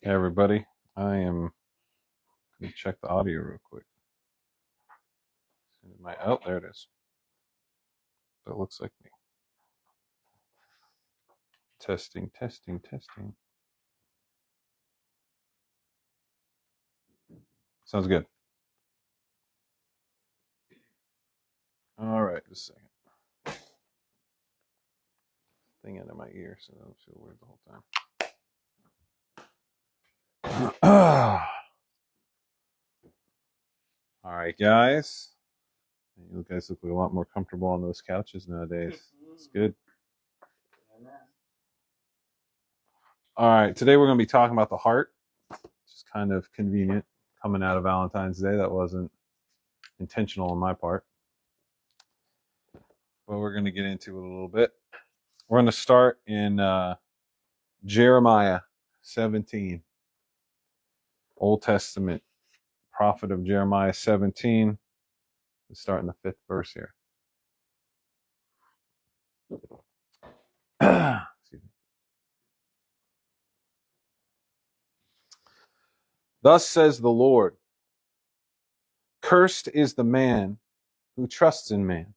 Hey everybody, let me check the audio real quick. Oh, there it is. That looks like me. Testing, testing, testing. Sounds good. All right, just a second. Thing into my ear, so I don't feel weird the whole time. All right, guys. You guys look a lot more comfortable on those couches nowadays. It's good. All right, today we're going to be talking about the heart. It's kind of convenient coming out of Valentine's Day. That wasn't intentional on my part, but we're going to get into it a little bit. We're going to start in Jeremiah 17, Old Testament, prophet of Jeremiah 17. Let's start in the 5th verse here. Excuse me. Thus says the Lord, cursed is the man who trusts in man,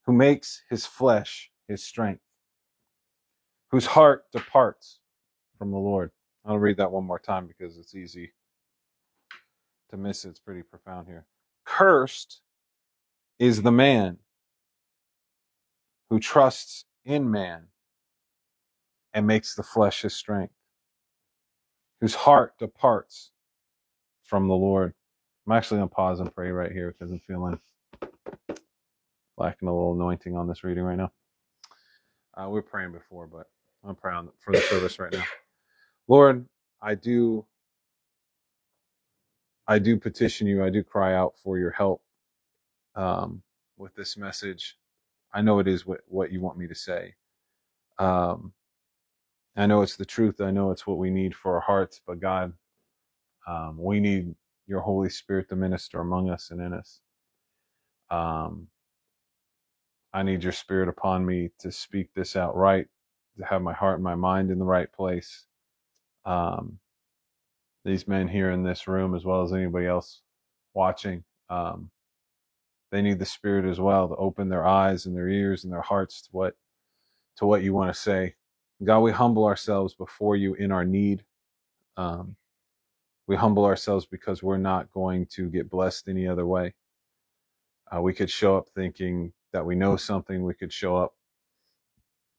who makes his flesh his strength, whose heart departs from the Lord. I'll read that one more time because it's easy to miss it. It's pretty profound here. Cursed is the man who trusts in man and makes the flesh his strength, whose heart departs from the Lord. I'm actually going to pause and pray right here because I'm feeling lacking a little anointing on this reading right now. We're praying before, but I'm praying for the service right now. Lord, I do petition you. I do cry out for your help with this message. I know it is what you want me to say. I know it's the truth. I know it's what we need for our hearts. But God, we need your Holy Spirit to minister among us and in us. I need your Spirit upon me to speak this out right, to have my heart and my mind in the right place. These men here in this room, as well as anybody else watching, they need the Spirit as well to open their eyes and their ears and their hearts to what you want to say. God, we humble ourselves before you in our need. We humble ourselves because we're not going to get blessed any other way. We could show up thinking that we know something. We could show up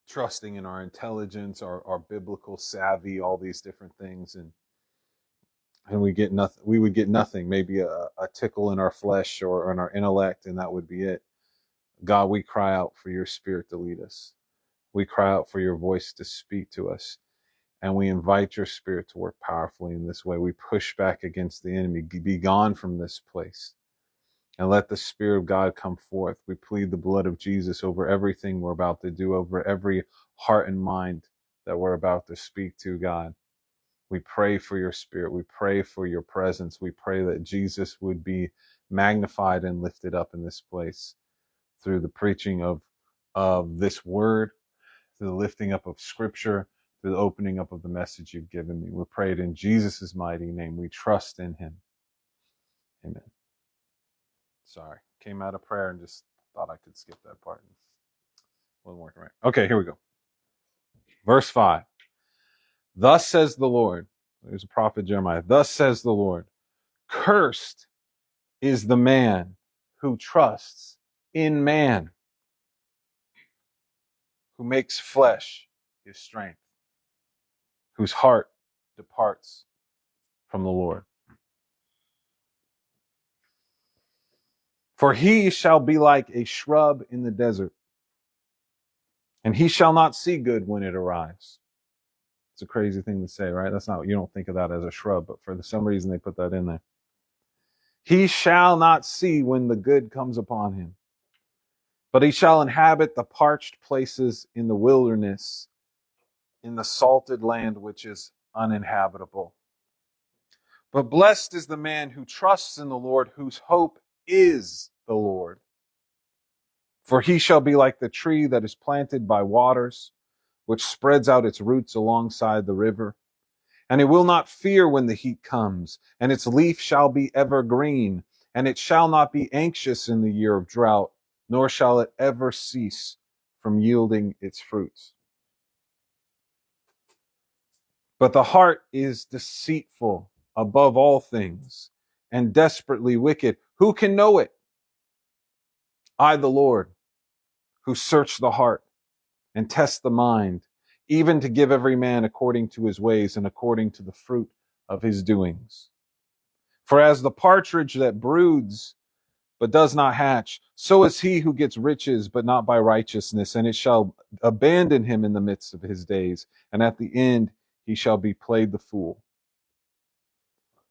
trusting in our intelligence, our biblical savvy, all these different things, and we get nothing. We would get nothing. Maybe a tickle in our flesh or in our intellect, and that would be it. God, we cry out for your Spirit to lead us. We cry out for your voice to speak to us, and we invite your Spirit to work powerfully in this way. We push back against the enemy. Be gone from this place, and let the Spirit of God come forth. We plead the blood of Jesus over everything we're about to do, over every heart and mind that we're about to speak to, God. We pray for your Spirit. We pray for your presence. We pray that Jesus would be magnified and lifted up in this place through the preaching of this word, through the lifting up of Scripture, through the opening up of the message you've given me. We pray it in Jesus' mighty name. We trust in him. Amen. Sorry, came out of prayer and just thought I could skip that part. Wasn't working right. Okay, here we go. Verse 5. Thus says the Lord. There's a prophet Jeremiah. Thus says the Lord. Cursed is the man who trusts in man, who makes flesh his strength, whose heart departs from the Lord. For he shall be like a shrub in the desert, and he shall not see good when it arrives. It's a crazy thing to say, right? That's not, you don't think of that as a shrub, but for some reason they put that in there. He shall not see when the good comes upon him, but he shall inhabit the parched places in the wilderness, in the salted land which is uninhabitable. But blessed is the man who trusts in the Lord, whose hope is the Lord. For he shall be like the tree that is planted by waters, which spreads out its roots alongside the river, And it will not fear when the heat comes, and its leaf shall be ever green, and it shall not be anxious in the year of drought, nor shall it ever cease from yielding its fruits. But the heart is deceitful above all things, and desperately wicked. Who can know it? I, the Lord, who search the heart and test the mind, even to give every man according to his ways and according to the fruit of his doings. For as the partridge that broods but does not hatch, so is he who gets riches but not by righteousness, and it shall abandon him in the midst of his days, and at the end he shall be played the fool.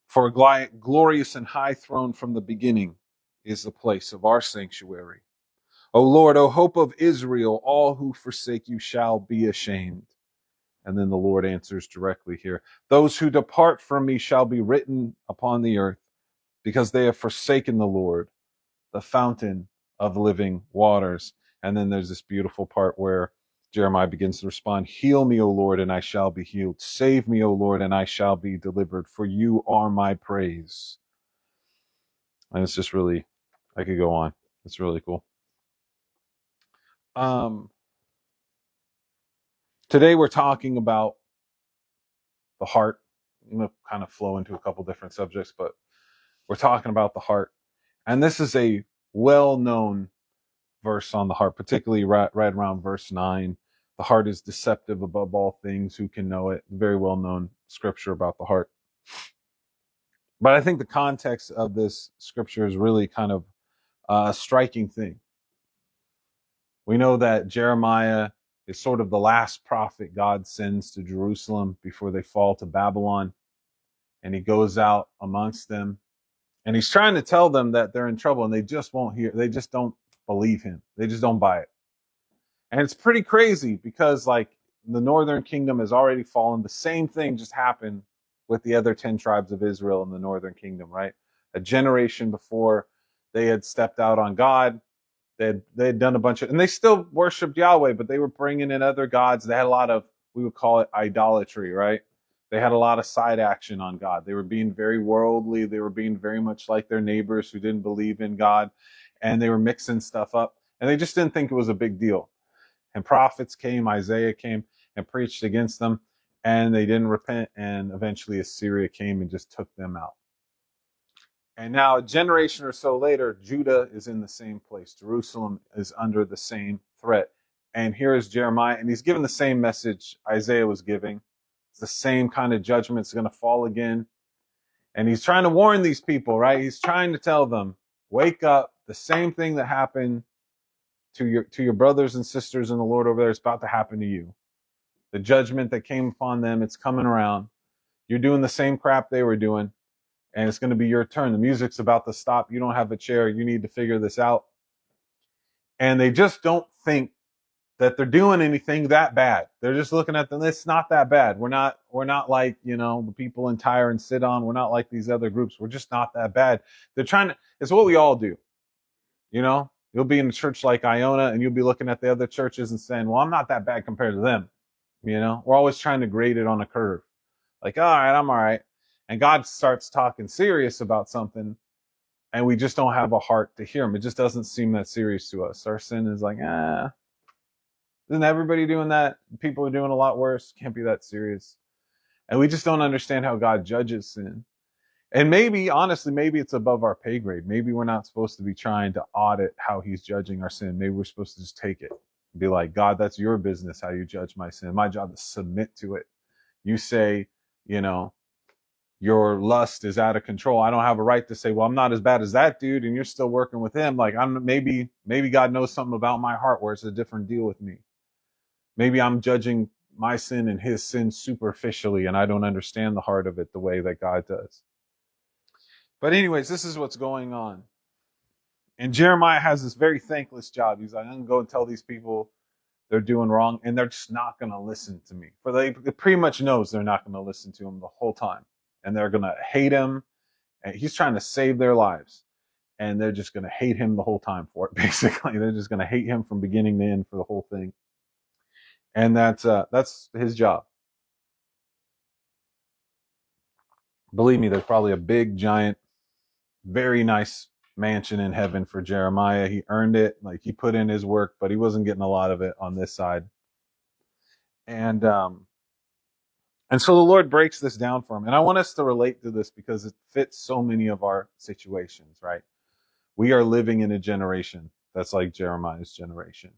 For a glorious and high throne from the beginning is the place of our sanctuary. O Lord, O hope of Israel, all who forsake you shall be ashamed. And then the Lord answers directly here. Those who depart from me shall be written upon the earth, because they have forsaken the Lord, the fountain of living waters. And then there's this beautiful part where Jeremiah begins to respond, heal me, O Lord, and I shall be healed. Save me, O Lord, and I shall be delivered, for you are my praise. And it's just really, I could go on. It's really cool. Today we're talking about the heart. I'm going to kind of flow into a couple different subjects, but we're talking about the heart. And this is a well-known verse on the heart, particularly right around verse 9. The heart is deceptive above all things. Who can know it? Very well-known scripture about the heart. But I think the context of this scripture is really kind of a striking thing. We know that Jeremiah is sort of the last prophet God sends to Jerusalem before they fall to Babylon. And he goes out amongst them. And he's trying to tell them that they're in trouble, and they just won't hear. They just don't believe him. They just don't buy it. And it's pretty crazy because, like, the northern kingdom has already fallen. The same thing just happened with the other 10 tribes of Israel in the northern kingdom, right? A generation before, they had stepped out on God. They had done a bunch of, and they still worshiped Yahweh, but they were bringing in other gods. They had a lot of, we would call it idolatry, right? They had a lot of side action on God. They were being very worldly. They were being very much like their neighbors who didn't believe in God, and they were mixing stuff up, and they just didn't think it was a big deal. And prophets came, Isaiah came and preached against them, and they didn't repent, and eventually Assyria came and just took them out. And now a generation or so later, Judah is in the same place. Jerusalem is under the same threat. And here is Jeremiah, and he's given the same message Isaiah was giving. It's the same kind of judgment is going to fall again. And he's trying to warn these people, right? He's trying to tell them, wake up. The same thing that happened to your brothers and sisters in the Lord over there is about to happen to you. The judgment that came upon them, it's coming around. You're doing the same crap they were doing. And it's going to be your turn. The music's about to stop. You don't have a chair. You need to figure this out. And they just don't think that they're doing anything that bad. They're just looking at them. It's not that bad. We're not like, the people in Tyre and Sidon. We're not like these other groups. We're just not that bad. They're trying to, it's what we all do. You'll be in a church like Iona and you'll be looking at the other churches and saying, well, I'm not that bad compared to them. We're always trying to grade it on a curve. Like, all right, I'm all right. And God starts talking serious about something, and we just don't have a heart to hear him. It just doesn't seem that serious to us. Our sin is like, isn't everybody doing that? People are doing a lot worse. Can't be that serious. And we just don't understand how God judges sin. And maybe, honestly, maybe it's above our pay grade. Maybe we're not supposed to be trying to audit how he's judging our sin. Maybe we're supposed to just take it and be like, God, that's your business how you judge my sin. My job is to submit to it. You say, your lust is out of control. I don't have a right to say, well, I'm not as bad as that dude, and you're still working with him. Like, maybe God knows something about my heart where it's a different deal with me. Maybe I'm judging my sin and his sin superficially, and I don't understand the heart of it the way that God does. But anyways, this is what's going on. And Jeremiah has this very thankless job. He's like, I'm going to go and tell these people they're doing wrong, and they're just not going to listen to me. For they pretty much knows they're not going to listen to him the whole time. And they're going to hate him. And he's trying to save their lives. And they're just going to hate him the whole time for it, basically. They're just going to hate him from beginning to end for the whole thing. And that's his job. Believe me, there's probably a big, giant, very nice mansion in heaven for Jeremiah. He earned it. Like, he put in his work, but he wasn't getting a lot of it on this side. And so the Lord breaks this down for him. And I want us to relate to this because it fits so many of our situations, right? We are living in a generation that's like Jeremiah's generation.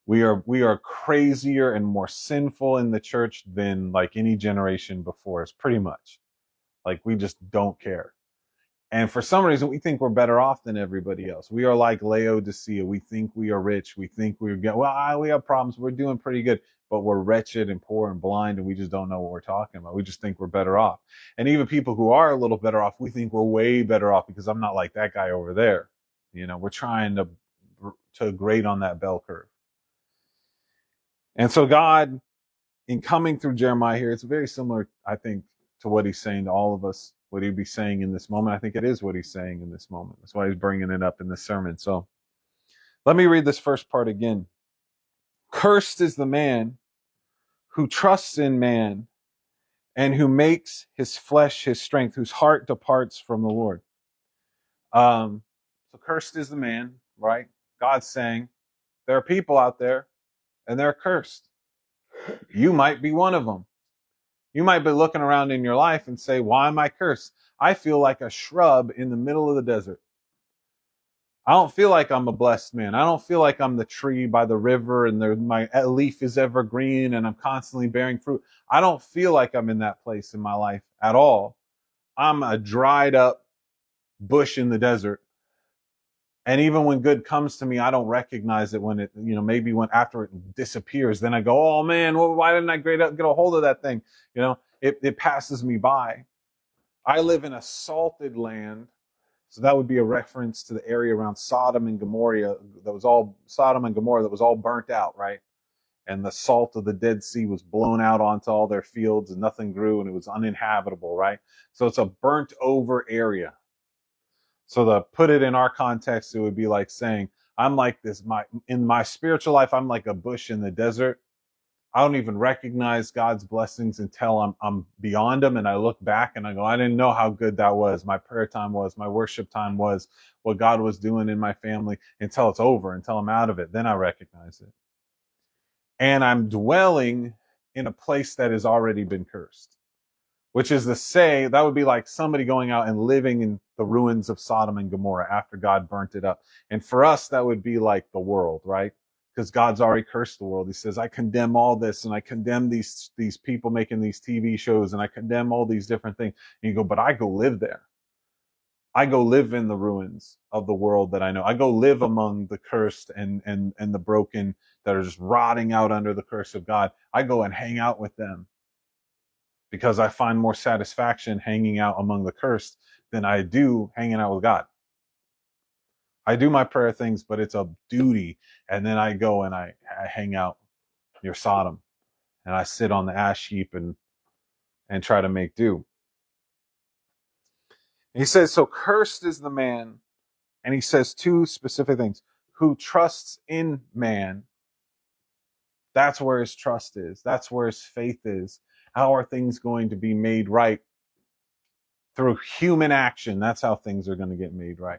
We are crazier and more sinful in the church than like any generation before us, pretty much. Like, we just don't care. And for some reason, we think we're better off than everybody else. We are like Laodicea. We think we are rich. We think we have problems. We're doing pretty good, but we're wretched and poor and blind, and we just don't know what we're talking about. We just think we're better off. And even people who are a little better off, we think we're way better off because I'm not like that guy over there. We're trying to grade on that bell curve. And so God, in coming through Jeremiah here, it's very similar, I think, to what he's saying to all of us, what he'd be saying in this moment. I think it is what he's saying in this moment. That's why he's bringing it up in this sermon. So let me read this first part again. Cursed is the man who trusts in man and who makes his flesh his strength, whose heart departs from the Lord. So cursed is the man, right? God's saying there are people out there and they're cursed. You might be one of them. You might be looking around in your life and say, why am I cursed? I feel like a shrub in the middle of the desert. I don't feel like I'm a blessed man. I don't feel like I'm the tree by the river and my leaf is evergreen and I'm constantly bearing fruit. I don't feel like I'm in that place in my life at all. I'm a dried up bush in the desert. And even when good comes to me, I don't recognize it when maybe when after it disappears, then I go, oh man, why didn't I get a hold of that thing? It passes me by. I live in a salted land. So that would be a reference to the area around Sodom and Gomorrah that was all burnt out, right? And the salt of the Dead Sea was blown out onto all their fields and nothing grew and it was uninhabitable, right? So it's a burnt over area. So to put it in our context, it would be like saying, I'm like this, in my spiritual life, I'm like a bush in the desert. I don't even recognize God's blessings until I'm beyond them. And I look back and I go, I didn't know how good that was. My prayer time was, my worship time was, what God was doing in my family until it's over, until I'm out of it. Then I recognize it. And I'm dwelling in a place that has already been cursed, which is to say, that would be like somebody going out and living in the ruins of Sodom and Gomorrah after God burnt it up. And for us, that would be like the world, right? Because God's already cursed the world. He says, I condemn all this, and I condemn these people making these TV shows, and I condemn all these different things. And you go, but I go live there. I go live in the ruins of the world that I know. I go live among the cursed and the broken that are just rotting out under the curse of God. I go and hang out with them because I find more satisfaction hanging out among the cursed than I do hanging out with God. I do my prayer things, but it's a duty. And then I go and I hang out near Sodom and I sit on the ash heap and try to make do. And he says, so cursed is the man. And he says two specific things: who trusts in man. That's where his trust is. That's where his faith is. How are things going to be made right? Through human action. That's how things are going to get made right.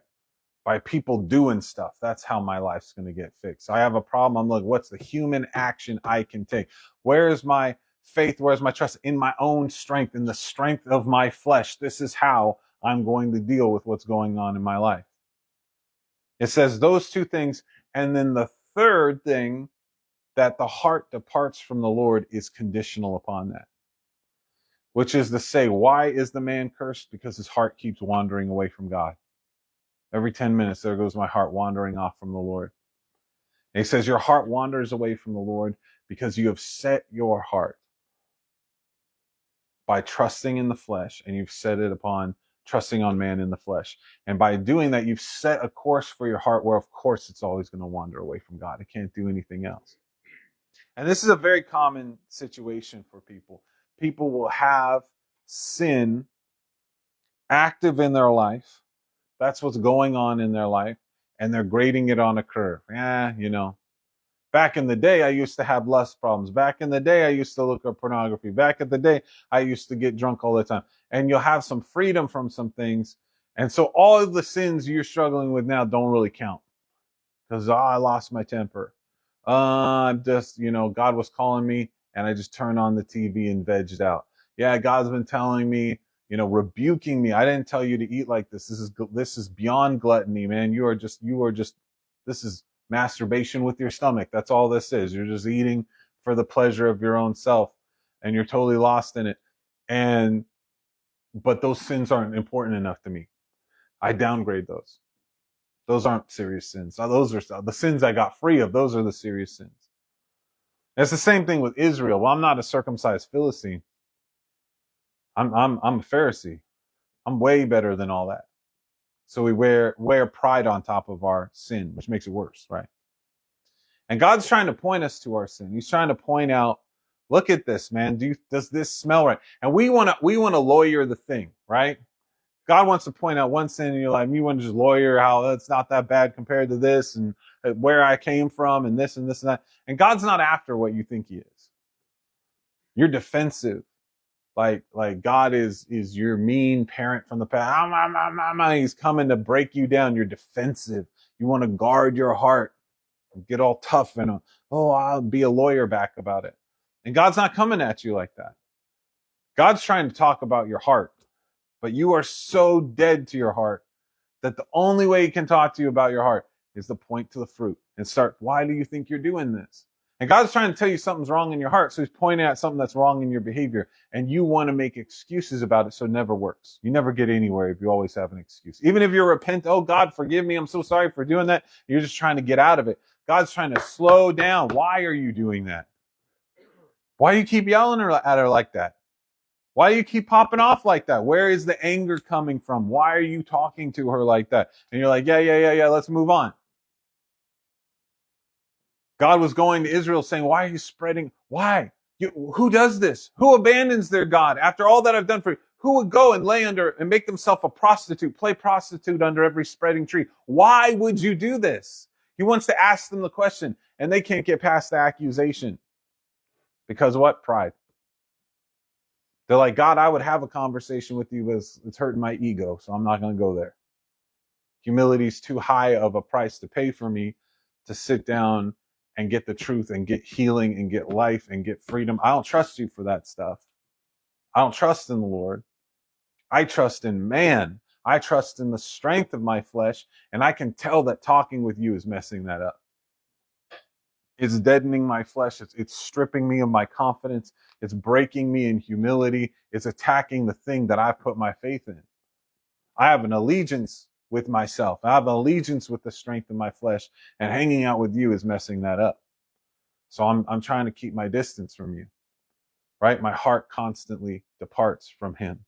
By people doing stuff. That's how my life's going to get fixed. I have a problem. I'm like, what's the human action I can take? Where is my faith? Where's my trust? In my own strength, in the strength of my flesh. This is how I'm going to deal with what's going on in my life. It says those two things. And then the third thing, that the heart departs from the Lord, is conditional upon that. Which is to say, why is the man cursed? Because his heart keeps wandering away from God. Every 10 minutes, there goes my heart wandering off from the Lord. And he says, your heart wanders away from the Lord because you have set your heart by trusting in the flesh, and you've set it upon trusting on man in the flesh. And by doing that, you've set a course for your heart where, of course, it's always going to wander away from God. It can't do anything else. And this is a very common situation for people. People will have sin active in their life. That's what's going on in their life. And they're grading it on a curve. Back in the day, I used to have lust problems. Back in the day, I used to look at pornography. Back in the day, I used to get drunk all the time. And you'll have some freedom from some things. And so all of the sins you're struggling with now don't really count. Because I lost my temper. I'm just, God was calling me and I just turned on the TV and vegged out. Yeah, God's been telling me, rebuking me. I didn't tell you to eat like this. This is beyond gluttony, man. This is masturbation with your stomach. That's all this is. You're just eating for the pleasure of your own self and you're totally lost in it. But those sins aren't important enough to me. I downgrade those. Those aren't serious sins. Those are the sins I got free of. Those are the serious sins. It's the same thing with Israel. Well, I'm not a circumcised Philistine. I'm a Pharisee. I'm way better than all that. So we wear pride on top of our sin, which makes it worse, right? And God's trying to point us to our sin. He's trying to point out, look at this, man. Does this smell right? And we want to lawyer the thing, right? God wants to point out one sin in your life. You want to just lawyer how it's not that bad compared to this and where I came from and this and this and that. And God's not after what you think he is. You're defensive. Like God is your mean parent from the past. He's coming to break you down. You're defensive. You want to guard your heart. Get all tough and, I'll be a lawyer back about it. And God's not coming at you like that. God's trying to talk about your heart. But you are so dead to your heart that the only way he can talk to you about your heart is to point to the fruit and start, why do you think you're doing this? And God's trying to tell you something's wrong in your heart. So he's pointing at something that's wrong in your behavior. And you want to make excuses about it. So it never works. You never get anywhere if you always have an excuse. Even if you're repentant, oh God, forgive me. I'm so sorry for doing that. You're just trying to get out of it. God's trying to slow down. Why are you doing that? Why do you keep yelling at her like that? Why do you keep popping off like that? Where is the anger coming from? Why are you talking to her like that? And you're like, yeah, let's move on. God was going to Israel saying, why are you spreading? Why? Who does this? Who abandons their God? After all that I've done for you, who would go and lay under and make themselves a prostitute, play prostitute under every spreading tree? Why would you do this? He wants to ask them the question, and they can't get past the accusation. Because what? Pride. They're like, God, I would have a conversation with you, but it's hurting my ego, so I'm not going to go there. Humility is too high of a price to pay for me to sit down and get the truth and get healing and get life and get freedom. I don't trust you for that stuff. I don't trust in the Lord. I trust in man. I trust in the strength of my flesh, and I can tell that talking with you is messing that up. It's deadening my flesh. It's stripping me of my confidence. It's breaking me in humility. It's attacking the thing that I put my faith in. I have an allegiance with myself. I have an allegiance with the strength of my flesh, and hanging out with you is messing that up. So I'm trying to keep my distance from you, right? My heart constantly departs from him.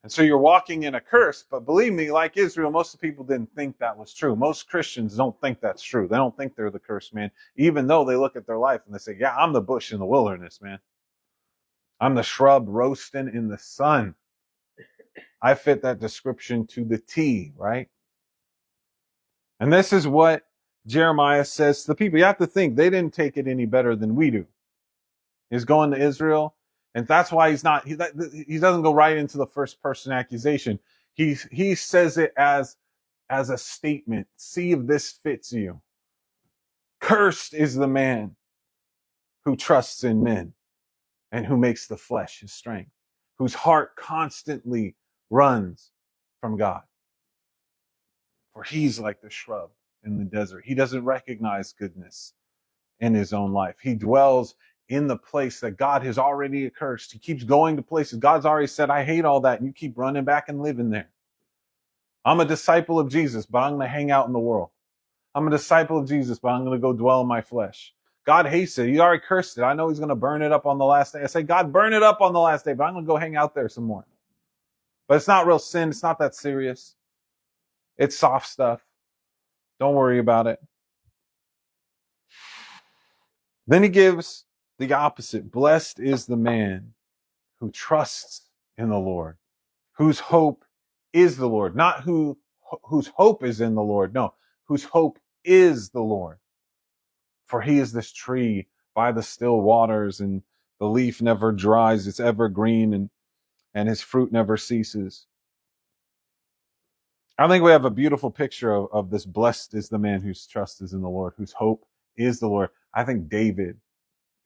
And so you're walking in a curse, but believe me, like Israel, most people didn't think that was true. Most Christians don't think that's true. They don't think they're the cursed man, even though they look at their life and they say, yeah, I'm the bush in the wilderness, man. I'm the shrub roasting in the sun. I fit that description to the T, right? And this is what Jeremiah says to the people. You have to think they didn't take it any better than we do. He's going to Israel. And that's why he doesn't go right into the first person accusation. He says it as a statement. See if this fits you. Cursed is the man who trusts in men and who makes the flesh his strength, whose heart constantly runs from God. For he's like the shrub in the desert. He doesn't recognize goodness in his own life. He dwells in the place that God has already accursed. He keeps going to places God's already said, I hate all that. And you keep running back and living there. I'm a disciple of Jesus, but I'm going to hang out in the world. I'm a disciple of Jesus, but I'm going to go dwell in my flesh. God hates it. He already cursed it. I know he's going to burn it up on the last day. I say, God, burn it up on the last day, but I'm going to go hang out there some more. But it's not real sin. It's not that serious. It's soft stuff. Don't worry about it. Then he gives the opposite. Blessed is the man who trusts in the Lord, whose hope is the Lord. Not whose hope is in the Lord. No, whose hope is the Lord. For he is this tree by the still waters, and the leaf never dries, it's ever green, and his fruit never ceases. I think we have a beautiful picture of this. Blessed is the man whose trust is in the Lord, whose hope is the Lord. I think David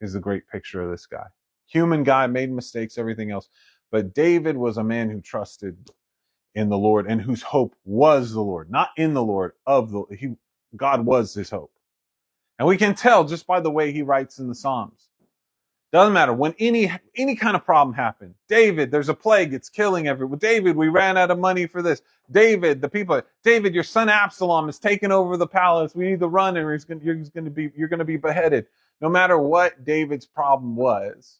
is a great picture of this guy. Human guy, made mistakes, everything else. But David was a man who trusted in the Lord and whose hope was the Lord, not in the Lord, God was his hope. And we can tell just by the way he writes in the Psalms. Doesn't matter when any kind of problem happened. David, there's a plague, it's killing everyone. David, we ran out of money for this. David, David, your son Absalom has taken over the palace. We need to run, or you're going to be beheaded. No matter what David's problem was,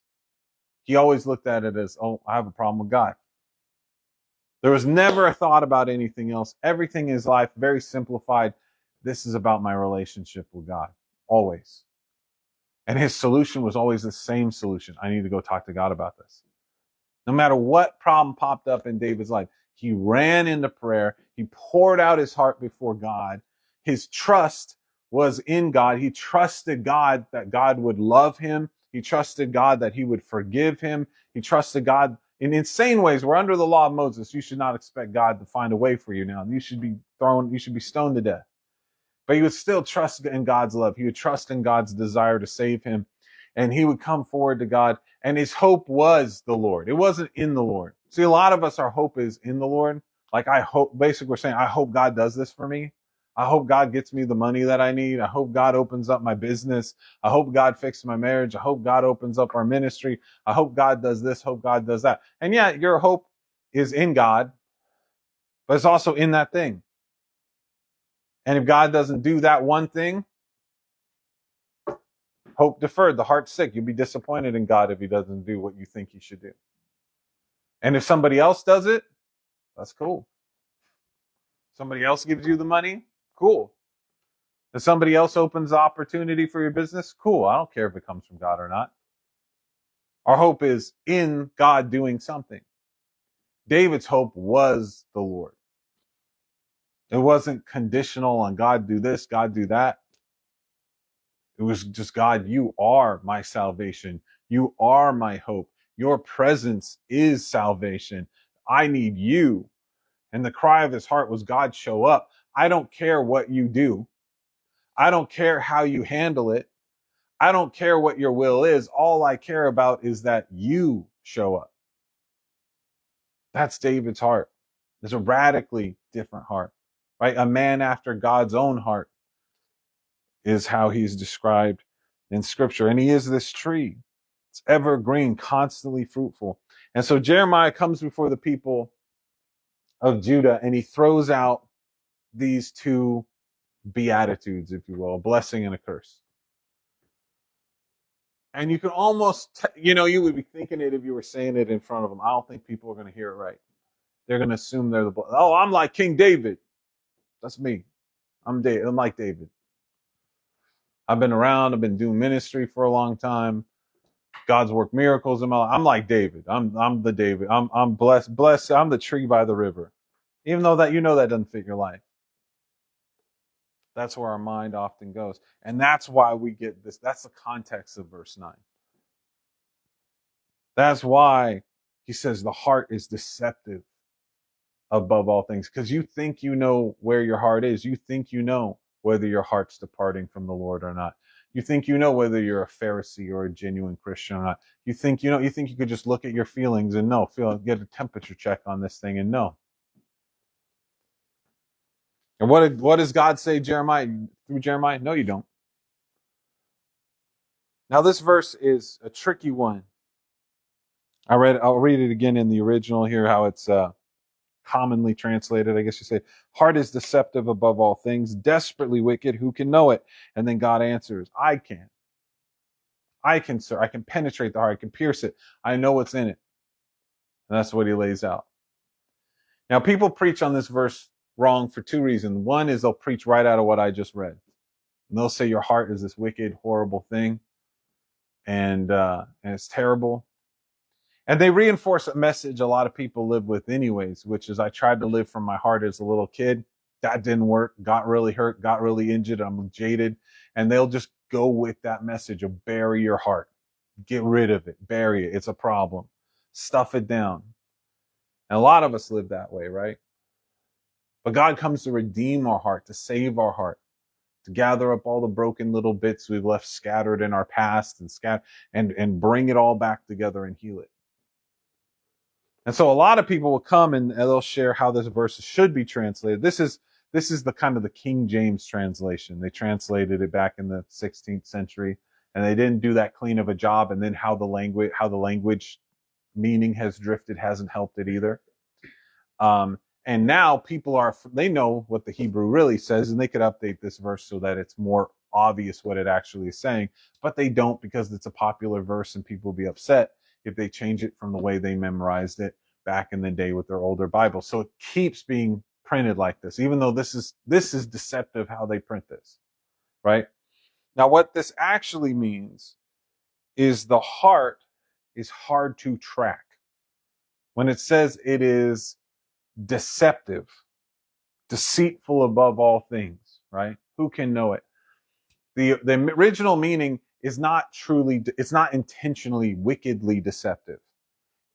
he always looked at it as, oh, I have a problem with God. There was never a thought about anything else. Everything in his life, very simplified. This is about my relationship with God. Always. And his solution was always the same solution. I need to go talk to God about this. No matter what problem popped up in David's life, he ran into prayer. He poured out his heart before God. His trust was in God. He trusted God that God would love him. He trusted God that he would forgive him. He trusted God in insane ways. We're under the law of Moses. You should not expect God to find a way for you now. You should be stoned to death. But he would still trust in God's love. He would trust in God's desire to save him. And he would come forward to God. And his hope was the Lord. It wasn't in the Lord. See, a lot of us, our hope is in the Lord. Like basically we're saying, I hope God does this for me. I hope God gets me the money that I need. I hope God opens up my business. I hope God fixes my marriage. I hope God opens up our ministry. I hope God does this. Hope God does that. And yeah, your hope is in God, but it's also in that thing. And if God doesn't do that one thing, hope deferred, the heart's sick. You'll be disappointed in God if he doesn't do what you think he should do. And if somebody else does it, that's cool. Somebody else gives you the money, cool. If somebody else opens the opportunity for your business, cool. I don't care if it comes from God or not. Our hope is in God doing something. David's hope was the Lord. It wasn't conditional on God do this, God do that. It was just, God, you are my salvation. You are my hope. Your presence is salvation. I need you. And the cry of his heart was, God, show up. I don't care what you do. I don't care how you handle it. I don't care what your will is. All I care about is that you show up. That's David's heart. It's a radically different heart, right? A man after God's own heart is how he's described in scripture. And he is this tree. It's evergreen, constantly fruitful. And so Jeremiah comes before the people of Judah and he throws out these two beatitudes, if you will, a blessing and a curse. And you can almost, you would be thinking it if you were saying it in front of them. I don't think people are going to hear it right. They're going to assume they're I'm like King David. That's me. I'm like David. I've been around. I've been doing ministry for a long time. God's worked miracles in my life. I'm like David. I'm the David. I'm blessed. I'm the tree by the river. Even though that that doesn't fit your life. That's where our mind often goes. And that's why we get this. That's the context of verse 9. That's why he says the heart is deceptive above all things. Because you think you know where your heart is. You think you know whether your heart's departing from the Lord or not. You think you know whether you're a Pharisee or a genuine Christian or not. You think you could just look at your feelings and get a temperature check on this thing and know. And what does God say through Jeremiah? No, you don't. Now this verse is a tricky one. I'll read it again in the original here, how it's commonly translated. I guess you say, heart is deceptive above all things, desperately wicked. Who can know it? And then God answers, I can, sir. I can penetrate the heart. I can pierce it. I know what's in it. And that's what he lays out. Now, people preach on this verse wrong for two reasons. One is they'll preach right out of what I just read. And they'll say your heart is this wicked, horrible thing. And it's terrible. And they reinforce a message a lot of people live with anyways, which is I tried to live from my heart as a little kid. That didn't work. Got really hurt. Got really injured. I'm jaded. and they'll just go with that message of bury your heart. Get rid of it. Bury it. It's a problem. Stuff it down. And a lot of us live that way, right? But God comes to redeem our heart, to save our heart, to gather up all the broken little bits we've left scattered in our past and bring it all back together and heal it. And so a lot of people will come and they'll share how this verse should be translated. This is the kind of the King James translation. They translated it back in the 16th century, and they didn't do that clean of a job. And then how the language meaning has drifted hasn't helped it either. And now people they know what the Hebrew really says, and they could update this verse so that it's more obvious what it actually is saying, but they don't, because it's a popular verse and people will be upset if they change it from the way they memorized it back in the day with their older Bible. So it keeps being printed like this, even though this is deceptive how they print this, right? Now, what this actually means is the heart is hard to track. When it says it is deceptive, deceitful above all things, right? Who can know it? The original meaning is it's not intentionally wickedly deceptive.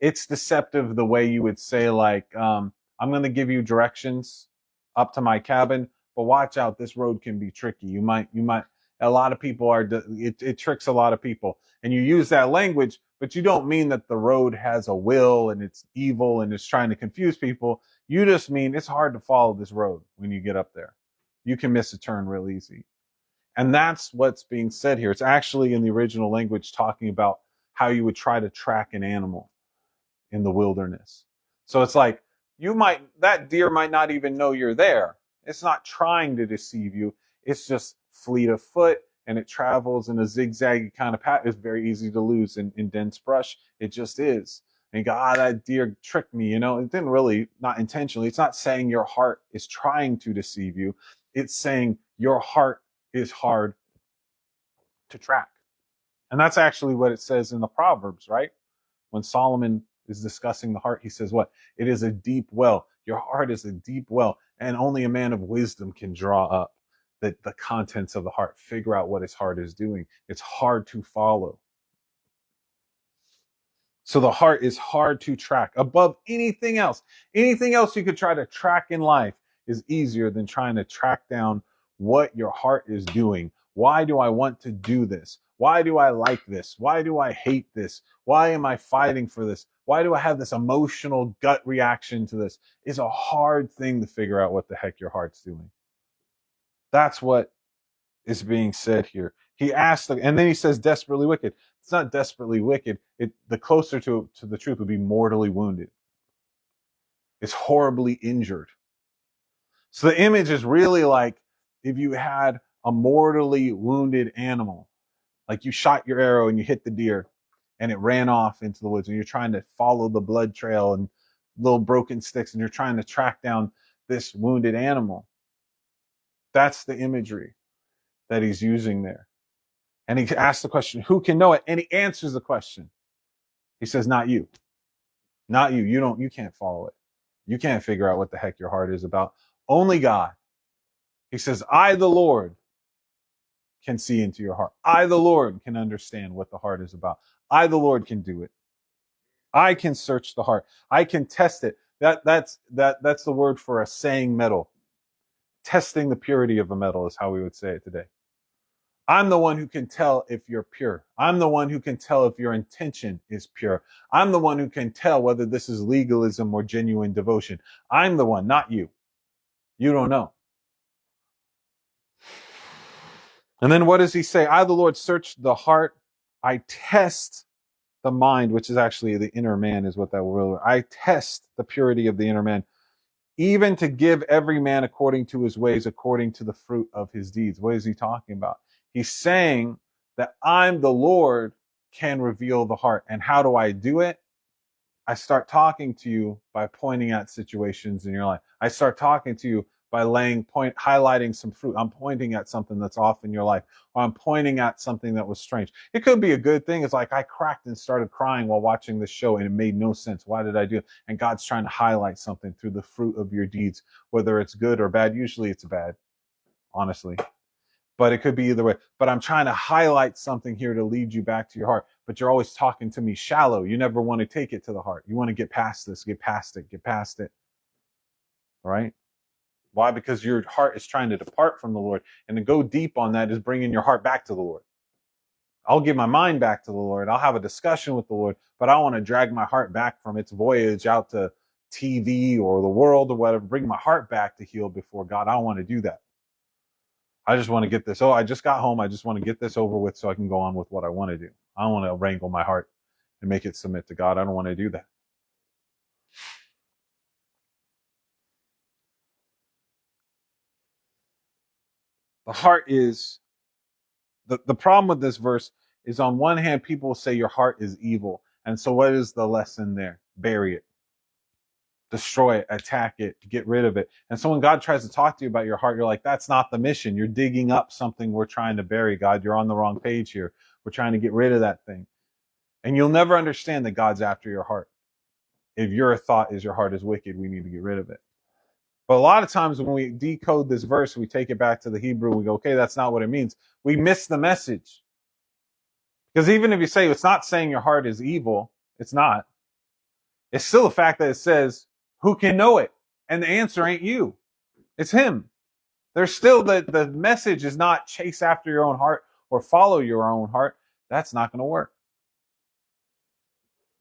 It's deceptive the way you would say, like, I'm going to give you directions up to my cabin, but watch out, this road can be tricky. You might, a lot of people it tricks a lot of people. And you use that language, but you don't mean that the road has a will and it's evil and it's trying to confuse people. You just mean it's hard to follow this road when you get up there. You can miss a turn real easy. And that's what's being said here. It's actually in the original language talking about how you would try to track an animal in the wilderness. So it's like, that deer might not even know you're there. It's not trying to deceive you. It's just fleet of foot, and it travels in a zigzaggy kind of path. It's very easy to lose in dense brush. It just is. And you go, that deer tricked me. It didn't really, not intentionally. It's not saying your heart is trying to deceive you. It's saying your heart is hard to track. And that's actually what it says in the Proverbs, right? When Solomon is discussing the heart, he says what? It is a deep well. Your heart is a deep well, and only a man of wisdom can draw up the contents of the heart, figure out what his heart is doing. It's hard to follow. So the heart is hard to track above anything else. Anything else you could try to track in life is easier than trying to track down what your heart is doing. Why do I want to do this? Why do I like this? Why do I hate this? Why am I fighting for this? Why do I have this emotional gut reaction to this? It's a hard thing to figure out what the heck your heart's doing. That's what is being said here. He asked, and then he says desperately wicked. It's not desperately wicked. The closer to the truth would be mortally wounded. It's horribly injured. So the image is really like if you had a mortally wounded animal, like you shot your arrow and you hit the deer and it ran off into the woods, and you're trying to follow the blood trail and little broken sticks, and you're trying to track down this wounded animal. That's the imagery that he's using there. And he asks the question, who can know it? And he answers the question. He says, not you. Not you. You can't follow it. You can't figure out what the heck your heart is about. Only God. He says, I, the Lord, can see into your heart. I, the Lord, can understand what the heart is about. I, the Lord, can do it. I can search the heart. I can test it. That's the word for a saying metal. Testing the purity of a metal is how we would say it today. I'm the one who can tell if you're pure. I'm the one who can tell if your intention is pure. I'm the one who can tell whether this is legalism or genuine devotion. I'm the one, not you. You don't know. And then what does he say? I, the Lord, search the heart. I test the mind, which is actually the inner man, is what that word. I test the purity of the inner man, even to give every man according to his ways, according to the fruit of his deeds. What is he talking about? He's saying that I'm the Lord can reveal the heart. And how do I do it? I start talking to you by pointing out situations in your life. I start talking to you by highlighting some fruit. I'm pointing at something that's off in your life, or I'm pointing at something that was strange. It could be a good thing. It's like I cracked and started crying while watching this show, and it made no sense. Why did I do it? And God's trying to highlight something through the fruit of your deeds, whether it's good or bad. Usually it's bad, honestly. But it could be either way. But I'm trying to highlight something here to lead you back to your heart. But you're always talking to me shallow. You never want to take it to the heart. You want to get past this, get past it, get past it. All right? Why? Because your heart is trying to depart from the Lord. And to go deep on that is bringing your heart back to the Lord. I'll give my mind back to the Lord. I'll have a discussion with the Lord, but I want to drag my heart back from its voyage out to TV or the world or whatever, bring my heart back to heal before God. I don't want to do that. I just want to get this. Oh, I just got home. I just want to get this over with so I can go on with what I want to do. I don't want to wrangle my heart and make it submit to God. I don't want to do that. The heart is the problem with this verse is on one hand, people say your heart is evil. And so what is the lesson there? Bury it. Destroy it, attack it, get rid of it. And so when God tries to talk to you about your heart, you're like, that's not the mission. You're digging up something we're trying to bury, God. You're on the wrong page here. We're trying to get rid of that thing. And you'll never understand that God's after your heart. If your thought is your heart is wicked, we need to get rid of it. But a lot of times when we decode this verse, we take it back to the Hebrew, we go, okay, that's not what it means. We miss the message. Because even if you say it's not saying your heart is evil, it's not. It's still the fact that it says, who can know it? And the answer ain't you. It's him. There's still the message is not chase after your own heart or follow your own heart. That's not going to work.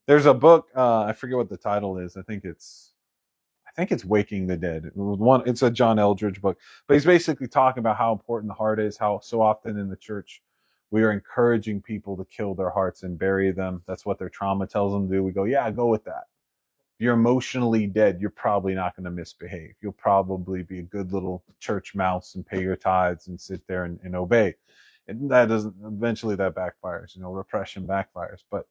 There's a book, I forget what the title is. I think it's Waking the Dead. It's a John Eldridge book, but he's basically talking about how important the heart is, how so often in the church we are encouraging people to kill their hearts and bury them. That's what their trauma tells them to do. We go, yeah, go with that. If you're emotionally dead, you're probably not going to misbehave. You'll probably be a good little church mouse and pay your tithes and sit there and obey. And that doesn't, eventually that backfires, repression backfires. But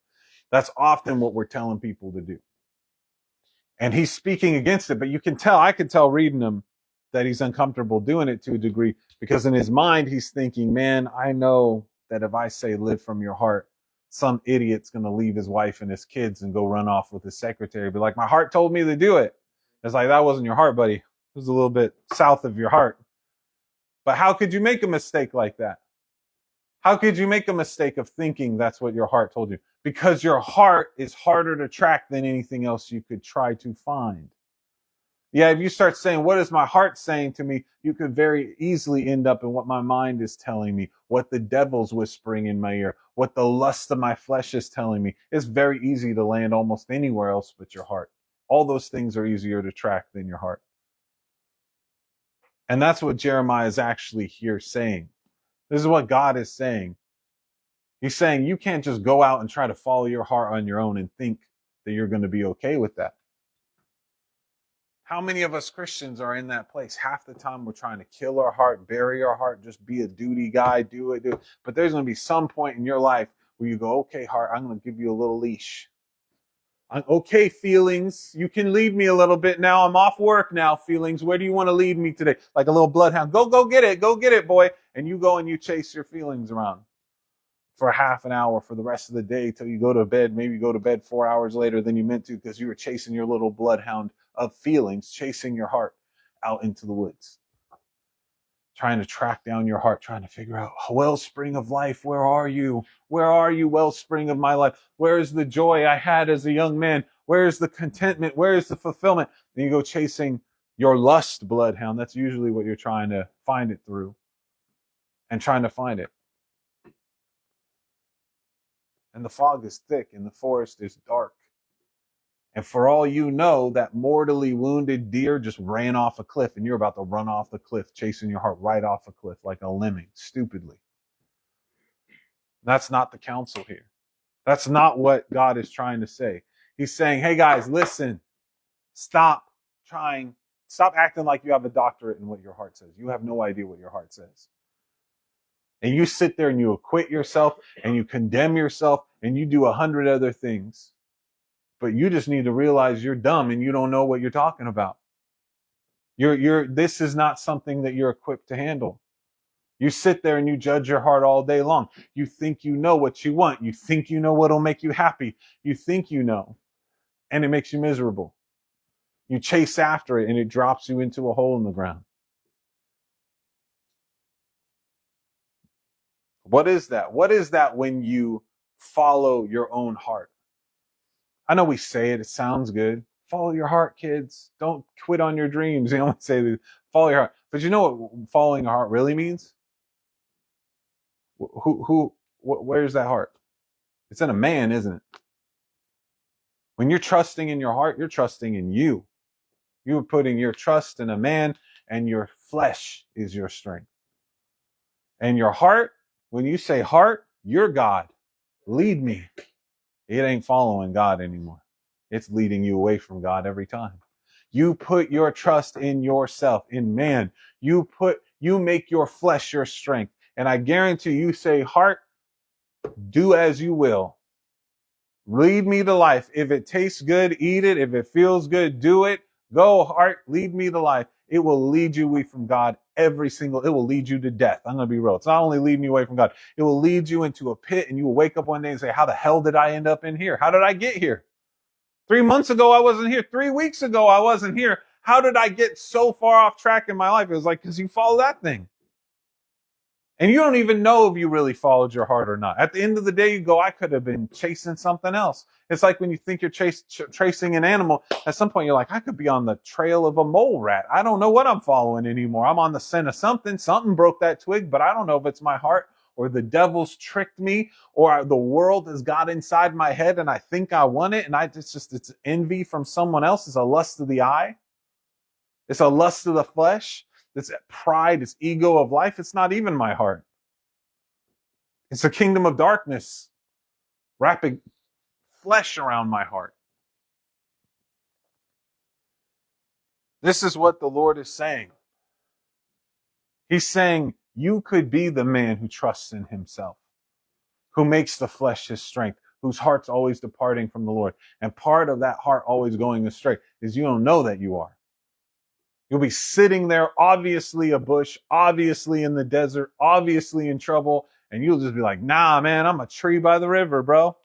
that's often what we're telling people to do. And he's speaking against it, but I could tell reading him that he's uncomfortable doing it to a degree, because in his mind, he's thinking, man, I know that if I say live from your heart, some idiot's going to leave his wife and his kids and go run off with his secretary. Be like, my heart told me to do it. It's like, that wasn't your heart, buddy. It was a little bit south of your heart. But how could you make a mistake like that? How could you make a mistake of thinking that's what your heart told you? Because your heart is harder to track than anything else you could try to find. Yeah, if you start saying, what is my heart saying to me? You could very easily end up in what my mind is telling me, what the devil's whispering in my ear, what the lust of my flesh is telling me. It's very easy to land almost anywhere else but your heart. All those things are easier to track than your heart. And that's what Jeremiah is actually here saying. This is what God is saying. He's saying you can't just go out and try to follow your heart on your own and think that you're going to be okay with that. How many of us Christians are in that place? Half the time we're trying to kill our heart, bury our heart, just be a duty guy, do it. But there's going to be some point in your life where you go, okay, heart, I'm going to give you a little leash. Okay, feelings, you can lead me a little bit now. I'm off work now, feelings. Where do you want to lead me today? Like a little bloodhound. Go get it, boy. And you go and you chase your feelings around for half an hour for the rest of the day till you go to bed. Maybe you go to bed 4 hours later than you meant to because you were chasing your little bloodhound of feelings, chasing your heart out into the woods, trying to track down your heart, trying to figure out, wellspring of life, where are you? Where are you, wellspring of my life? Where is the joy I had as a young man? Where is the contentment? Where is the fulfillment? And you go chasing your lust bloodhound. That's usually what you're trying to find it through and trying to find it. And the fog is thick and the forest is dark. And for all you know, that mortally wounded deer just ran off a cliff and you're about to run off the cliff, chasing your heart right off a cliff like a lemming, stupidly. That's not the counsel here. That's not what God is trying to say. He's saying, hey guys, listen, stop acting like you have a doctorate in what your heart says. You have no idea what your heart says. And you sit there and you acquit yourself and you condemn yourself and you do 100 other things. But you just need to realize you're dumb and you don't know what you're talking about. This is not something that you're equipped to handle. You sit there and you judge your heart all day long. You think you know what you want. You think you know what'll make you happy. You think you know, and it makes you miserable. You chase after it and it drops you into a hole in the ground. What is that? What is that when you follow your own heart? I know we say it, it sounds good. Follow your heart, kids. Don't quit on your dreams. You know, say this, follow your heart. But you know what following your heart really means? Where's that heart? It's in a man, isn't it? When you're trusting in your heart, you're trusting in you. You're putting your trust in a man, and your flesh is your strength. And your heart, when you say heart, you're God. Lead me. It ain't following God anymore. It's leading you away from God every time. You put your trust in yourself, in man. You make your flesh your strength. And I guarantee you say, heart, do as you will. Lead me to life. If it tastes good, eat it. If it feels good, do it. Go, heart, lead me to life. It will lead you away from God it will lead you to death. I'm going to be real. It's not only leading you away from God, it will lead you into a pit, and you will wake up one day and say, how the hell did I end up in here? How did I get here? 3 months ago, I wasn't here. 3 weeks ago, I wasn't here. How did I get so far off track in my life? It was like, because you follow that thing. And you don't even know if you really followed your heart or not. At the end of the day, you go, I could have been chasing something else. It's like when you think you're tracing an animal, at some point you're like, I could be on the trail of a mole rat. I don't know what I'm following anymore. I'm on the scent of something. Something broke that twig, but I don't know if it's my heart or the devil's tricked me or the world has got inside my head and I think I want it. And it's envy from someone else. It's a lust of the eye. It's a lust of the flesh. This pride, this ego of life, it's not even my heart. It's a kingdom of darkness wrapping flesh around my heart. This is what the Lord is saying. He's saying, you could be the man who trusts in himself, who makes the flesh his strength, whose heart's always departing from the Lord. And part of that heart always going astray is you don't know that you are. You'll be sitting there, obviously a bush, obviously in the desert, obviously in trouble, and you'll just be like, nah, man, I'm a tree by the river, bro.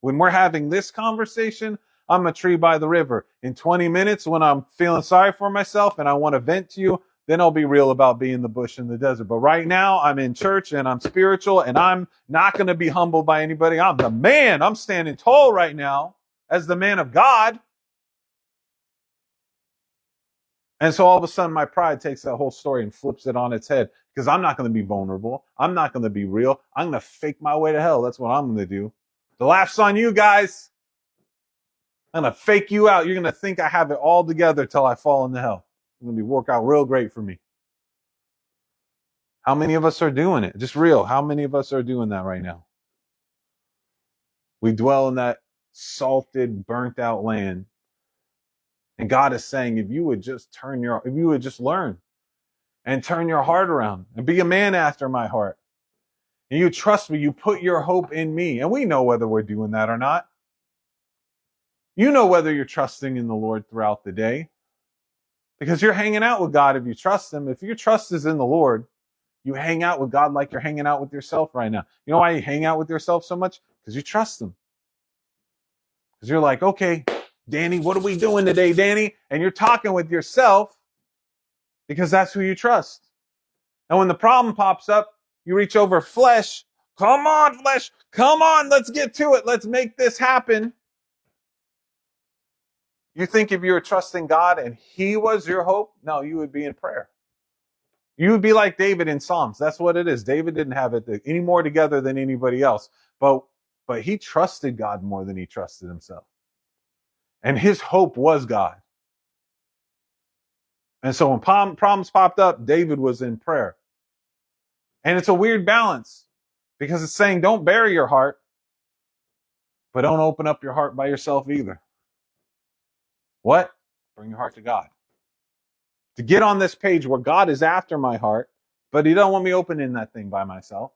When we're having this conversation, I'm a tree by the river. In 20 minutes, when I'm feeling sorry for myself and I want to vent to you, then I'll be real about being the bush in the desert. But right now, I'm in church and I'm spiritual and I'm not going to be humbled by anybody. I'm the man. I'm standing tall right now as the man of God. And so all of a sudden, my pride takes that whole story and flips it on its head because I'm not going to be vulnerable. I'm not going to be real. I'm going to fake my way to hell. That's what I'm going to do. The laugh's on you guys. I'm going to fake you out. You're going to think I have it all together till I fall into hell. It's going to work out real great for me. How many of us are doing it? Just real. How many of us are doing that right now? We dwell in that salted, burnt out land. And God is saying, if you would just learn and turn your heart around and be a man after my heart. And you trust me, you put your hope in me. And we know whether we're doing that or not. You know whether you're trusting in the Lord throughout the day. Because you're hanging out with God if you trust him. If your trust is in the Lord, you hang out with God like you're hanging out with yourself right now. You know why you hang out with yourself so much? Because you trust him. Because you're like, okay, Danny, what are we doing today, Danny? And you're talking with yourself because that's who you trust. And when the problem pops up, you reach over flesh. Come on, flesh. Come on, let's get to it. Let's make this happen. You think if you were trusting God and he was your hope, no, you would be in prayer. You would be like David in Psalms. That's what it is. David didn't have it any more together than anybody else. But he trusted God more than he trusted himself. And his hope was God. And so when problems popped up, David was in prayer. And it's a weird balance because it's saying don't bury your heart, but don't open up your heart by yourself either. What? Bring your heart to God. To get on this page where God is after my heart, but he don't want me opening that thing by myself.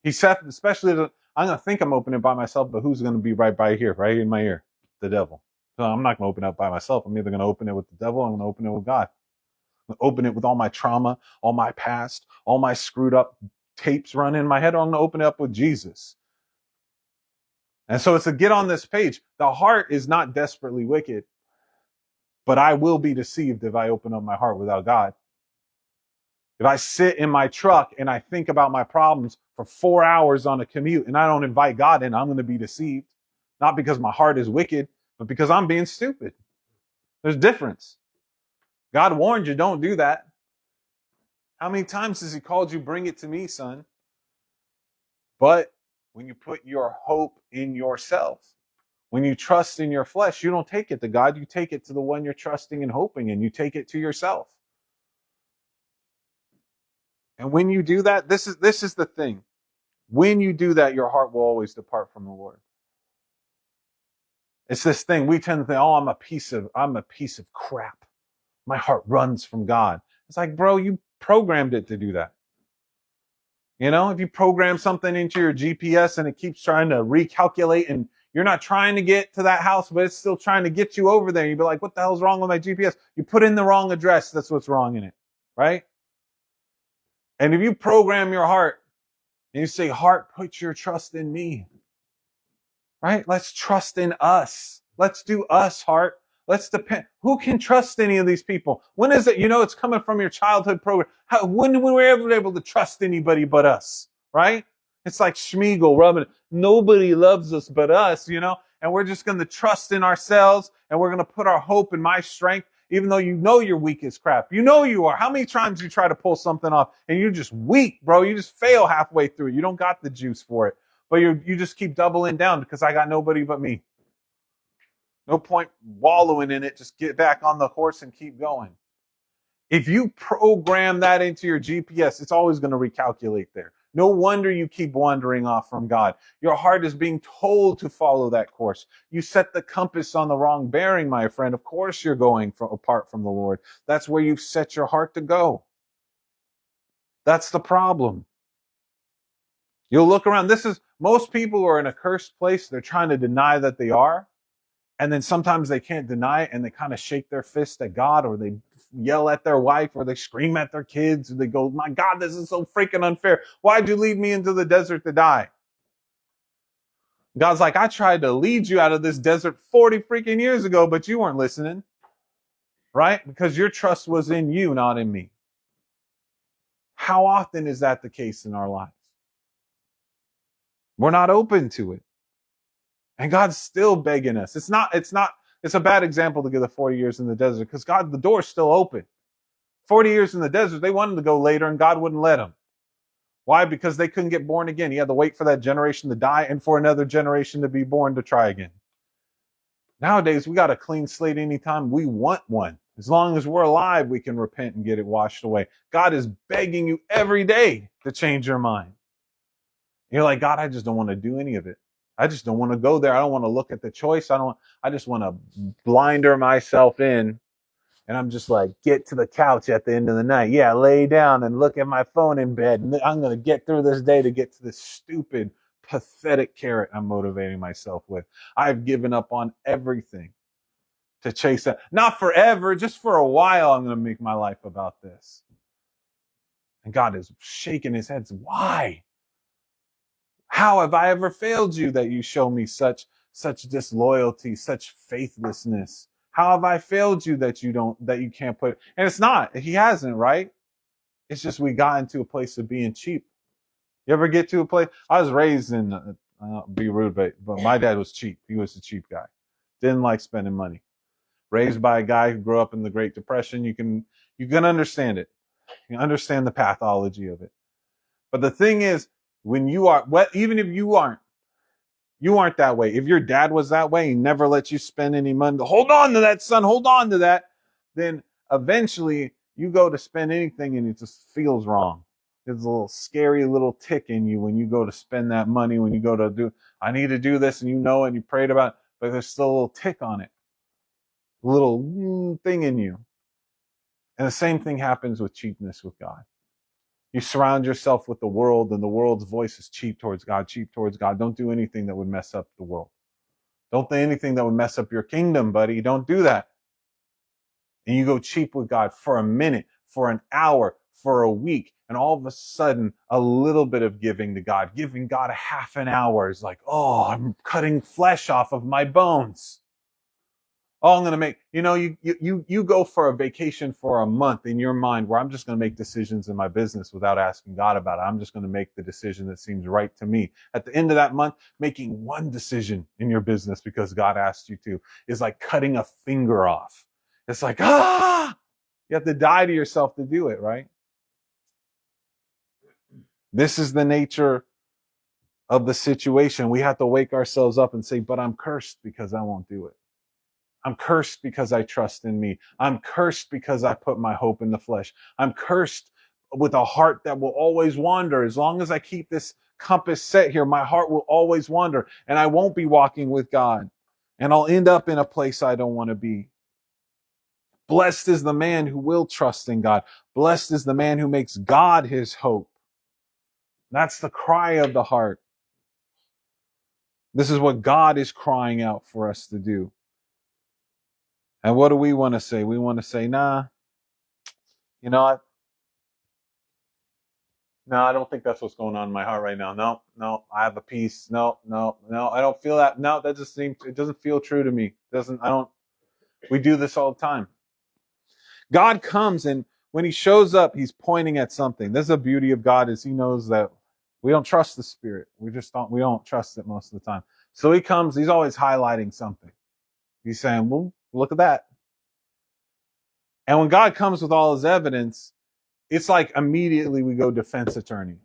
He said, especially, I'm going to think I'm opening it by myself, but who's going to be right by here, right in my ear? The devil. So I'm not going to open it up by myself. I'm either going to open it with the devil or I'm going to open it with God. I'm going to open it with all my trauma, all my past, all my screwed up tapes running in my head, or I'm going to open it up with Jesus. And so it's to get on this page. The heart is not desperately wicked, but I will be deceived if I open up my heart without God. If I sit in my truck and I think about my problems for 4 hours on a commute and I don't invite God in, I'm going to be deceived. Not because my heart is wicked, but because I'm being stupid. There's a difference. God warned you, don't do that. How many times has he called you, bring it to me, son? But when you put your hope in yourself, when you trust in your flesh, you don't take it to God. You take it to the one you're trusting and hoping in. You take it to yourself. And when you do that, this is the thing. When you do that, your heart will always depart from the Lord. It's this thing we tend to think, oh, I'm a piece of crap. My heart runs from God. It's like, bro, you programmed it to do that. You know, if you program something into your GPS and it keeps trying to recalculate and you're not trying to get to that house, but it's still trying to get you over there. You'd be like, what the hell's wrong with my GPS? You put in the wrong address. That's what's wrong in it. Right? And if you program your heart and you say, heart, put your trust in me. Right? Let's trust in us. Let's do us, heart. Let's depend. Who can trust any of these people? When is it? You know, it's coming from your childhood program. When were we ever able to trust anybody but us? Right? It's like Schmiegel rubbing it. Nobody loves us but us, you know? And we're just going to trust in ourselves and we're going to put our hope in my strength, even though you know you're weak as crap. You know you are. How many times you try to pull something off and you're just weak, bro? You just fail halfway through it. You don't got the juice for it. But you just keep doubling down because I got nobody but me. No point wallowing in it. Just get back on the horse and keep going. If you program that into your GPS, it's always going to recalculate there. No wonder you keep wandering off from God. Your heart is being told to follow that course. You set the compass on the wrong bearing, my friend. Of course you're going apart from the Lord. That's where you've set your heart to go. That's the problem. You'll look around. Most people are in a cursed place. They're trying to deny that they are. And then sometimes they can't deny it and they kind of shake their fist at God, or they yell at their wife, or they scream at their kids, or they go, my God, this is so freaking unfair. Why'd you lead me into the desert to die? God's like, I tried to lead you out of this desert 40 freaking years ago, but you weren't listening. Right? Because your trust was in you, not in me. How often is that the case in our lives? We're not open to it. And God's still begging us. It's a bad example to give the 40 years in the desert because the door's still open. 40 years in the desert, they wanted to go later and God wouldn't let them. Why? Because they couldn't get born again. He had to wait for that generation to die and for another generation to be born to try again. Nowadays, we got a clean slate anytime we want one. As long as we're alive, we can repent and get it washed away. God is begging you every day to change your mind. You're like, God, I just don't want to do any of it. I just don't want to go there. I don't want to look at the choice. I just want to blinder myself in. And I'm just like, get to the couch at the end of the night. Yeah, lay down and look at my phone in bed. And I'm going to get through this day to get to this stupid, pathetic carrot I'm motivating myself with. I've given up on everything to chase that. Not forever, just for a while, I'm going to make my life about this. And God is shaking his head. Why? How have I ever failed you that you show me such disloyalty, such faithlessness? How have I failed you that you can't put it? And it's not, he hasn't, right? It's just we got into a place of being cheap. You ever get to a place? I was raised in, be rude, but my dad was cheap. He was a cheap guy. Didn't like spending money. Raised by a guy who grew up in the Great Depression. You can understand it. You can understand the pathology of it. But the thing is, when you are, even if you aren't that way. If your dad was that way, he never let you spend any money. Hold on to that, son. Hold on to that. Then eventually you go to spend anything and it just feels wrong. There's a little scary little tick in you when you go to spend that money, when you go to I need to do this, and you know it and you prayed about it, but there's still a little tick on it. A little thing in you. And the same thing happens with cheapness with God. You surround yourself with the world, and the world's voice is cheap towards God, cheap towards God. Don't do anything that would mess up the world. Don't do anything that would mess up your kingdom, buddy. Don't do that. And you go cheap with God for a minute, for an hour, for a week, and all of a sudden, a little bit of giving to God, giving God a half an hour is like, oh, I'm cutting flesh off of my bones. Oh, I'm going to make, you go for a vacation for a month in your mind where I'm just going to make decisions in my business without asking God about it. I'm just going to make the decision that seems right to me. At the end of that month, making one decision in your business because God asked you to is like cutting a finger off. It's like, you have to die to yourself to do it, right? This is the nature of the situation. We have to wake ourselves up and say, but I'm cursed because I won't do it. I'm cursed because I trust in me. I'm cursed because I put my hope in the flesh. I'm cursed with a heart that will always wander. As long as I keep this compass set here, my heart will always wander and I won't be walking with God. And I'll end up in a place I don't want to be. Blessed is the man who will trust in God. Blessed is the man who makes God his hope. That's the cry of the heart. This is what God is crying out for us to do. And what do we want to say? We want to say, nah, you know, no, I don't think that's what's going on in my heart right now. No, I have a peace. No, I don't feel that. No, that just seems, it doesn't feel true to me. We do this all the time. God comes and when he shows up, he's pointing at something. This is the beauty of God is he knows that we don't trust the Spirit. We don't trust it most of the time. So he comes, he's always highlighting something. He's saying, well, look at that. And when God comes with all his evidence, it's like immediately we go defense attorney.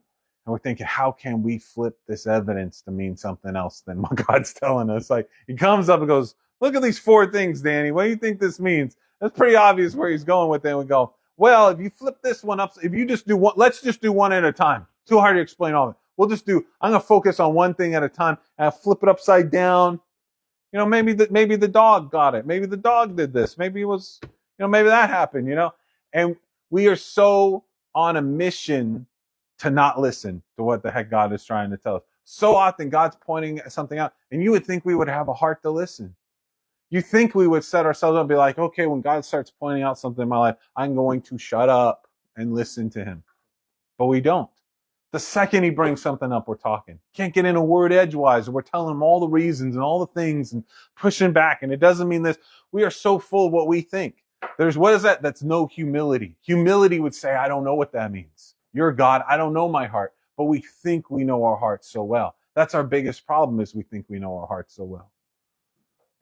And we're thinking, how can we flip this evidence to mean something else than what God's telling us? Like he comes up and goes, look at these 4 things, Danny. What do you think this means? That's pretty obvious where he's going with it. And we go, well, if you flip this one up, if you just do one, let's just do one at a time. Too hard to explain all of it. I'm going to focus on one thing at a time and I'll flip it upside down. Maybe the dog got it. Maybe the dog did this. Maybe it was, maybe that happened, and we are so on a mission to not listen to what the heck God is trying to tell us. So often God's pointing something out and you would think we would have a heart to listen. You think we would set ourselves up and be like, okay, when God starts pointing out something in my life, I'm going to shut up and listen to him. But we don't. The second he brings something up, we're talking. Can't get in a word edgewise. We're telling him all the reasons and all the things and pushing back. And it doesn't mean this. We are so full of what we think. What is that? That's no humility. Humility would say, I don't know what that means. You're God. I don't know my heart. But we think we know our hearts so well. That's our biggest problem is we think we know our hearts so well.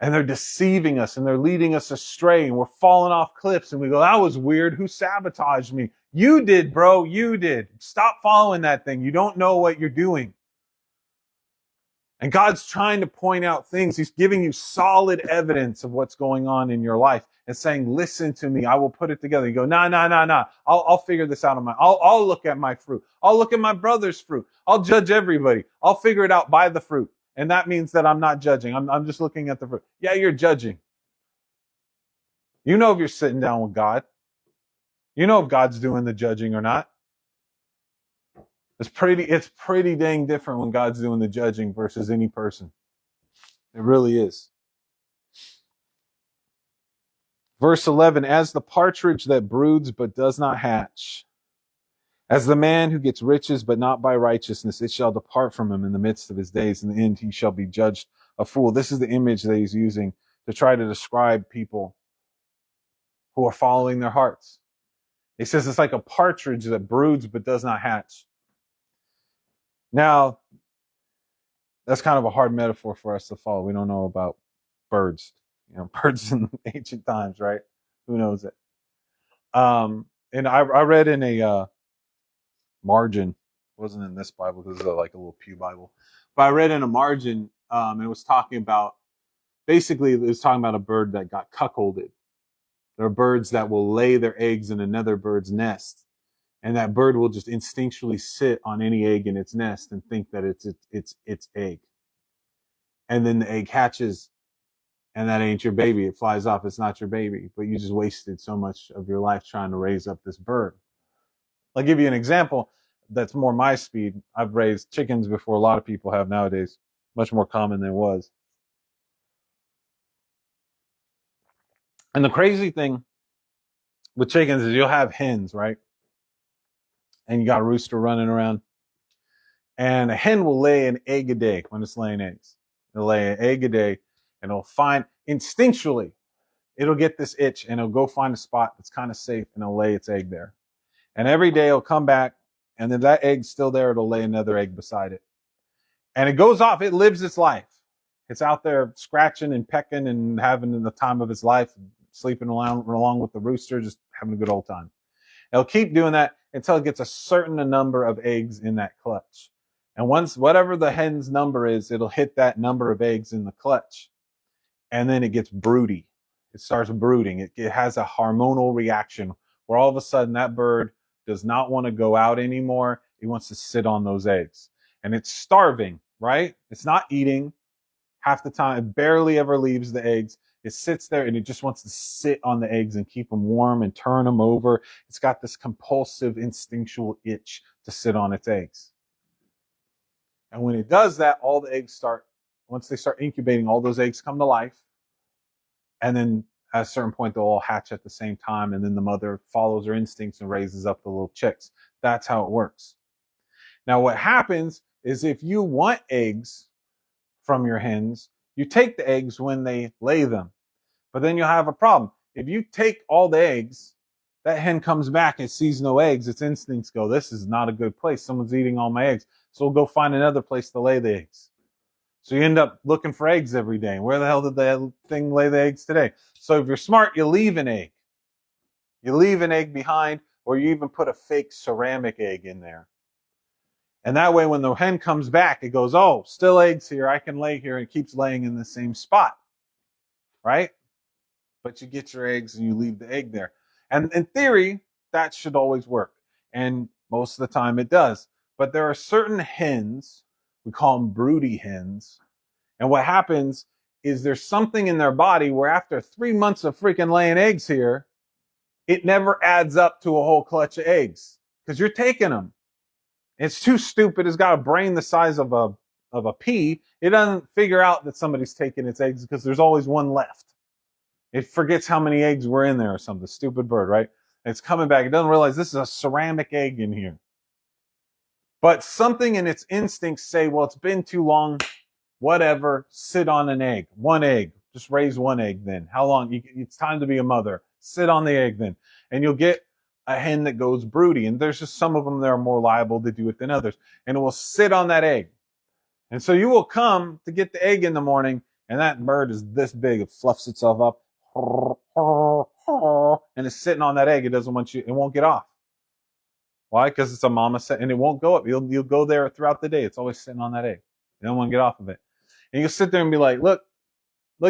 And they're deceiving us and they're leading us astray and we're falling off cliffs and we go, that was weird. Who sabotaged me? You did, bro. You did. Stop following that thing. You don't know what you're doing. And God's trying to point out things. He's giving you solid evidence of what's going on in your life and saying, listen to me. I will put it together. You go, nah. I'll figure this out I'll look at my fruit. I'll look at my brother's fruit. I'll judge everybody. I'll figure it out by the fruit. And that means that I'm not judging. I'm just looking at the fruit. Yeah, you're judging. You know if you're sitting down with God. You know if God's doing the judging or not. It's pretty dang different when God's doing the judging versus any person. It really is. Verse 11, as the partridge that broods but does not hatch, as the man who gets riches but not by righteousness, it shall depart from him in the midst of his days. In the end, he shall be judged a fool. This is the image that he's using to try to describe people who are following their hearts. He says it's like a partridge that broods but does not hatch. Now, that's kind of a hard metaphor for us to follow. We don't know about birds. Birds in ancient times, right? Who knows it? And I read in a margin, it wasn't in this Bible, this is like a little pew Bible, but I read in a margin, and it was talking about, basically it was talking about a bird that got cuckolded. There are birds that will lay their eggs in another bird's nest, and that bird will just instinctually sit on any egg in its nest and think that it's its egg. And then the egg hatches, and that ain't your baby. It flies off. It's not your baby, but you just wasted so much of your life trying to raise up this bird. I'll give you an example that's more my speed. I've raised chickens before a lot of people have nowadays. Much more common than it was. And the crazy thing with chickens is you'll have hens, right? And you got a rooster running around. And a hen will lay an egg a day when it's laying eggs. It'll lay an egg a day and it'll find instinctually, it'll get this itch and it'll go find a spot that's kind of safe and it'll lay its egg there. And every day it'll come back, and if that egg's still there, it'll lay another egg beside it. And it goes off, it lives its life. It's out there scratching and pecking and having the time of its life, sleeping along with the rooster, just having a good old time. It'll keep doing that until it gets a certain number of eggs in that clutch. And once, whatever the hen's number is, it'll hit that number of eggs in the clutch. And then it gets broody. It starts brooding. It has a hormonal reaction where all of a sudden that bird does not want to go out anymore. It wants to sit on those eggs. And it's starving, right? It's not eating half the time. It barely ever leaves the eggs. It sits there and it just wants to sit on the eggs and keep them warm and turn them over. It's got this compulsive instinctual itch to sit on its eggs. And when it does that, all the eggs once they start incubating, all those eggs come to life. And then at a certain point, they'll all hatch at the same time. And then the mother follows her instincts and raises up the little chicks. That's how it works. Now, what happens is if you want eggs from your hens, you take the eggs when they lay them. But then you'll have a problem. If you take all the eggs, that hen comes back and sees no eggs. Its instincts go, this is not a good place. Someone's eating all my eggs. So we'll go find another place to lay the eggs. So you end up looking for eggs every day. Where the hell did the thing lay the eggs today? So if you're smart, you leave an egg. You leave an egg behind, or you even put a fake ceramic egg in there. And that way, when the hen comes back, it goes, oh, still eggs here. I can lay here. And it keeps laying in the same spot, right? But you get your eggs and you leave the egg there. And in theory, that should always work. And most of the time it does. But there are certain hens, we call them broody hens. And what happens is there's something in their body where after 3 months of freaking laying eggs here, it never adds up to a whole clutch of eggs because you're taking them. It's too stupid. It's got a brain the size of a pea. It doesn't figure out that somebody's taking its eggs because there's always one left. It forgets how many eggs were in there or something. Stupid bird, right? And it's coming back. It doesn't realize this is a ceramic egg in here. But something in its instincts say, well, it's been too long. Whatever. Sit on an egg. One egg. Just raise one egg then. How long? It's time to be a mother. Sit on the egg then. And you'll get a hen that goes broody. And there's just some of them that are more liable to do it than others. And it will sit on that egg. And so you will come to get the egg in the morning, and that bird is this big. It fluffs itself up. And it's sitting on that egg. It doesn't want you, it won't get off. Why? Because it's a mama set, and it won't go up. You'll go there throughout the day. It's always sitting on that egg. You don't want to get off of it. And you'll sit there and be like, look,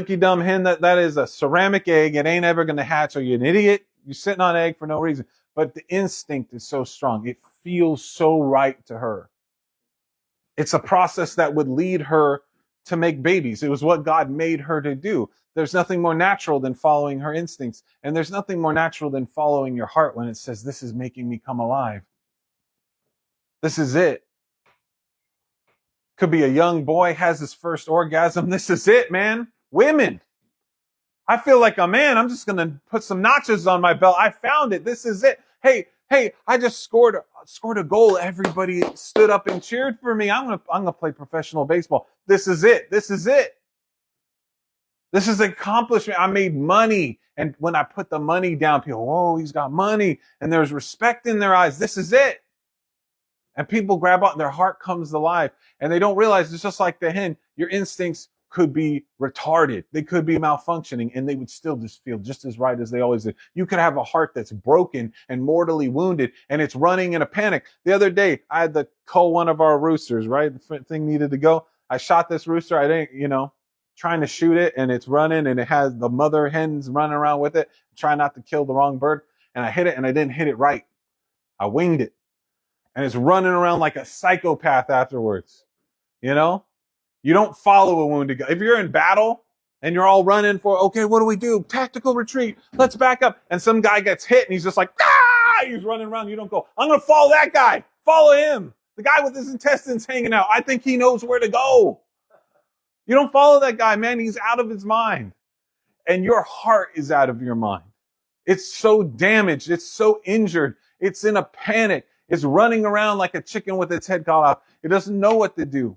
you dumb hen, that is a ceramic egg. It ain't ever going to hatch. Are you an idiot? You're sitting on an egg for no reason. But the instinct is so strong. It feels so right to her. It's a process that would lead her to make babies. It was what God made her to do. There's nothing more natural than following her instincts. And there's nothing more natural than following your heart when it says, this is making me come alive. This is it. Could be a young boy has his first orgasm. This is it, man. Women. I feel like a man. I'm just going to put some notches on my belt. I found it. This is it. Hey, I just scored a goal. Everybody stood up and cheered for me. I'm going to play professional baseball. This is it. This is it. This is an accomplishment. I made money. And when I put the money down, people, whoa, he's got money. And there's respect in their eyes. This is it. And people grab out and their heart comes alive. And they don't realize it's just like the hen. Your instincts could be retarded. They could be malfunctioning, and they would still just feel just as right as they always did. You could have a heart that's broken and mortally wounded, and it's running in a panic. The other day, I had to cull one of our roosters, right? The thing needed to go. I shot this rooster. I didn't, trying to shoot it, and it's running, and it has the mother hens running around with it, trying not to kill the wrong bird. And I hit it, and I didn't hit it right. I winged it. And it's running around like a psychopath afterwards. You don't follow a wounded guy. If you're in battle and you're all running for, okay, what do we do? Tactical retreat. Let's back up. And some guy gets hit and he's just like, ah! He's running around. You don't go, I'm going to follow that guy. Follow him. The guy with his intestines hanging out. I think he knows where to go. You don't follow that guy, man. He's out of his mind. And your heart is out of your mind. It's so damaged. It's so injured. It's in a panic. It's running around like a chicken with its head cut off. It doesn't know what to do.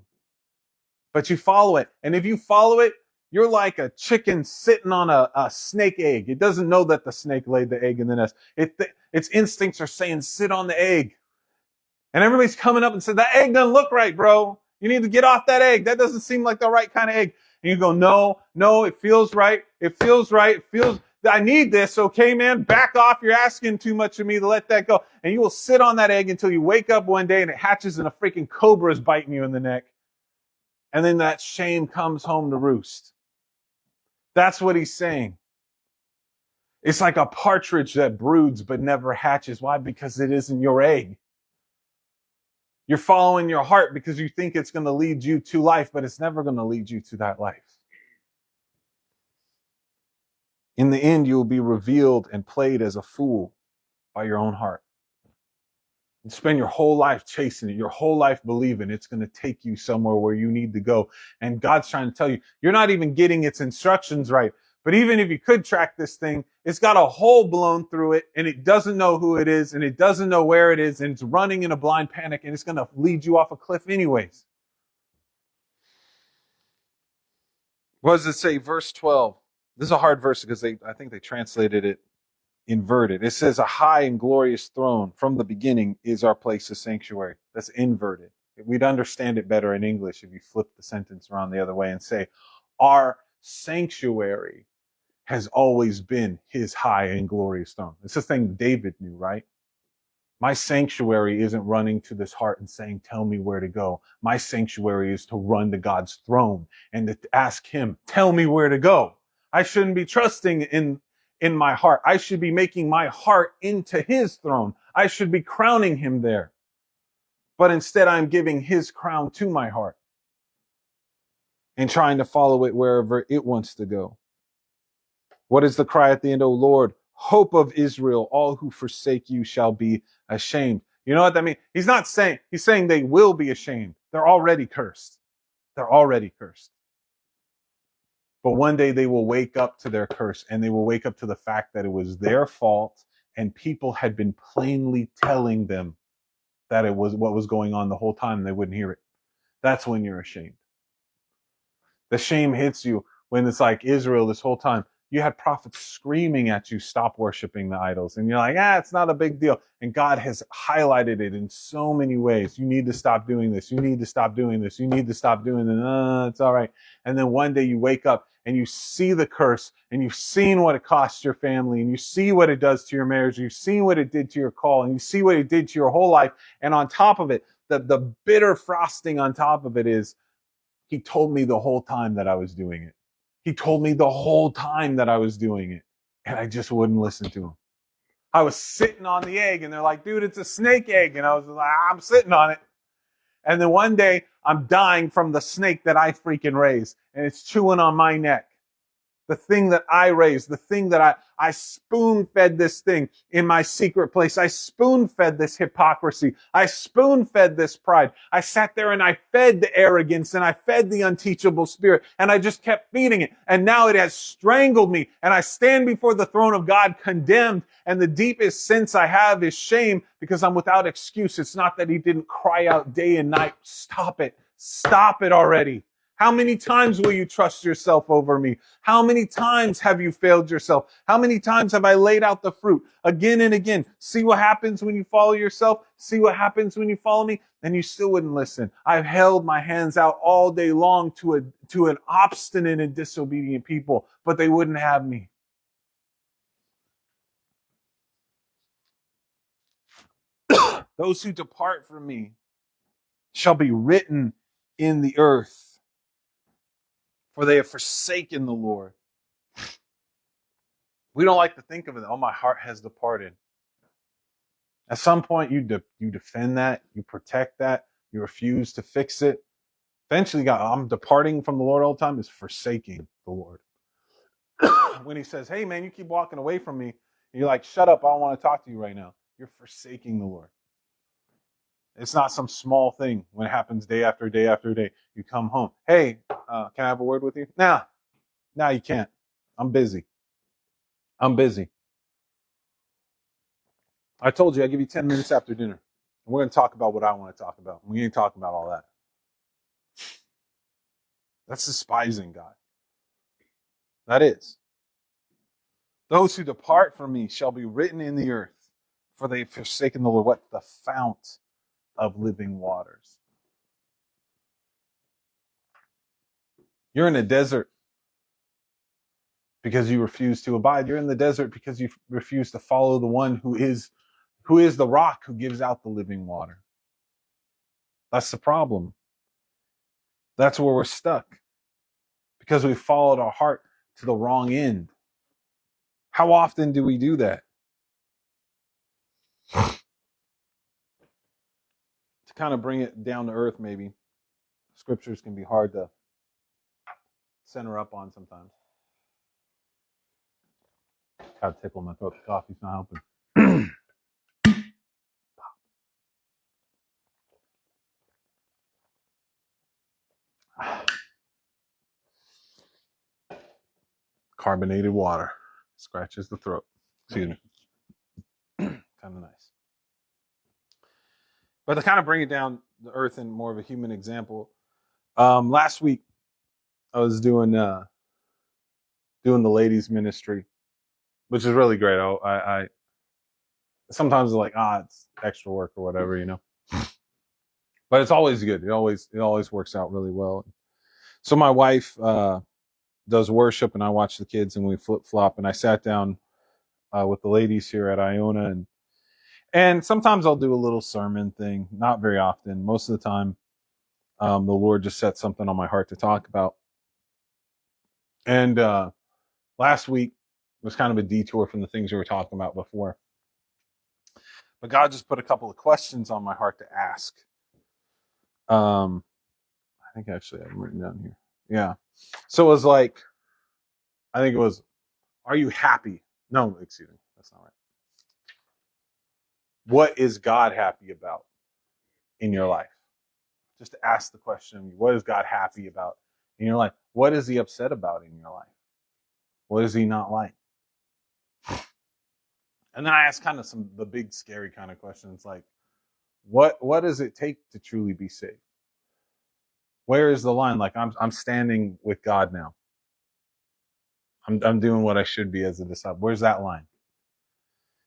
But you follow it. And if you follow it, You're like a chicken sitting on a snake egg. It doesn't know that the snake laid the egg in the nest. Its instincts are saying, sit on the egg. And everybody's coming up and said, that egg doesn't look right, bro. You need to get off that egg. That doesn't seem like the right kind of egg. And you go, no, it feels right. It feels right. It feels, I need this. Okay, man, back off. You're asking too much of me to let that go. And you will sit on that egg until you wake up one day and it hatches and a freaking cobra is biting you in the neck. And then that shame comes home to roost. That's what he's saying. It's like a partridge that broods but never hatches. Why? Because it isn't your egg. You're following your heart because you think it's going to lead you to life, but it's never going to lead you to that life. In the end, you will be revealed and played as a fool by your own heart. You spend your whole life chasing it, your whole life believing it's going to take you somewhere where you need to go. And God's trying to tell you, you're not even getting its instructions right. But even if you could track this thing, it's got a hole blown through it and it doesn't know who it is and it doesn't know where it is and it's running in a blind panic and it's going to lead you off a cliff anyways. What does it say? Verse 12. This is a hard verse because I think they translated it inverted. It says a high and glorious throne from the beginning is our place of sanctuary. That's inverted. We'd understand it better in English if you flip the sentence around the other way and say our sanctuary has always been his high and glorious throne. It's the thing David knew, right? My sanctuary isn't running to this heart and saying, tell me where to go. My sanctuary is to run to God's throne and to ask him, tell me where to go. I shouldn't be trusting in my heart. I should be making my heart into his throne. I should be crowning him there. But instead, I'm giving his crown to my heart and trying to follow it wherever it wants to go. What is the cry at the end? O Lord, hope of Israel, all who forsake you shall be ashamed. You know what that means? He's not saying, he's saying they will be ashamed. They're already cursed. They're already cursed. But one day they will wake up to their curse and they will wake up to the fact that it was their fault and people had been plainly telling them that it was what was going on the whole time and they wouldn't hear it. That's when you're ashamed. The shame hits you when it's like Israel this whole time. You had prophets screaming at you, stop worshiping the idols. And you're like, it's not a big deal. And God has highlighted it in so many ways. You need to stop doing this. You need to stop doing this. You need to stop doing this. It's all right. And then one day you wake up and you see the curse and you've seen what it costs your family and you see what it does to your marriage. You've seen what it did to your call and you see what it did to your whole life. And on top of it, the bitter frosting on top of it is, he told me the whole time that I was doing it. He told me the whole time that I was doing it. And I just wouldn't listen to him. I was sitting on the egg and they're like, dude, it's a snake egg. And I was like, I'm sitting on it. And then one day I'm dying from the snake that I freaking raised. And it's chewing on my neck. The thing that I raised, the thing that I spoon-fed this thing in my secret place. I spoon-fed this hypocrisy. I spoon-fed this pride. I sat there and I fed the arrogance and I fed the unteachable spirit and I just kept feeding it. And now it has strangled me and I stand before the throne of God condemned. And the deepest sense I have is shame because I'm without excuse. It's not that he didn't cry out day and night. Stop it. Stop it already. How many times will you trust yourself over me? How many times have you failed yourself? How many times have I laid out the fruit again and again? See what happens when you follow yourself? See what happens when you follow me? And you still wouldn't listen. I've held my hands out all day long to an obstinate and disobedient people, but they wouldn't have me. Those who depart from me shall be written in the earth. For they have forsaken the Lord. We don't like to think of it. Oh, my heart has departed. At some point, you defend that, you protect that, you refuse to fix it. Eventually, God, I'm departing from the Lord all the time is forsaking the Lord. When he says, hey, man, you keep walking away from me, you're like, shut up, I don't want to talk to you right now. You're forsaking the Lord. It's not some small thing when it happens day after day after day. You come home. Hey, can I have a word with you? Nah, you can't. I'm busy. I told you I'd give you 10 minutes after dinner. And we're going to talk about what I want to talk about. We ain't talking about all that. That's despising God. That is, those who depart from me shall be written in the earth, for they have forsaken the Lord. What? The fount of living waters. You're in a desert because you refuse to abide. You're in the desert because you refuse to follow the one who is the rock who gives out the living water. That's the problem. That's where we're stuck, because we followed our heart to the wrong end. How often do we do that? To kind of bring it down to earth, maybe. Scriptures can be hard to center up on sometimes. Got a tickle in my throat. The coffee's not helping. Carbonated water scratches the throat. Excuse me. Kind of nice. But to kind of bring it down to earth in more of a human example, last week I was doing the ladies ministry, which is really great. I sometimes it's like, it's extra work or whatever, but it's always good. It always works out really well. So my wife does worship, and I watch the kids, and we flip flop. And I sat down with the ladies here at Iona, and sometimes I'll do a little sermon thing. Not very often. Most of the time, the Lord just set something on my heart to talk about. And last week was kind of a detour from the things we were talking about before. But God just put a couple of questions on my heart to ask. I think actually I have them written down here. Yeah. So it was like, I think it was, are you happy? No, excuse me. That's not right. What is God happy about in your life? Just to ask the question, what is God happy about in your life? What is he upset about in your life? What is he not like? And then I asked kind of the big scary kind of questions, like, what does it take to truly be saved? Where is the line? Like, I'm standing with God now. I'm doing what I should be as a disciple. Where's that line?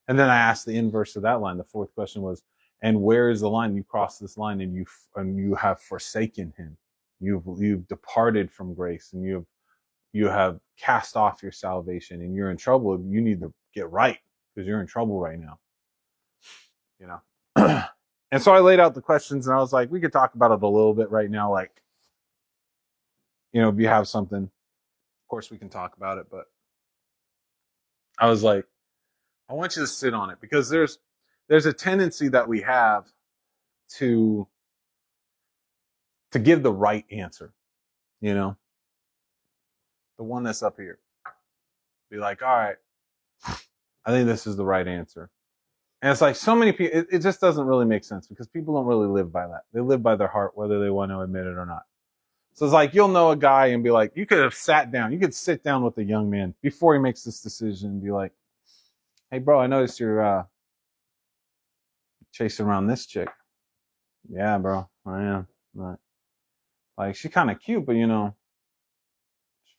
And then I asked the inverse of that line. The fourth question was, and where is the line? You cross this line and you have forsaken him. You've departed from grace, and you have cast off your salvation, and you're in trouble. You need to get right, because you're in trouble right now. And so I laid out the questions, and I was like, we could talk about it a little bit right now. Like, if you have something, of course we can talk about it. But I was like, I want you to sit on it, because there's a tendency that we have to give the right answer, the one that's up here. Be like, all right, I think this is the right answer. And it's like so many people, it just doesn't really make sense, because people don't really live by that. They live by their heart, whether they want to admit it or not. So it's like, you'll know a guy and be like, you could sit down with a young man before he makes this decision and be like, hey bro, I noticed you're chasing around this chick. Yeah, bro, I am. Right. Like, she's kind of cute, but she's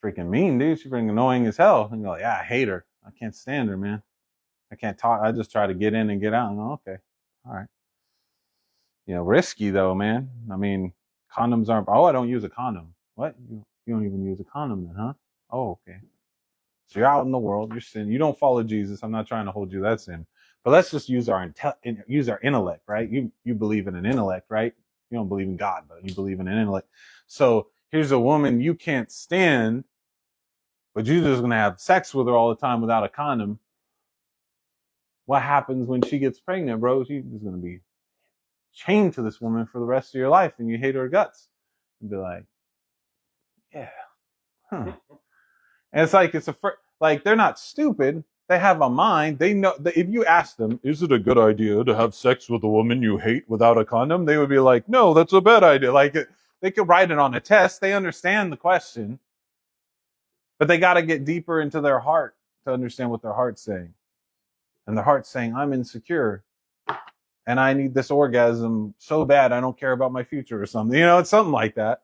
freaking mean, dude. She's freaking annoying as hell. And you're like, yeah, I hate her. I can't stand her, man. I can't talk. I just try to get in and get out. And go, okay, all right. Risky though, man. I mean, condoms aren't. Oh, I don't use a condom. What? You don't even use a condom then, huh? Oh, okay. So you're out in the world. You're sin. You don't follow Jesus. I'm not trying to hold you that sin. But let's just use our intellect, right? You believe in an intellect, right? You don't believe in God, but you believe in an intellect. So here's a woman you can't stand, but you're just gonna have sex with her all the time without a condom. What happens when she gets pregnant, bro? She's just gonna be chained to this woman for the rest of your life, and you hate her guts. And be like, yeah, huh. And it's like, like, they're not stupid. They have a mind. They know that if you ask them, is it a good idea to have sex with a woman you hate without a condom? They would be like, no, that's a bad idea. Like, they could write it on a test. They understand the question, but they got to get deeper into their heart to understand what their heart's saying. And their heart's saying, I'm insecure, and I need this orgasm so bad I don't care about my future or something. It's something like that.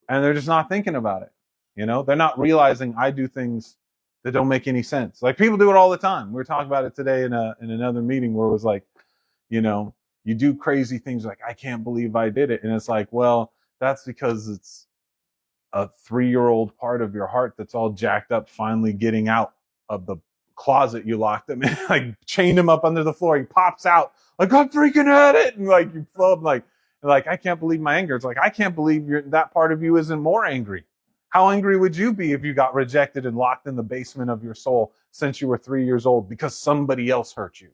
And they're just not thinking about it. You know, they're not realizing I do things that don't make any sense. Like people do it all the time. We were talking about it today in another meeting where it was like, you know, you do crazy things like, I can't believe I did it. And it's like, well, that's because it's a 3-year-old part of your heart that's all jacked up, finally getting out of the closet you locked him in, like chained him up under the floor. He pops out like, I'm freaking at it. And like, you flub, like, I can't believe my anger. It's like, I can't believe that part of you isn't more angry. How angry would you be if you got rejected and locked in the basement of your soul since you were 3 years old because somebody else hurt you?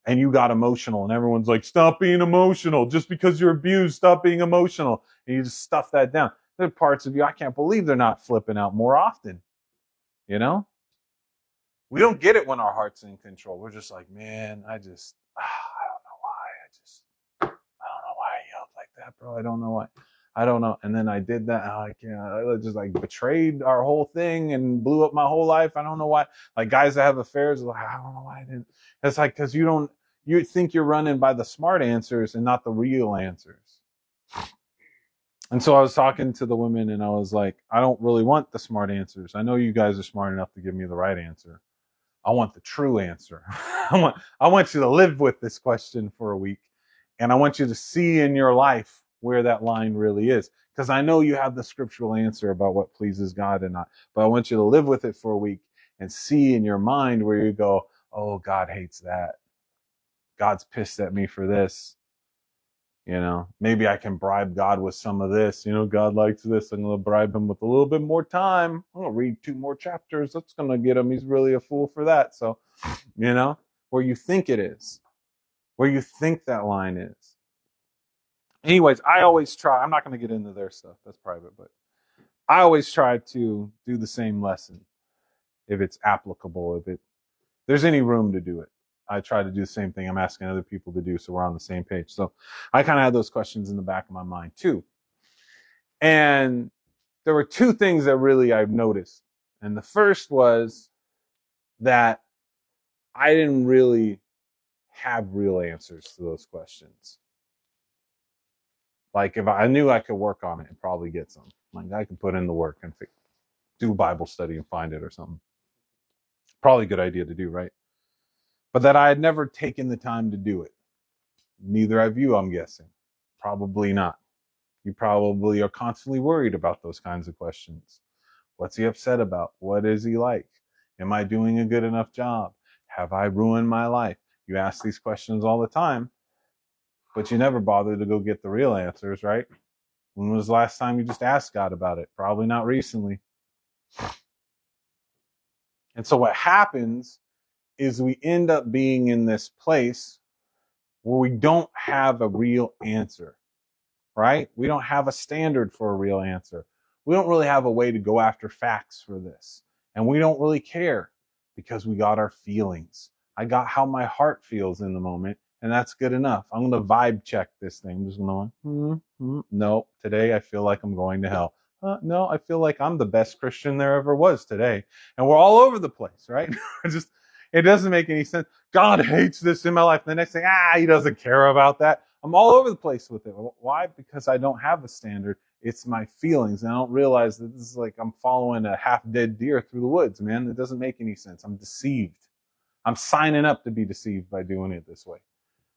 And you got emotional, and everyone's like, stop being emotional. Just because you're abused, stop being emotional. And you just stuff that down. There are parts of you, I can't believe they're not flipping out more often. You know? We don't get it when our heart's in control. We're just like, man, I don't know why. I don't know why I yelled like that, bro. I don't know why. I don't know. And then I did that. I just like betrayed our whole thing and blew up my whole life. I don't know why. Like guys that have affairs, like, I don't know why I didn't. It's like, cause you think you're running by the smart answers and not the real answers. And so I was talking to the women and I was like, I don't really want the smart answers. I know you guys are smart enough to give me the right answer. I want the true answer. I want you to live with this question for a week. And I want you to see in your life where that line really is. Because I know you have the scriptural answer about what pleases God and not. But I want you to live with it for a week and see in your mind where you go, oh, God hates that. God's pissed at me for this. You know, maybe I can bribe God with some of this. You know, God likes this. I'm going to bribe him with a little bit more time. I'm going to read 2 more chapters. That's going to get him. He's really a fool for that. So, you know, where you think it is, where you think that line is. Anyways, I always try. I'm not going to get into their stuff. That's private. But I always try to do the same lesson if it's applicable, if there's any room to do it. I try to do the same thing I'm asking other people to do so we're on the same page. So I kind of had those questions in the back of my mind too. And there were 2 things that really I've noticed. And the first was that I didn't really have real answers to those questions. Like if I knew I could work on it and probably get some, like I could put in the work and do Bible study and find it or something. Probably a good idea to do, right? But that I had never taken the time to do it. Neither have you, I'm guessing. Probably not. You probably are constantly worried about those kinds of questions. What's he upset about? What is he like? Am I doing a good enough job? Have I ruined my life? You ask these questions all the time, but you never bother to go get the real answers, right? When was the last time you just asked God about it? Probably not recently. And so what happens is we end up being in this place where we don't have a real answer, right? We don't have a standard for a real answer. We don't really have a way to go after facts for this. And we don't really care because we got our feelings. I got how my heart feels in the moment, and that's good enough. I'm going to vibe check this thing. I'm just going to, no, today I feel like I'm going to hell. No, I feel like I'm the best Christian there ever was today. And we're all over the place, right? It doesn't make any sense. God hates this in my life. The next thing, he doesn't care about that. I'm all over the place with it. Why? Because I don't have a standard. It's my feelings. And I don't realize that this is like I'm following a half-dead deer through the woods, man. It doesn't make any sense. I'm deceived. I'm signing up to be deceived by doing it this way.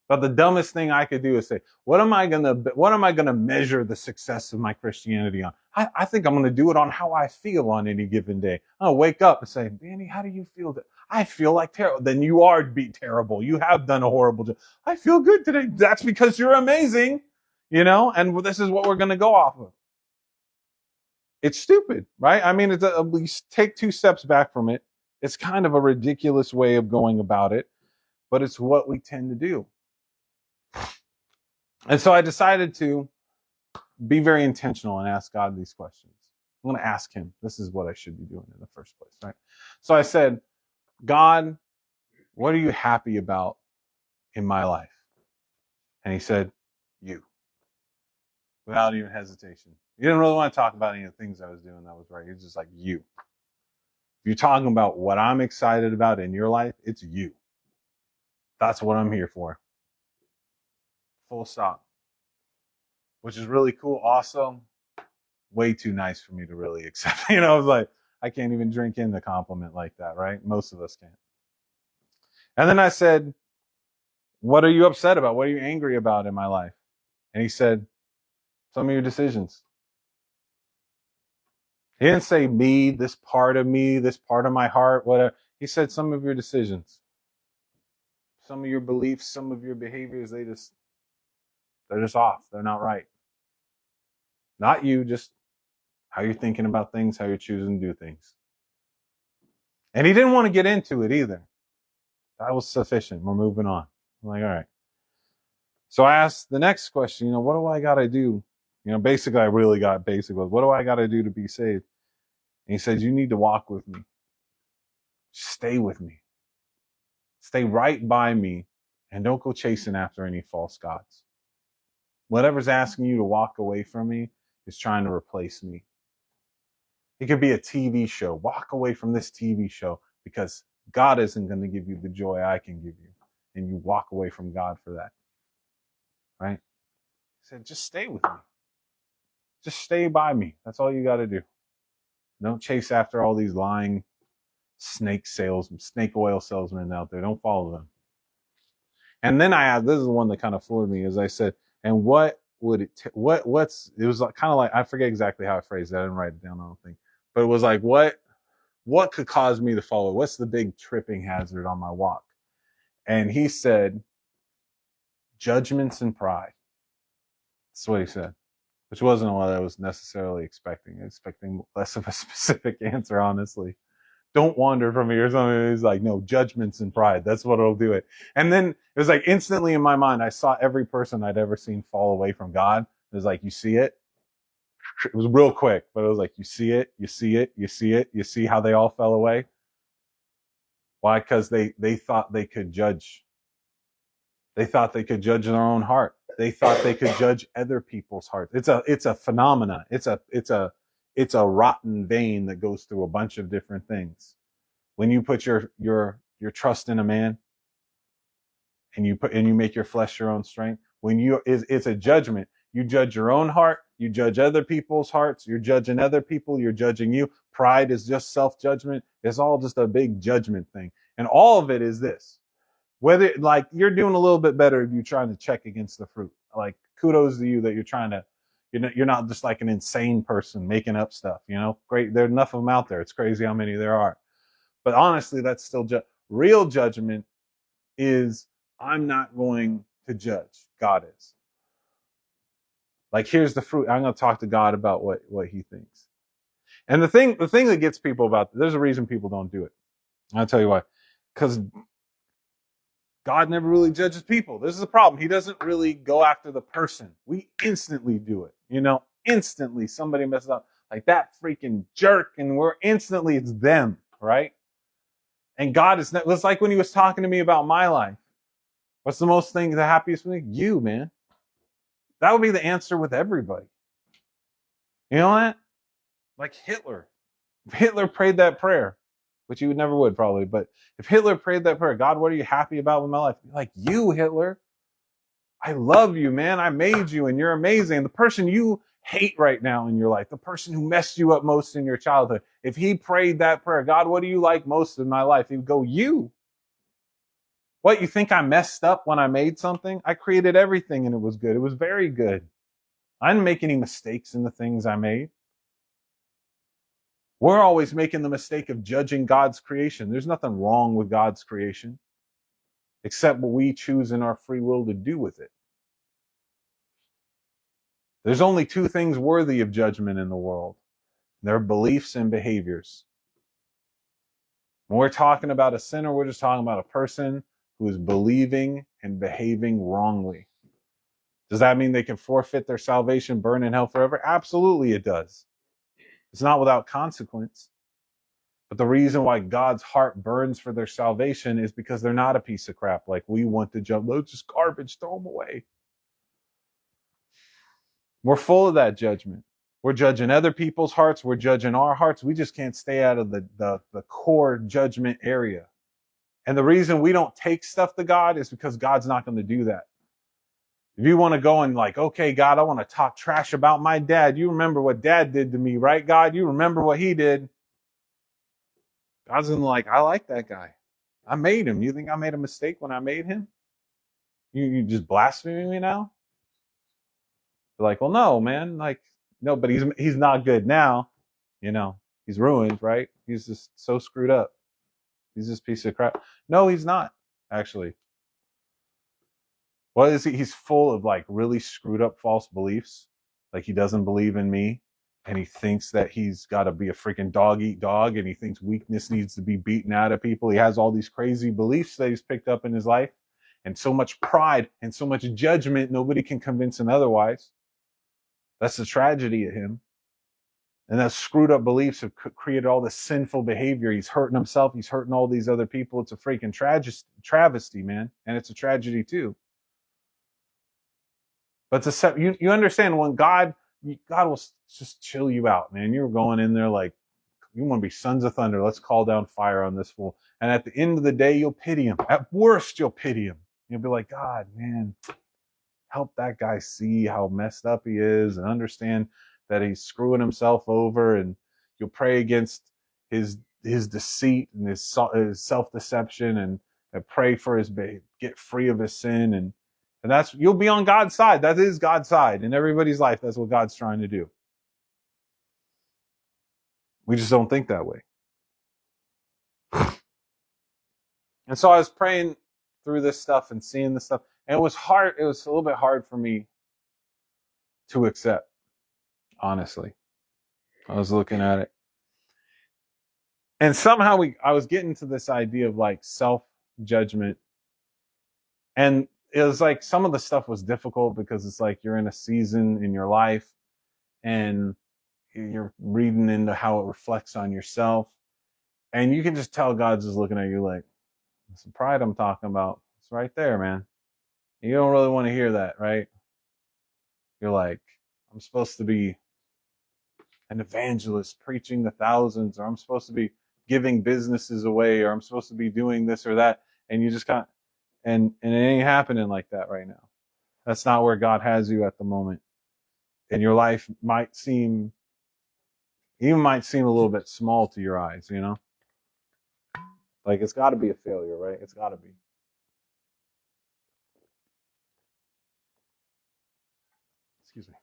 But the dumbest thing I could do is say, what am I gonna measure the success of my Christianity on? I think I'm gonna do it on how I feel on any given day. I'll wake up and say, Danny, how do you feel? I feel like terrible. Then you are terrible. You have done a horrible job. I feel good today. That's because you're amazing, you know. And this is what we're gonna go off of. It's stupid, right? I mean, it's at least take 2 steps back from it. It's kind of a ridiculous way of going about it, but it's what we tend to do. And so I decided to be very intentional and ask God these questions. I'm going to ask him. This is what I should be doing in the first place, right? So I said, God, what are you happy about in my life? And he said, you. Without even hesitation. He didn't really want to talk about any of the things I was doing that was right. He was just like, you. If you're talking about what I'm excited about in your life, it's you. That's what I'm here for. Full stop. Which is really cool. Also, way too nice for me to really accept. I was like, I can't even drink in the compliment like that, right? Most of us can't. And then I said, what are you upset about? What are you angry about in my life? And he said, some of your decisions. He didn't say me, this part of my heart, whatever. He said some of your decisions, some of your beliefs, some of your behaviors, they're just off. They're not right. Not you, just how you're thinking about things, how you're choosing to do things. And he didn't want to get into it either. That was sufficient. We're moving on. I'm like, all right. So I asked the next question, what do I got to do? Basically, I really got basic was, what do I got to do to be saved? And he said, you need to walk with me. Stay with me. Stay right by me, and don't go chasing after any false gods. Whatever's asking you to walk away from me is trying to replace me. It could be a TV show. Walk away from this TV show because God isn't going to give you the joy I can give you. And you walk away from God for that. Right? He said, just stay with me. Just stay by me. That's all you got to do. Don't chase after all these lying snake oil salesmen out there. Don't follow them. And then this is the one that kind of floored me, as I said, and what would it, it was kind of like, I forget exactly how I phrased that. I didn't write it down, I don't think. But it was like, what could cause me to follow? What's the big tripping hazard on my walk? And he said, judgments and pride. That's what he said, which wasn't what I was necessarily expecting. I was expecting less of a specific answer, honestly. Don't wander from me or something. He's like, no, judgments and pride. That's what'll do it. And then it was like instantly in my mind, I saw every person I'd ever seen fall away from God. It was like, you see it? It was real quick, but it was like, you see it, you see it, you see it, you see how they all fell away? Why? Because they thought they could judge. They thought they could judge their own heart. They thought they could judge other people's hearts. It's a phenomena. It's a rotten vein that goes through a bunch of different things. When you put your trust in a man and you make your flesh your own strength, it's a judgment. You judge your own heart, you judge other people's hearts, you're judging other people, you're judging you. Pride is just self-judgment. It's all just a big judgment thing. And all of it is this. Whether like you're doing a little bit better if you're trying to check against the fruit. Like kudos to you that you're not just like an insane person making up stuff, Great. There's enough of them out there. It's crazy how many there are. But honestly, that's still real judgment is I'm not going to judge. God is. Like, here's the fruit. I'm going to talk to God about what he thinks. And the thing that gets people there's a reason people don't do it. I'll tell you why. Because God never really judges people. This is the problem. He doesn't really go after the person. We instantly do it. Instantly somebody messes up like that freaking jerk. And it's them, right? And God is not, it's like when he was talking to me about my life. What's the happiest thing? You, man. That would be the answer with everybody. You know what? Like Hitler. If Hitler prayed that prayer, which he never would probably, but if Hitler prayed that prayer, God, what are you happy about with my life? Like, you, Hitler. I love you, man. I made you and you're amazing. The person you hate right now in your life, the person who messed you up most in your childhood, if he prayed that prayer, God, what do you like most in my life? He would go, you. What, you think I messed up when I made something? I created everything and it was good. It was very good. I didn't make any mistakes in the things I made. We're always making the mistake of judging God's creation. There's nothing wrong with God's creation, except what we choose in our free will to do with it. There's only two things worthy of judgment in the world. They're beliefs and behaviors. When we're talking about a sinner, we're just talking about a person who is believing and behaving wrongly. Does that mean they can forfeit their salvation, burn in hell forever? Absolutely it does. It's not without consequence. But the reason why God's heart burns for their salvation is because they're not a piece of crap like we want to jump. Those just garbage, throw them away. We're full of that judgment. We're judging other people's hearts. We're judging our hearts. We just can't stay out of the core judgment area. And the reason we don't take stuff to God is because God's not going to do that. If you want to go and like, okay, God, I want to talk trash about my dad. You remember what dad did to me, right, God? You remember what he did. God's like, I like that guy. I made him. You think I made a mistake when I made him? You just blaspheming me now? They're like, well, no, man. Like, no, but he's not good now. He's ruined, right? He's just so screwed up. He's this piece of crap. No, he's not, actually. What is he? He's full of like really screwed up false beliefs. Like he doesn't believe in me. And he thinks that he's got to be a freaking dog eat dog. And he thinks weakness needs to be beaten out of people. He has all these crazy beliefs that he's picked up in his life. And so much pride and so much judgment, nobody can convince him otherwise. That's the tragedy of him. And that screwed up beliefs have created all this sinful behavior. He's hurting himself. He's hurting all these other people. It's a freaking travesty, man. And it's a tragedy too. But you understand when God will just chill you out, man. You're going in there like, you want to be sons of thunder. Let's call down fire on this fool. And at the end of the day, you'll pity him. At worst, you'll pity him. You'll be like, God, man, help that guy see how messed up he is and understand that he's screwing himself over. And you'll pray against his deceit and his self-deception and pray for get free of his sin. And you'll be on God's side. That is God's side in everybody's life. That's what God's trying to do. We just don't think that way. And so I was praying through this stuff and seeing this stuff. And it was hard. It was a little bit hard for me to accept, honestly. I was looking at it. And somehow I was getting to this idea of like self-judgment. And it was like some of the stuff was difficult because it's like you're in a season in your life and you're reading into how it reflects on yourself. And you can just tell God's just looking at you like, it's the pride I'm talking about. It's right there, man. You don't really want to hear that, right? You're like, I'm supposed to be an evangelist preaching to thousands, or I'm supposed to be giving businesses away, or I'm supposed to be doing this or that. And you just got, and it ain't happening like that right now. That's not where God has you at the moment. And your life might seem a little bit small to your eyes, Like it's got to be a failure, right? It's got to be. Excuse me.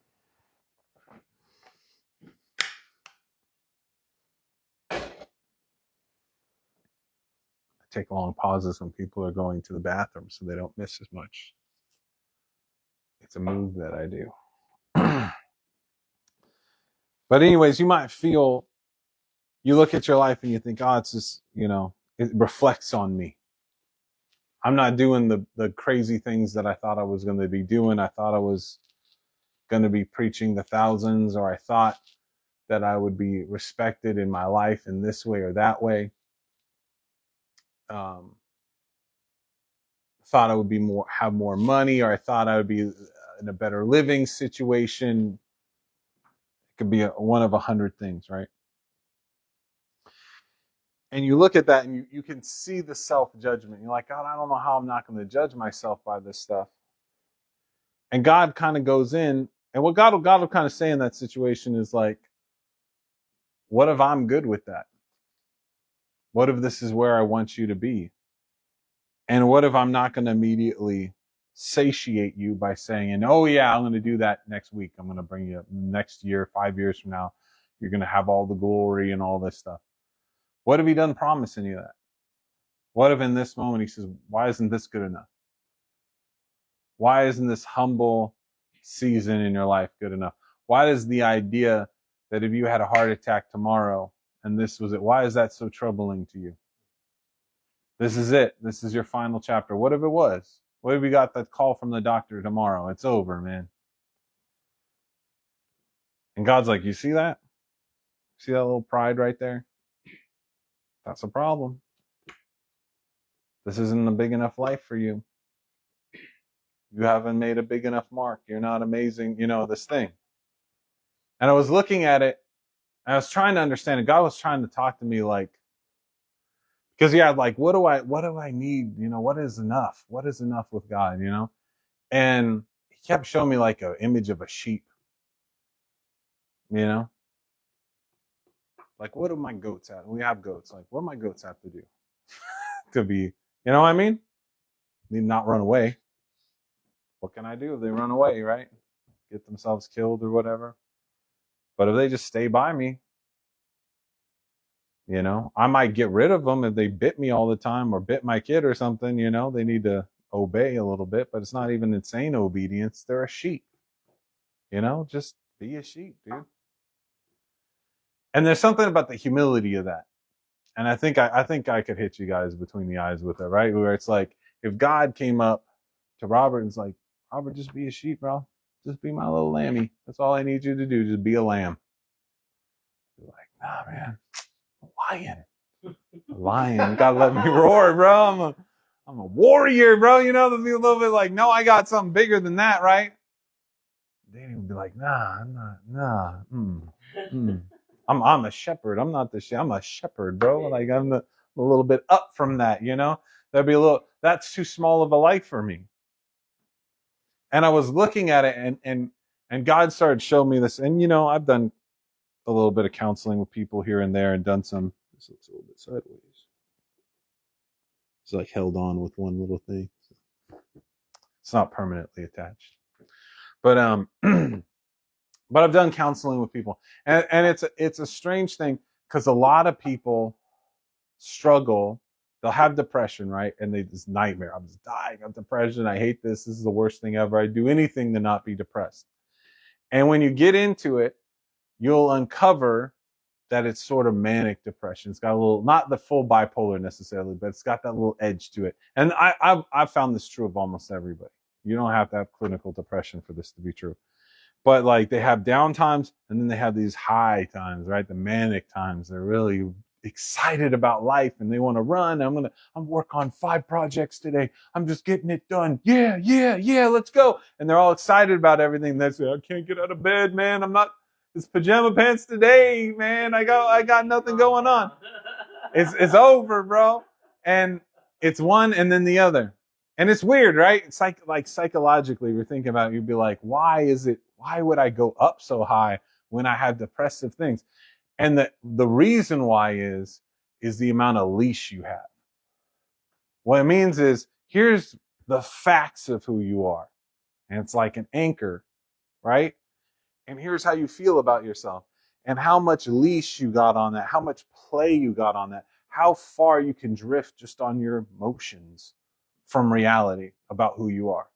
I take long pauses when people are going to the bathroom so they don't miss as much. It's a move that I do. But anyways, you might feel, you look at your life and you think, oh, it's just, it reflects on me. I'm not doing the crazy things that I thought I was going to be doing. I thought I was going to be preaching to thousands, or I thought that I would be respected in my life in this way or that way. Thought I would have more money, or I thought I would be in a better living situation. It could be one of 100 things, right? And you look at that and you can see the self-judgment. You're like, God, I don't know how I'm not going to judge myself by this stuff. And God kind of goes in, and what God will kind of say in that situation is like, what if I'm good with that? What if this is where I want you to be? And what if I'm not going to immediately satiate you by saying, and oh yeah, I'm going to do that next week. I'm going to bring you up next year, 5 years from now. You're going to have all the glory and all this stuff. What if he doesn't promise any of that? What if in this moment he says, why isn't this good enough? Why isn't this humble season in your life good enough? Why is the idea that if you had a heart attack tomorrow and this was it, why is that so troubling to you? This is it. This is your final chapter. What if it was? What if you got that call from the doctor tomorrow? It's over, man. And God's like, you see that? See that little pride right there? That's a problem. This isn't a big enough life for you. You haven't made a big enough mark. You're not amazing, this thing. And I was looking at it, and I was trying to understand it. God was trying to talk to me like, because like, what do I need? What is enough? What is enough with God, And he kept showing me like an image of a sheep, you know? Like, what do my goats have? We have goats. Like, what do my goats have to do to be, you know what I mean? Need not run away. What can I do if they run away, right? Get themselves killed or whatever. But if they just stay by me, you know, I might get rid of them if they bit me all the time or bit my kid or something, you know, they need to obey a little bit, but it's not even insane obedience. They're a sheep, you know, just be a sheep, dude. And there's something about the humility of that. And I think I could hit you guys between the eyes with it, right? Where it's like, if God came up to Robert and was like, Robert, just be a sheep, bro. Just be my little lammy. That's all I need you to do. Just be a lamb. You're like, nah, man. Lion. You gotta let me roar, bro. I'm a warrior, bro. You know, to be a little bit like, no, I got something bigger than that, right? Danny would be like, nah, I'm not, I'm a shepherd. I'm not the I'm a shepherd, bro. Like I'm a little bit up from that, you know? That'd be that's too small of a life for me. And I was looking at it and God started showing me this. And you know, I've done a little bit of counseling with people here and there and done some. This looks a little bit sideways. It's like held on with one little thing. So it's not permanently attached. But but I've done counseling with people, and it's a strange thing because a lot of people struggle. They'll have depression, right? And they this nightmare. I'm just dying of depression. I hate this. This is the worst thing ever. I'd do anything to not be depressed. And when you get into it, you'll uncover that it's sort of manic depression. It's got a little, not the full bipolar necessarily, but it's got that little edge to it. And I've found this true of almost everybody. You don't have to have clinical depression for this to be true. But like they have down times and then they have these high times, right? The manic times. They're really excited about life and they want to run. I'm work on 5 projects today. I'm just getting it done. Yeah, let's go. And they're all excited about everything. They say, I can't get out of bed, man. It's pajama pants today, man. I got nothing going on. It's over, bro. And it's one and then the other. And it's weird, right? It's like psychologically, we're thinking about it, you'd be like, why would I go up so high when I have depressive things? And the reason why is the amount of leash you have. What it means is, here's the facts of who you are. And it's like an anchor, right? And here's how you feel about yourself. And how much leash you got on that, how much play you got on that, how far you can drift just on your emotions from reality about who you are.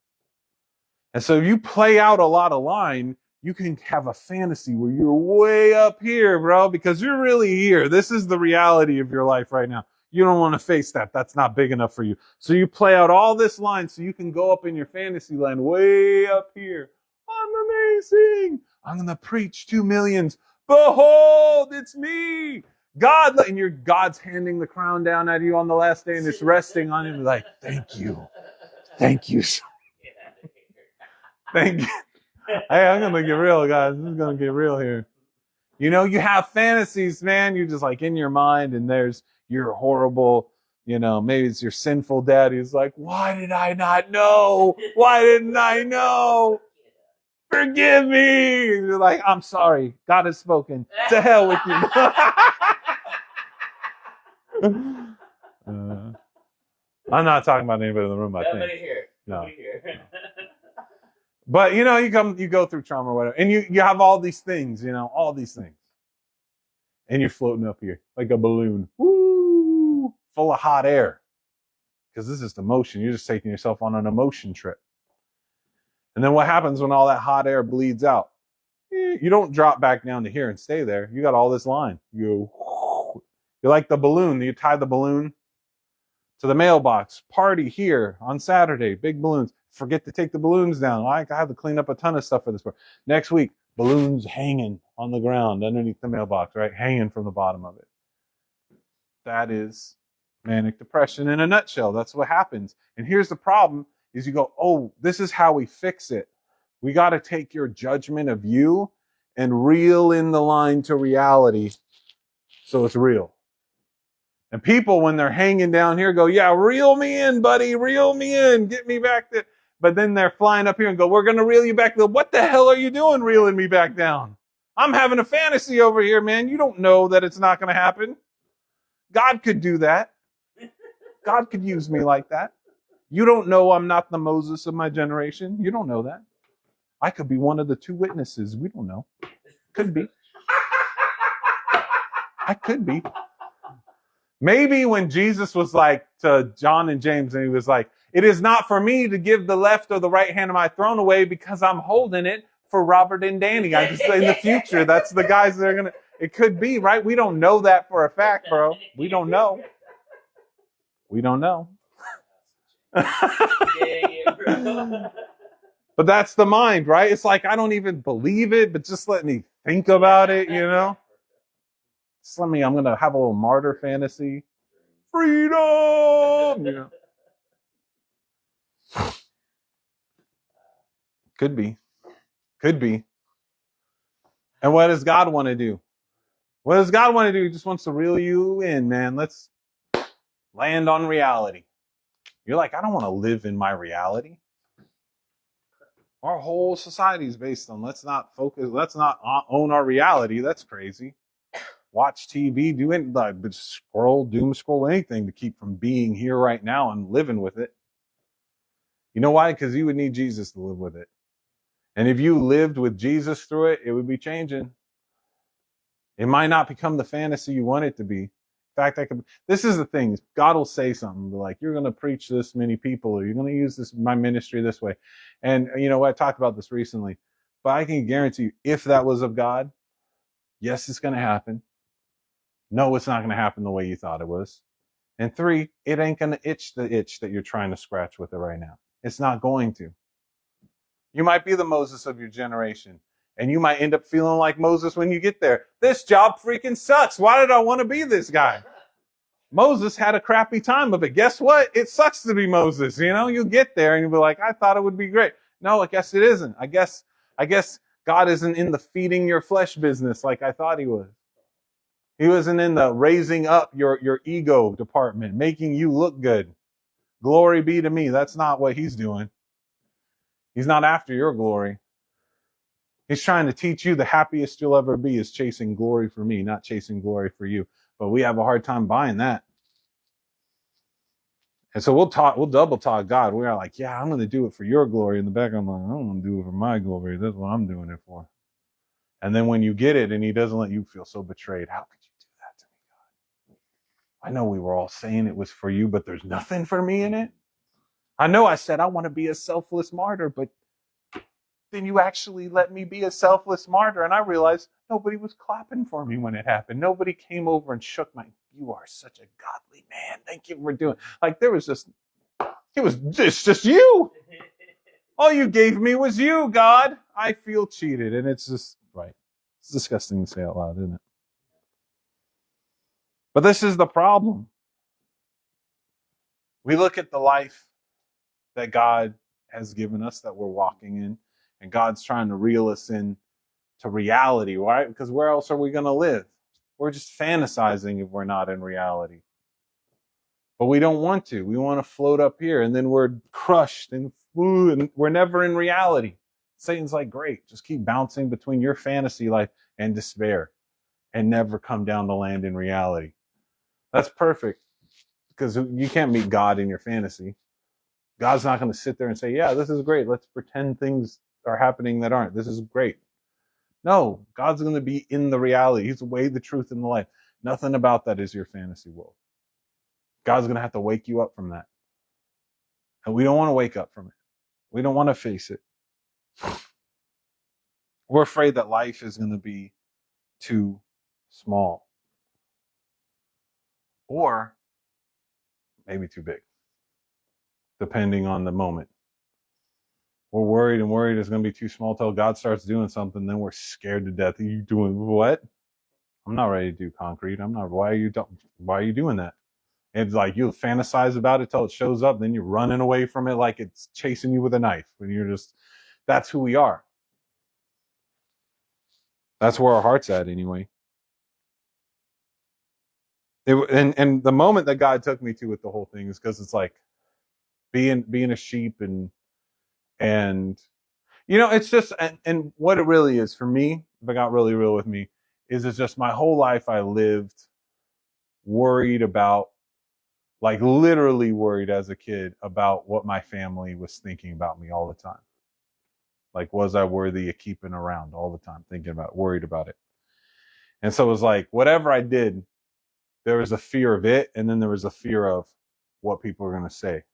And so if you play out a lot of line, you can have a fantasy where you're way up here, bro, because you're really here. This is the reality of your life right now. You don't want to face that. That's not big enough for you. So you play out all this line so you can go up in your fantasy land way up here. I'm amazing. I'm going to preach to millions. Behold, it's me. God, and God's handing the crown down at you on the last day and it's resting on him like, thank you. Thank you. Thank you. Hey, I'm going to get real, guys. This is going to get real here. You know, you have fantasies, man. You're just like in your mind and there's your horrible, you know, maybe it's your sinful dad who's like, why did I not know? Why didn't I know? Forgive me. And you're like, I'm sorry. God has spoken. To hell with you. I'm not talking about anybody in the room, I think. Nobody here. No. Nobody here. But, you know, you go through trauma or whatever, and you have all these things, you know, all these things. And you're floating up here like a balloon. Woo! Full of hot air. Because this is the motion. You're just taking yourself on an emotion trip. And then what happens when all that hot air bleeds out? You don't drop back down to here and stay there. You got all this line. You're like the balloon. You tie the balloon to the mailbox. Party here on Saturday. Big balloons. Forget to take the balloons down. I have to clean up a ton of stuff for this. Next week, balloons hanging on the ground underneath the mailbox, right? Hanging from the bottom of it. That is manic depression in a nutshell. That's what happens. And here's the problem is you go, oh, this is how we fix it. We got to take your judgment of you and reel in the line to reality so it's real. And people, when they're hanging down here, go, yeah, reel me in, buddy. Reel me in. Get me back there. But then they're flying up here and go, we're going to reel you back. What the hell are you doing reeling me back down? I'm having a fantasy over here, man. You don't know that it's not going to happen. God could do that. God could use me like that. You don't know I'm not the Moses of my generation. You don't know that. I could be one of the two witnesses. We don't know. Could be. I could be. Maybe when Jesus was like to John and James, and he was like, it is not for me to give the left or the right hand of my throne away because I'm holding it for Robert and Danny. I just say in the future, that's the guys that are going to, it could be, right? We don't know that for a fact, bro. We don't know. We don't know. But that's the mind, right? It's like, I don't even believe it, but just let me think about it, you know? Just let me, I'm going to have a little martyr fantasy. Freedom! You know? Could be. Could be. And what does God want to do? What does God want to do? He just wants to reel you in, man. Let's land on reality. You're like, I don't want to live in my reality. Our whole society is based on let's not focus, let's not own our reality. That's crazy. Watch TV, do it, like, doom scroll, anything to keep from being here right now and living with it. You know why? Because you would need Jesus to live with it. And if you lived with Jesus through it, it would be changing. It might not become the fantasy you want it to be. In fact, this is the thing. God will say something like, you're going to preach this many people, or you're going to use my ministry this way. And you know, I talked about this recently, but I can guarantee you, if that was of God, yes, it's going to happen. No, it's not going to happen the way you thought it was. And 3, it ain't going to itch the itch that you're trying to scratch with it right now. It's not going to. You might be the Moses of your generation, and you might end up feeling like Moses when you get there. This job freaking sucks. Why did I want to be this guy? Moses had a crappy time of it. Guess what? It sucks to be Moses. You know, you get there and you'll be like, I thought it would be great. No, I guess it isn't. I guess God isn't in the feeding your flesh business like I thought he was. He wasn't in the raising up your ego department, making you look good. Glory be to me. That's not what he's doing. He's not after your glory. He's trying to teach you the happiest you'll ever be is chasing glory for me, not chasing glory for you. But we have a hard time buying that. And so we'll double talk God. We are like, yeah, I'm going to do it for your glory. In the back, I'm like, I don't want to do it for my glory. That's what I'm doing it for. And then when you get it and he doesn't let you feel so betrayed, how could you do that to me, God? I know we were all saying it was for you, but there's nothing for me in it. I know I said I want to be a selfless martyr, but then you actually let me be a selfless martyr. And I realized nobody was clapping for me when it happened. Nobody came over and shook my, you are such a godly man. Thank you for doing. Like there was just, it's just you. All you gave me was you, God. I feel cheated. And it's just, right. It's disgusting to say out loud, isn't it? But this is the problem. We look at the life that God has given us, that we're walking in, and God's trying to reel us in to reality, right? Because where else are we going to live? We're just fantasizing if we're not in reality. But we don't want to. We want to float up here, and then we're crushed and we're never in reality. Satan's like, great, just keep bouncing between your fantasy life and despair and never come down to land in reality. That's perfect, because you can't meet God in your fantasy. God's not going to sit there and say, yeah, this is great. Let's pretend things are happening that aren't. This is great. No, God's going to be in the reality. He's the way, the truth, and the life. Nothing about that is your fantasy world. God's going to have to wake you up from that. And we don't want to wake up from it. We don't want to face it. We're afraid that life is going to be too small. Or maybe too big, depending on the moment. We're worried it's going to be too small till God starts doing something. Then we're scared to death. Are you doing what? I'm not ready to do concrete. I'm not. Why are you doing that? It's like you fantasize about it till it shows up. Then you're running away from it like it's chasing you with a knife. And you're just, that's who we are. That's where our heart's at anyway. And the moment that God took me to with the whole thing is because it's like being a sheep and And, it's just, and what it really is for me, if I got really real with me, is it's just my whole life I lived worried about, like literally worried as a kid about what my family was thinking about me all the time. Like, was I worthy of keeping around all the time, thinking about, worried about it. And so it was like, whatever I did, there was a fear of it. And then there was a fear of what people were going to say,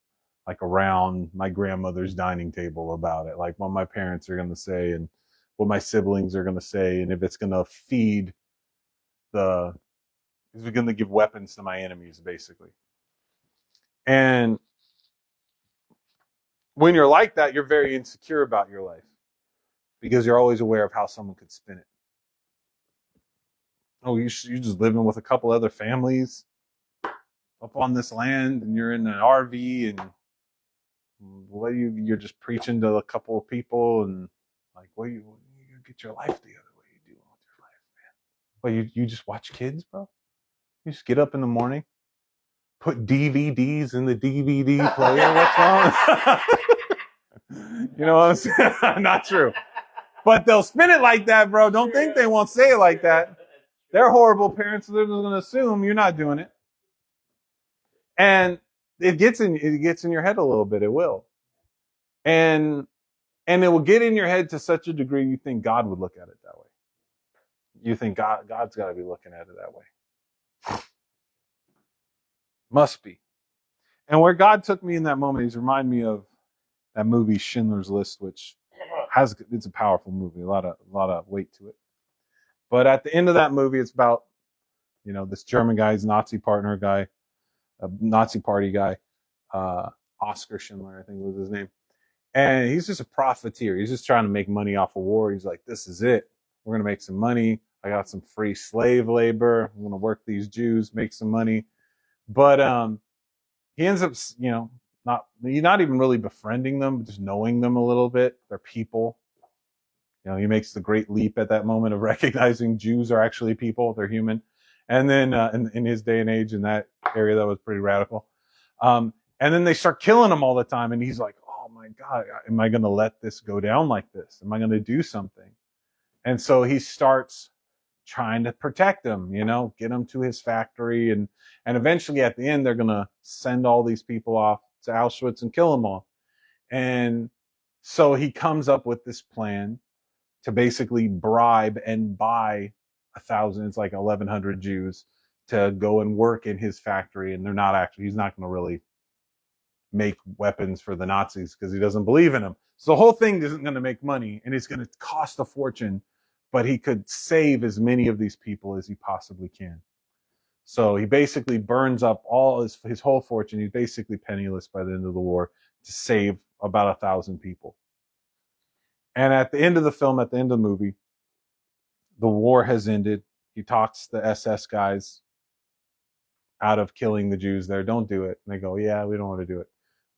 like around my grandmother's dining table about it, like what my parents are going to say and what my siblings are going to say. And if it's going to feed the, is it going to give weapons to my enemies, basically. And when you're like that, you're very insecure about your life because you're always aware of how someone could spin it. Oh, you're just living with a couple other families up on this land, and you're in an RV, and you're just preaching to a couple of people, and like, you get your life together? What are you doing with your life, man? Well, you just watch kids, bro? You just get up in the morning, put DVDs in the DVD player. What's wrong? You know what I'm saying? Not true. But they'll spin it like that, bro. Don't think they won't say it like that. They're horrible parents, so they're just going to assume you're not doing it. And it gets in your head a little bit. It will. And it will get in your head to such a degree you think God would look at it that way. You think God's got to be looking at it that way. Must be. And where God took me in that moment, he's reminded me of that movie Schindler's List, which it's a powerful movie, a lot of weight to it. But at the end of that movie, it's about, this German guy's Nazi partner guy, a Nazi party guy, Oscar Schindler, I think was his name. And he's just a profiteer. He's just trying to make money off of war. He's like, this is it. We're going to make some money. I got some free slave labor. I'm going to work these Jews, make some money. But he ends up, not even really befriending them, but just knowing them a little bit. They're people. He makes the great leap at that moment of recognizing Jews are actually people. They're human. And then in his day and age, in that area, that was pretty radical. And then they start killing him all the time. And he's like, oh my God, am I going to let this go down like this? Am I going to do something? And so he starts trying to protect him, get him to his factory. And eventually at the end, they're going to send all these people off to Auschwitz and kill them all. And so he comes up with this plan to basically bribe and buy 1,000, it's like 1,100 Jews to go and work in his factory. And he's not going to really make weapons for the Nazis because he doesn't believe in them. So the whole thing isn't going to make money and it's going to cost a fortune, but he could save as many of these people as he possibly can. So he basically burns up all his whole fortune. He's basically penniless by the end of the war to save about 1,000 people. And at the end of the film, at the end of the movie, the war has ended. He talks the SS guys out of killing the Jews there. Don't do it. And they go, yeah, we don't want to do it.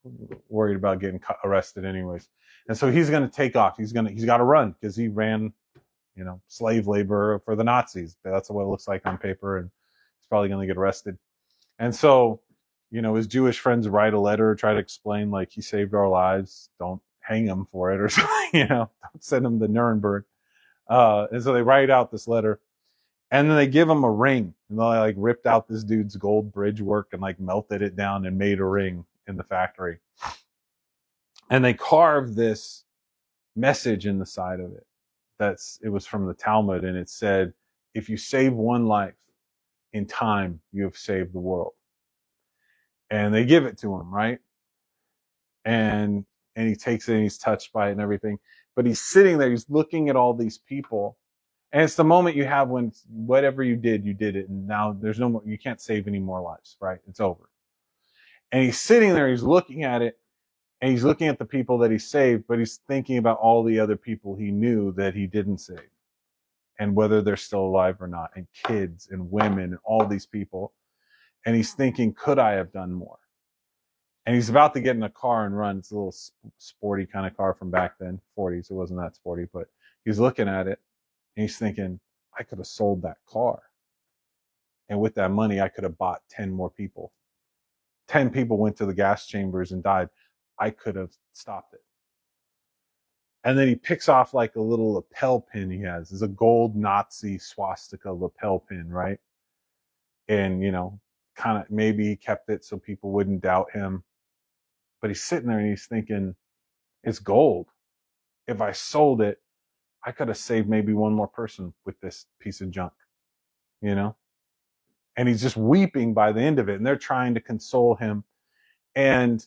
We're worried about getting arrested anyways. And so he's going to take off. He's got to run because he ran, slave labor for the Nazis. That's what it looks like on paper. And he's probably going to get arrested. And so, his Jewish friends write a letter, try to explain, like, he saved our lives. Don't hang him for it or something, don't send him to Nuremberg. And so they write out this letter and then they give him a ring, and they like ripped out this dude's gold bridge work and like melted it down and made a ring in the factory. And they carved this message in the side of it. It was from the Talmud, and it said, if you save one life in time, you have saved the world. And they give it to him, right? And he takes it and he's touched by it and everything. But he's sitting there, he's looking at all these people. And it's the moment you have when whatever you did it. And now there's no more, you can't save any more lives, right? It's over. And he's sitting there, he's looking at it, and he's looking at the people that he saved, but he's thinking about all the other people he knew that he didn't save and whether they're still alive or not, and kids and women and all these people. And he's thinking, could I have done more? And he's about to get in a car and run. It's a little sporty kind of car from back then, 40s. It wasn't that sporty, but he's looking at it and he's thinking, I could have sold that car. And with that money, I could have bought 10 more people. 10 people went to the gas chambers and died. I could have stopped it. And then he picks off like a little lapel pin he has. It's a gold Nazi swastika lapel pin, right? And, kind of maybe he kept it so people wouldn't doubt him. But he's sitting there and he's thinking, it's gold. If I sold it, I could have saved maybe one more person with this piece of junk, you know? And he's just weeping by the end of it. And they're trying to console him. And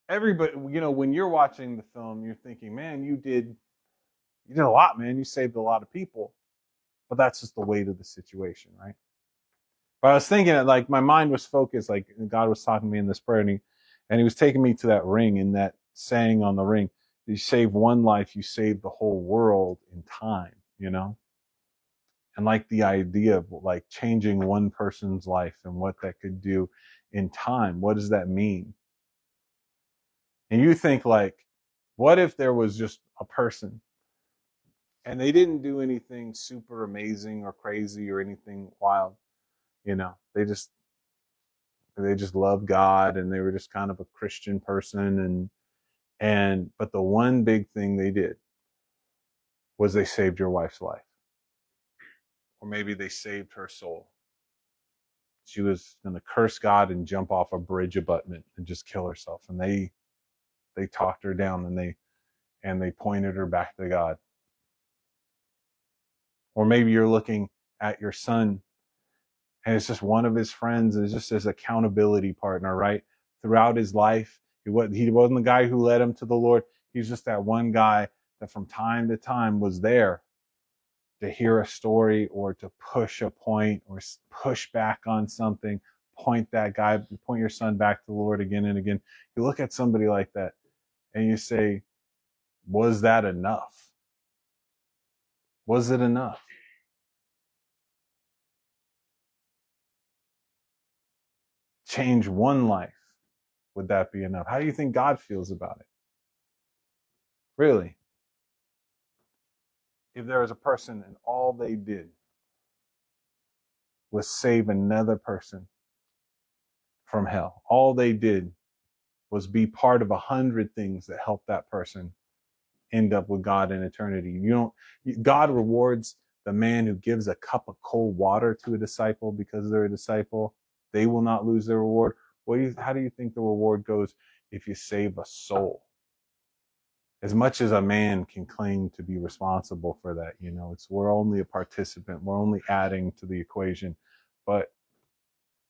everybody, when you're watching the film, you're thinking, man, you did a lot, man. You saved a lot of people. But that's just the weight of the situation, right? But I was thinking that, like, my mind was focused, like God was talking to me in this prayer, and he was taking me to that ring, and that saying on the ring, you save one life, you save the whole world in time, And like the idea of like changing one person's life and what that could do in time. What does that mean? And you think, like, what if there was just a person and they didn't do anything super amazing or crazy or anything wild? They just loved God, and they were just kind of a Christian person, but the one big thing they did was they saved your wife's life. Or maybe they saved her soul. She was going to curse God and jump off a bridge abutment and just kill herself. And they talked her down, and they pointed her back to God. Or maybe you're looking at your son, and it's just one of his friends, is just his accountability partner, right? Throughout his life, he wasn't the guy who led him to the Lord. He's just that one guy that from time to time was there to hear a story or to push a point or push back on something, point your son back to the Lord again and again. You look at somebody like that and you say, was that enough? Was it enough? Change one life. Would that be enough? How do you think God feels about it? Really? If there was a person and all they did was save another person from hell, all they did was be part of 100 things that help that person end up with God in eternity. God rewards the man who gives a cup of cold water to a disciple because they're a disciple. They will not lose their reward. How do you think the reward goes if you save a soul? As much as a man can claim to be responsible for that, we're only a participant. We're only adding to the equation. But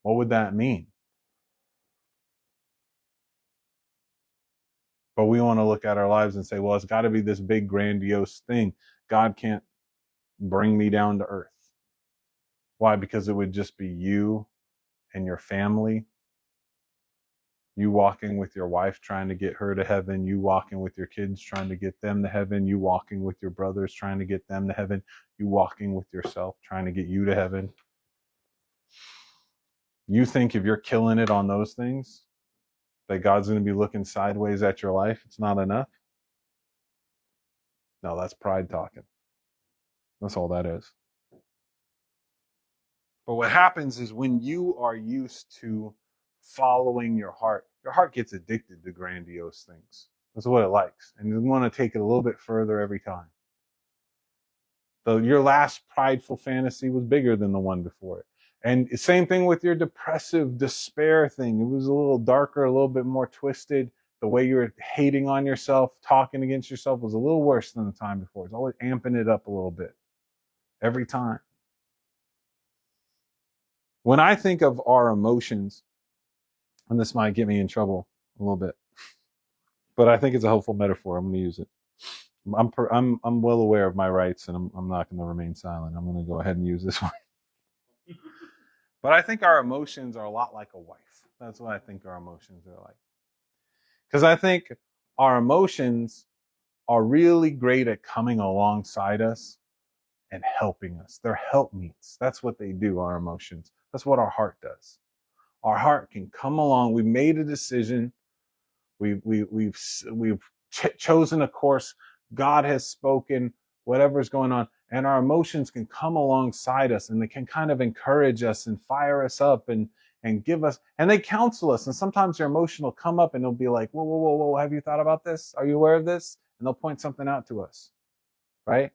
what would that mean? But we want to look at our lives and say, well, it's got to be this big, grandiose thing. God can't bring me down to earth. Why? Because it would just be you and your family. You walking with your wife trying to get her to heaven. You walking with your kids trying to get them to heaven. You walking with your brothers trying to get them to heaven. You walking with yourself trying to get you to heaven. You think if you're killing it on those things, that God's going to be looking sideways at your life? It's not enough? No, that's pride talking. That's all that is. But what happens is when you are used to following your heart gets addicted to grandiose things. That's what it likes. And you want to take it a little bit further every time. So your last prideful fantasy was bigger than the one before it. And same thing with your depressive despair thing. It was a little darker, a little bit more twisted. The way you were hating on yourself, talking against yourself was a little worse than the time before. It's always amping it up a little bit every time. When I think of our emotions, and this might get me in trouble a little bit, but I think it's a helpful metaphor. I'm going to use it. I'm well aware of my rights, and I'm not going to remain silent. I'm going to go ahead and use this one. But I think our emotions are a lot like a wife. That's what I think our emotions are like. Because I think our emotions are really great at coming alongside us and helping us. They're helpmeets. That's what they do, our emotions. That's what our heart does. Our heart can come along. We've made a decision. We've chosen a course. God has spoken, whatever's going on. And our emotions can come alongside us, and they can kind of encourage us and fire us up and give us, and they counsel us. And sometimes your emotion will come up and it'll be like, whoa, have you thought about this? Are you aware of this? and they'll point something out to us, right?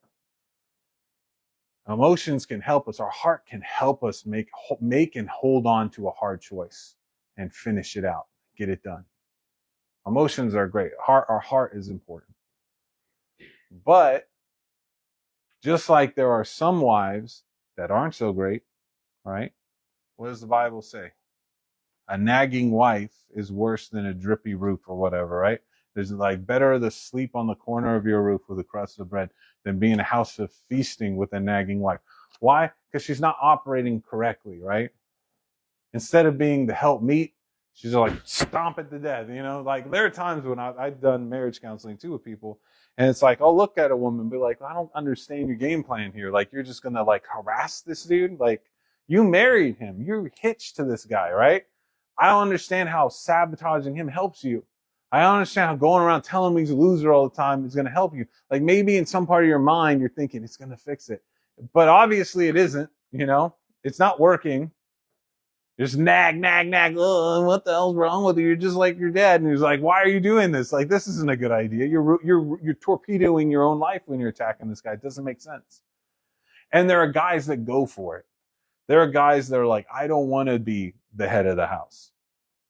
Emotions can help us. Our heart can help us make and hold on to a hard choice and finish it out, get it done. Emotions are great. Our heart is important. But just like there are some wives that aren't so great, right? What does the Bible say? A nagging wife is worse than a drippy roof or whatever, right? There's like better to sleep on the corner of your roof with a crust of bread than be in a house of feasting with a nagging wife. Why? Because she's not operating correctly, right? Instead of being the helpmeet, she's like stomp it to death, you know? Like there are times when I've done marriage counseling too with people, and it's like, I'll look at a woman and be like, I don't understand your game plan here. Like you're just gonna like harass this dude? Like you married him. You're hitched to this guy, right? I don't understand how sabotaging him helps you. I don't understand how going around telling him he's a loser all the time is going to help you. Like maybe in some part of your mind, you're thinking it's going to fix it. But obviously it isn't, you know, it's not working. Just nag. Oh, what the hell's wrong with you? You're just like your dad. And he's like, why are you doing this? Like, this isn't a good idea. You're torpedoing your own life when you're attacking this guy. It doesn't make sense. And there are guys that go for it. There are guys that are like, I don't want to be the head of the house.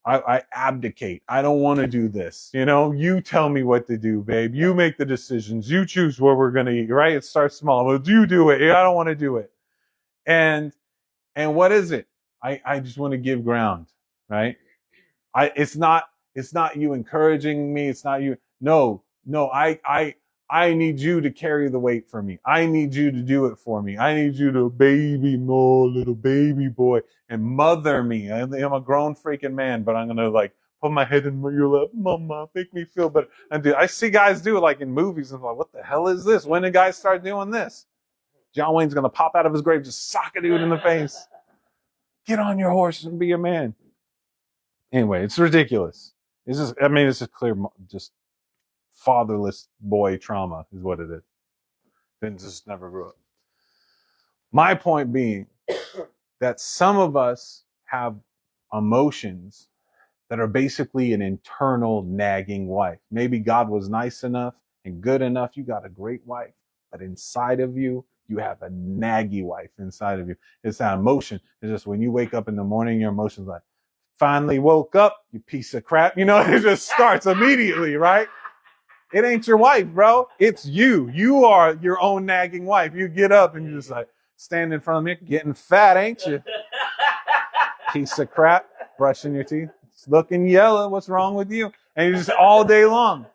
I abdicate. I don't want to do this. You know, you tell me what to do, babe. You make the decisions. You choose what we're going to eat, right? It starts small. Well, you do it. I don't want to do it. And what is it? I just want to give ground, right? It's not you encouraging me. It's not you. No, I need you to carry the weight for me. I need you to do it for me. I need you to baby more little baby boy and mother me. I'm a grown freaking man, but I'm going to like put my head in your lap. Mama, make me feel better. And I see guys do it like in movies. And I'm like, what the hell is this? When did guys start doing this? John Wayne's going to pop out of his grave, just sock a dude in the face. Get on your horse and be a man. Anyway, it's ridiculous. It's just clear, just fatherless boy trauma is what it is. Then just never grew up. My point being that some of us have emotions that are basically an internal nagging wife. Maybe God was nice enough and good enough. You got a great wife, but inside of you, you have a naggy wife inside of you. It's that emotion. It's just when you wake up in the morning, your emotion's like, finally woke up, you piece of crap. You know, it just starts immediately, right? It ain't your wife, bro. It's you. You are your own nagging wife. You get up and you just like stand in front of me, getting fat, ain't you? Piece of crap, brushing your teeth, it's looking yellow. What's wrong with you? And you just all day long,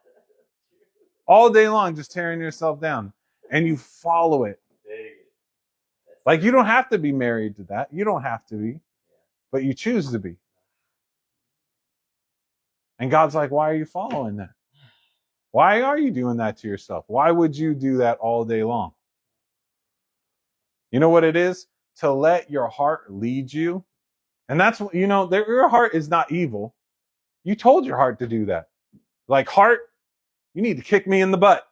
just tearing yourself down, and you follow it. Like you don't have to be married to that. You don't have to be, but you choose to be. And God's like, why are you following that? Why are you doing that to yourself? Why would you do that all day long? You know what it is? To let your heart lead you. And that's what, your heart is not evil. You told your heart to do that. Like, heart, you need to kick me in the butt.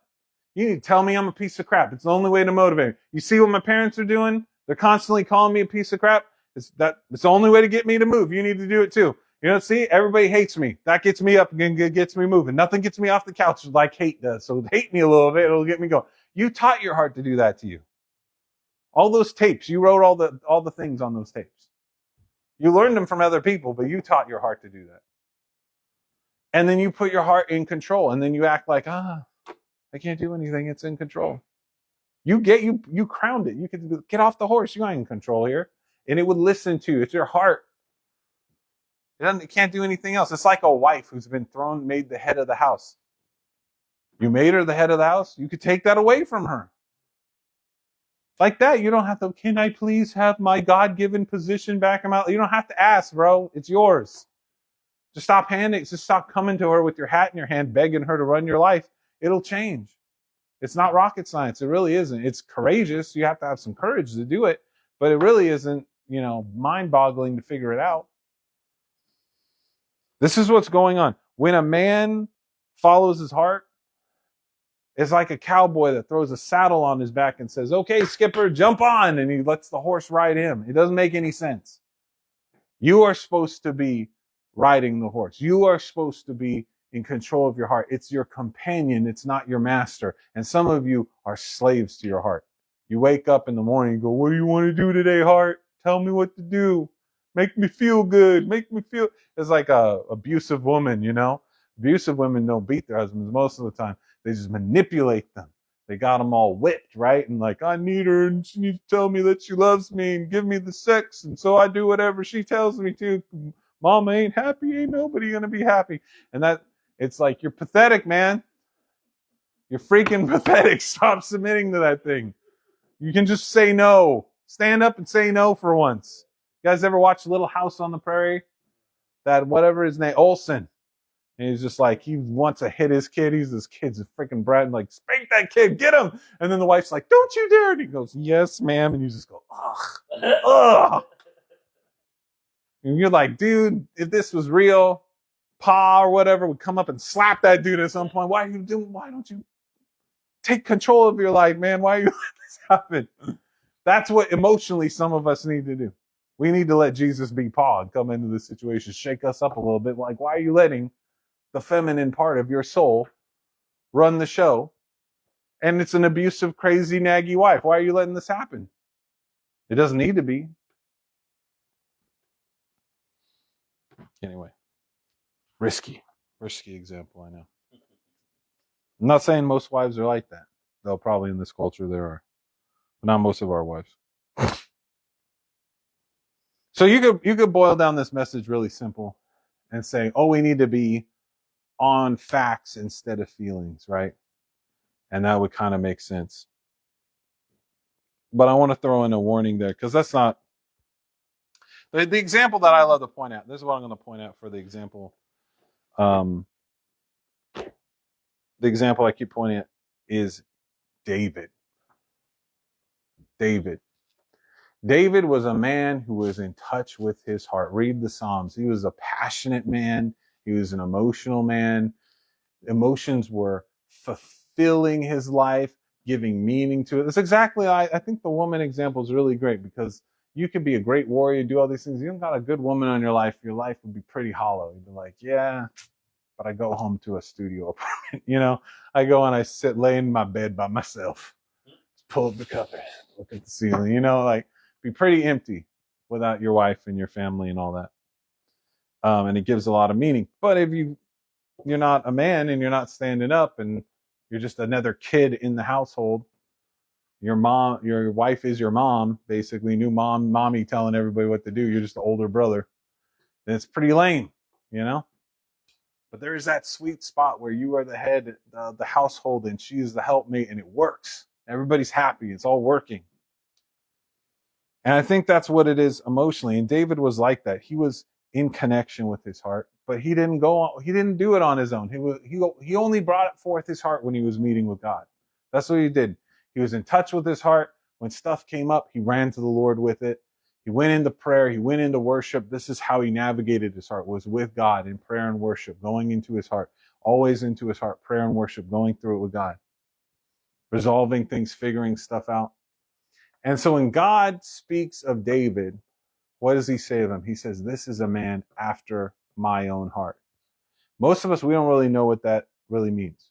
You need to tell me I'm a piece of crap. It's the only way to motivate me. You see what my parents are doing? They're constantly calling me a piece of crap. It's the only way to get me to move. You need to do it too. See, everybody hates me. That gets me up and gets me moving. Nothing gets me off the couch like hate does. So hate me a little bit. It'll get me going. You taught your heart to do that to you. All those tapes, you wrote all the things on those tapes. You learned them from other people, but you taught your heart to do that. And then you put your heart in control, and then you act like, I can't do anything. It's in control. You crowned it. You could get off the horse. You ain't in control here. And it would listen to you. It's your heart. It can't do anything else. It's like a wife who's been made the head of the house. You made her the head of the house. You could take that away from her. Like that, you don't have to, can I please have my God-given position back? You don't have to ask, bro. It's yours. Just stop coming to her with your hat in your hand, begging her to run your life. It'll change. It's not rocket science. It really isn't. It's courageous. You have to have some courage to do it, but it really isn't, mind-boggling to figure it out. This is what's going on. When a man follows his heart, it's like a cowboy that throws a saddle on his back and says, okay, skipper, jump on. And he lets the horse ride him. It doesn't make any sense. You are supposed to be riding the horse. You are supposed to be in control of your heart. It's your companion. It's not your master. And some of you are slaves to your heart. You wake up in the morning and go, what do you want to do today, heart? Tell me what to do. Make me feel good. Make me feel. It's like a abusive woman, you know? Abusive women don't beat their husbands most of the time. They just manipulate them. They got them all whipped, right? And like, I need her and she needs to tell me that she loves me and give me the sex. And so I do whatever she tells me to. Mama ain't happy. Ain't nobody going to be happy. And that, it's like, you're pathetic, man. You're freaking pathetic. Stop submitting to that thing. You can just say no. Stand up and say no for once. You guys ever watch Little House on the Prairie? That whatever his name, Olsen. And he's just like, he wants to hit his kid. This kid's a freaking brat. And like, spank that kid, get him. And then the wife's like, don't you dare. And he goes, yes, ma'am. And you just go, ugh, ugh. And you're like, dude, if this was real, Pa or whatever would come up and slap that dude at some point. Why don't you take control of your life, man? Why are you letting this happen? That's what emotionally some of us need to do. We need to let Jesus be Pa and come into this situation, shake us up a little bit. Like, why are you letting the feminine part of your soul run the show? And it's an abusive, crazy, naggy wife. Why are you letting this happen? It doesn't need to be. Anyway, risky example, I know. I'm not saying most wives are like that. Though probably in this culture there are. But not most of our wives. So you could boil down this message really simple and say, oh, we need to be on facts instead of feelings, right? And that would kind of make sense. But I want to throw in a warning there, because that's not the example that I love to point out. This is what I'm going to point out for the example. The example I keep pointing at is David. David was a man who was in touch with his heart. Read the Psalms. He was a passionate man. He was an emotional man. Emotions were fulfilling his life, giving meaning to it. That's exactly, I think the woman example is really great, because you could be a great warrior, do all these things. You don't got a good woman on your life would be pretty hollow. You'd be like, yeah, but I go home to a studio apartment. You know, I go and I lay in my bed by myself, pull up the covers, look at the ceiling, you know, like be pretty empty without your wife and your family and all that. And it gives a lot of meaning. But if you're not a man and you're not standing up and you're just another kid in the household, your wife is your mom, basically, new mommy telling everybody what to do. You're just the older brother. And it's pretty lame, you know? But there is that sweet spot where you are the head of the household and she is the helpmate, and it works. Everybody's happy. It's all working. And I think that's what it is emotionally. And David was like that. He was in connection with his heart, but he didn't do it on his own. He only brought forth his heart when he was meeting with God. That's what he did. He was in touch with his heart. When stuff came up, he ran to the Lord with it. He went into prayer. He went into worship. This is how he navigated his heart, was with God in prayer and worship, going into his heart, always into his heart, prayer and worship, going through it with God, resolving things, figuring stuff out. And so when God speaks of David, what does he say of him? He says, this is a man after my own heart. Most of us, we don't really know what that means.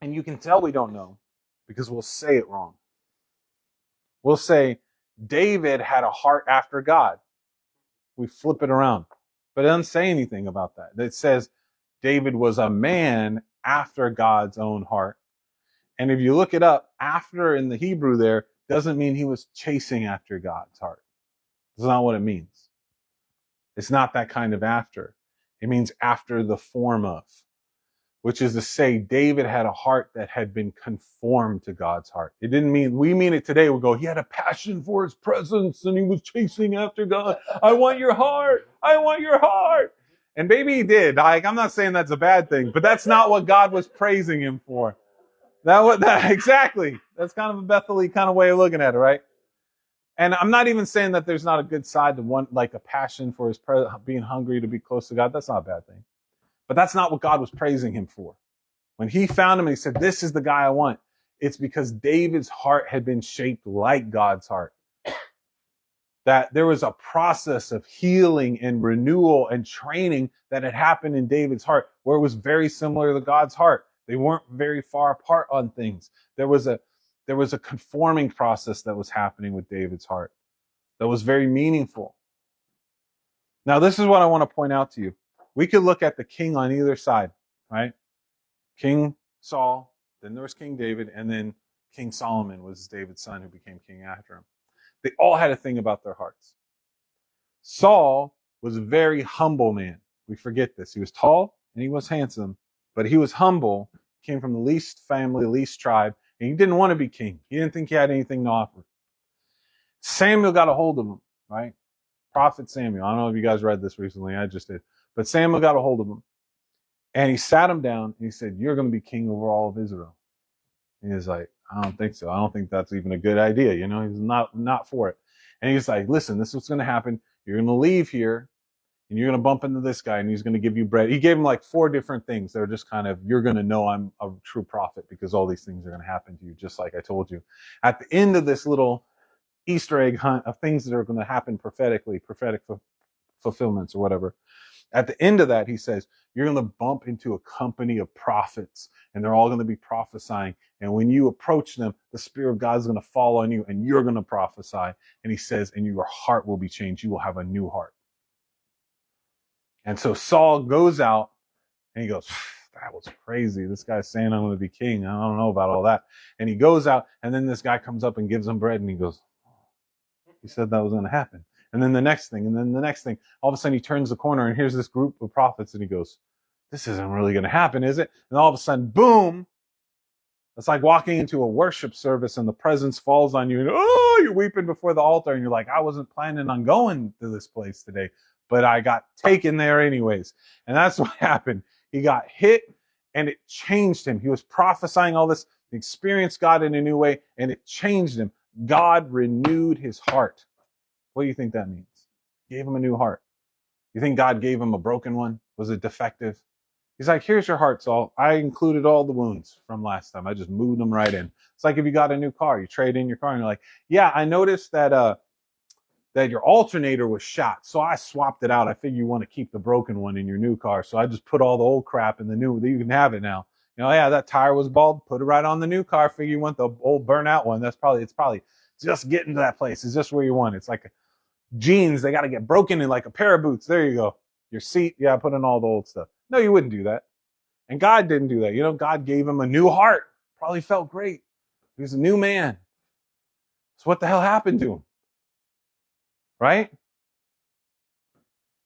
And you can tell we don't know because we'll say it wrong. We'll say, David had a heart after God. We flip it around. But it doesn't say anything about that. It says David was a man after God's own heart. And if you look it up, after in the Hebrew there doesn't mean he was chasing after God's heart. That's not what it means. It's not that kind of after. It means after the form of, which is to say David had a heart that had been conformed to God's heart. It didn't mean, we mean it today. We go, he had a passion for his presence and he was chasing after God. I want your heart. I want your heart. And maybe he did. I'm not saying that's a bad thing, but that's not what God was praising him for. Exactly. That's kind of a Bethel-y kind of way of looking at it, right? And I'm not even saying that there's not a good side to one, like a passion for his being hungry to be close to God. That's not a bad thing. But that's not what God was praising him for. When he found him and he said, this is the guy I want, it's because David's heart had been shaped like God's heart. that there was a process of healing and renewal and training that had happened in David's heart, where it was very similar to God's heart. They weren't very far apart on things. There was a conforming process that was happening with David's heart that was very meaningful. Now, this is what I want to point out to you. We could look at the king on either side, right? King Saul, then there was King David, and then King Solomon was David's son who became king after him. They all had a thing about their hearts. Saul was a very humble man. We forget this. He was tall and he was handsome, but he was humble, came from the least family, least tribe, and he didn't want to be king. He didn't think he had anything to offer. Samuel got a hold of him, right? Prophet Samuel. I don't know if you guys read this recently. I just did. But Samuel got a hold of him. And he sat him down and he said, "You're going to be king over all of Israel." And he was like, "I don't think so. I don't think that's even a good idea." You know, he's not for it. And he's like, "Listen, this is what's going to happen. You're going to leave here and you're going to bump into this guy and he's going to give you bread." He gave him like 4 different things. They're just kind of, you're going to know I'm a true prophet because all these things are going to happen to you, just like I told you. At the end of this little Easter egg hunt of things that are going to happen prophetically, prophetic fulfillments or whatever. At the end of that, he says, you're going to bump into a company of prophets and they're all going to be prophesying. And when you approach them, the Spirit of God is going to fall on you and you're going to prophesy. And he says, and your heart will be changed. You will have a new heart. And so Saul goes out and he goes, "That was crazy. This guy's saying I'm going to be king. I don't know about all that." And he goes out and then this guy comes up and gives him bread and he goes, "He said that was going to happen." And then the next thing, and then the next thing. All of a sudden he turns the corner and here's this group of prophets and he goes, "This isn't really going to happen, is it?" And all of a sudden, boom, it's like walking into a worship service and the presence falls on you and you're weeping before the altar and you're like, "I wasn't planning on going to this place today, but I got taken there anyways." And that's what happened. He got hit and it changed him. He was prophesying all this, he experienced God in a new way and it changed him. God renewed his heart. What do you think that means? Gave him a new heart. You think God gave him a broken one? Was it defective? He's like, "Here's your heart, Saul. I included all the wounds from last time. I just moved them right in." It's like if you got a new car, you trade in your car and you're like, "Yeah, I noticed that your alternator was shot. So I swapped it out. I figure you want to keep the broken one in your new car. So I just put all the old crap in the new, you can have it now. You know, yeah, that tire was bald. Put it right on the new car. Figure you want the old burnout one. It's probably just getting to that place. It's just where you want it. It's like jeans. They got to get broken in like a pair of boots. There you go. Your seat. Yeah, put in all the old stuff." No, you wouldn't do that. And God didn't do that. You know, God gave him a new heart. Probably felt great. He was a new man. So what the hell happened to him? Right?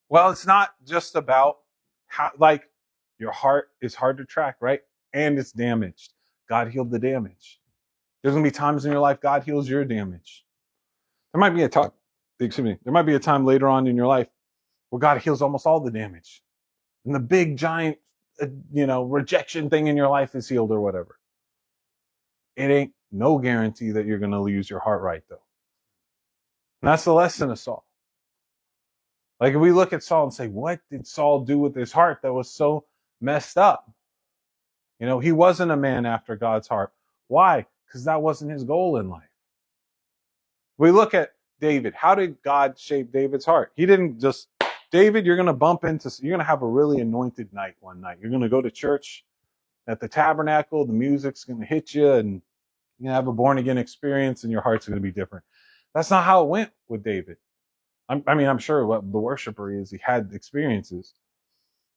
Well, it's not just about how, like, your heart is hard to track, right? And it's damaged. God healed the damage. There's going to be times in your life God heals your damage. There might be a time, there might be a time later on in your life where God heals almost all the damage. And the big, giant, rejection thing in your life is healed or whatever. It ain't no guarantee that you're going to lose your heart right, though. And that's the lesson of Saul. Like if we look at Saul and say, what did Saul do with his heart that was so messed up? You know, he wasn't a man after God's heart. Why? Because that wasn't his goal in life. We look at David. How did God shape David's heart? He didn't just, David, you're going to have a really anointed night one night. You're going to go to church at the tabernacle. The music's going to hit you and you're going to have a born again experience and your heart's going to be different. That's not how it went with David. I'm sure what the worshiper is, he had experiences.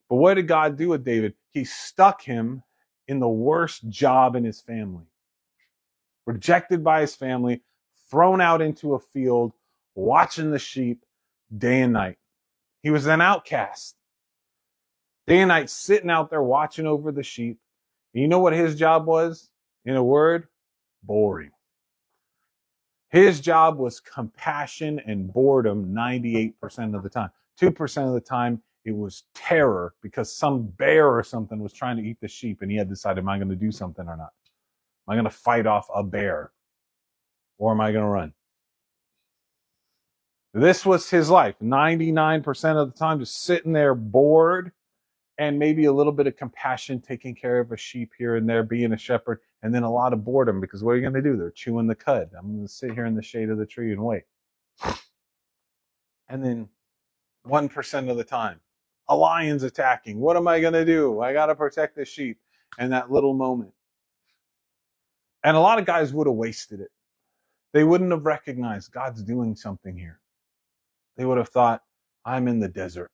But what did God do with David? He stuck him in the worst job in his family. Rejected by his family, thrown out into a field, watching the sheep day and night. He was an outcast. Day and night sitting out there watching over the sheep. And you know what his job was? In a word, boring. His job was compassion and boredom 98% of the time. 2% of the time, it was terror because some bear or something was trying to eat the sheep and he had decided, am I going to do something or not? Am I going to fight off a bear? Or am I going to run? This was his life. 99% of the time, just sitting there bored and maybe a little bit of compassion, taking care of a sheep here and there, being a shepherd, and then a lot of boredom because what are you going to do? They're chewing the cud. I'm going to sit here in the shade of the tree and wait. And then 1% of the time, a lion's attacking. What am I going to do? I got to protect the sheep. And that little moment. And a lot of guys would have wasted it. They wouldn't have recognized God's doing something here. They would have thought, I'm in the desert.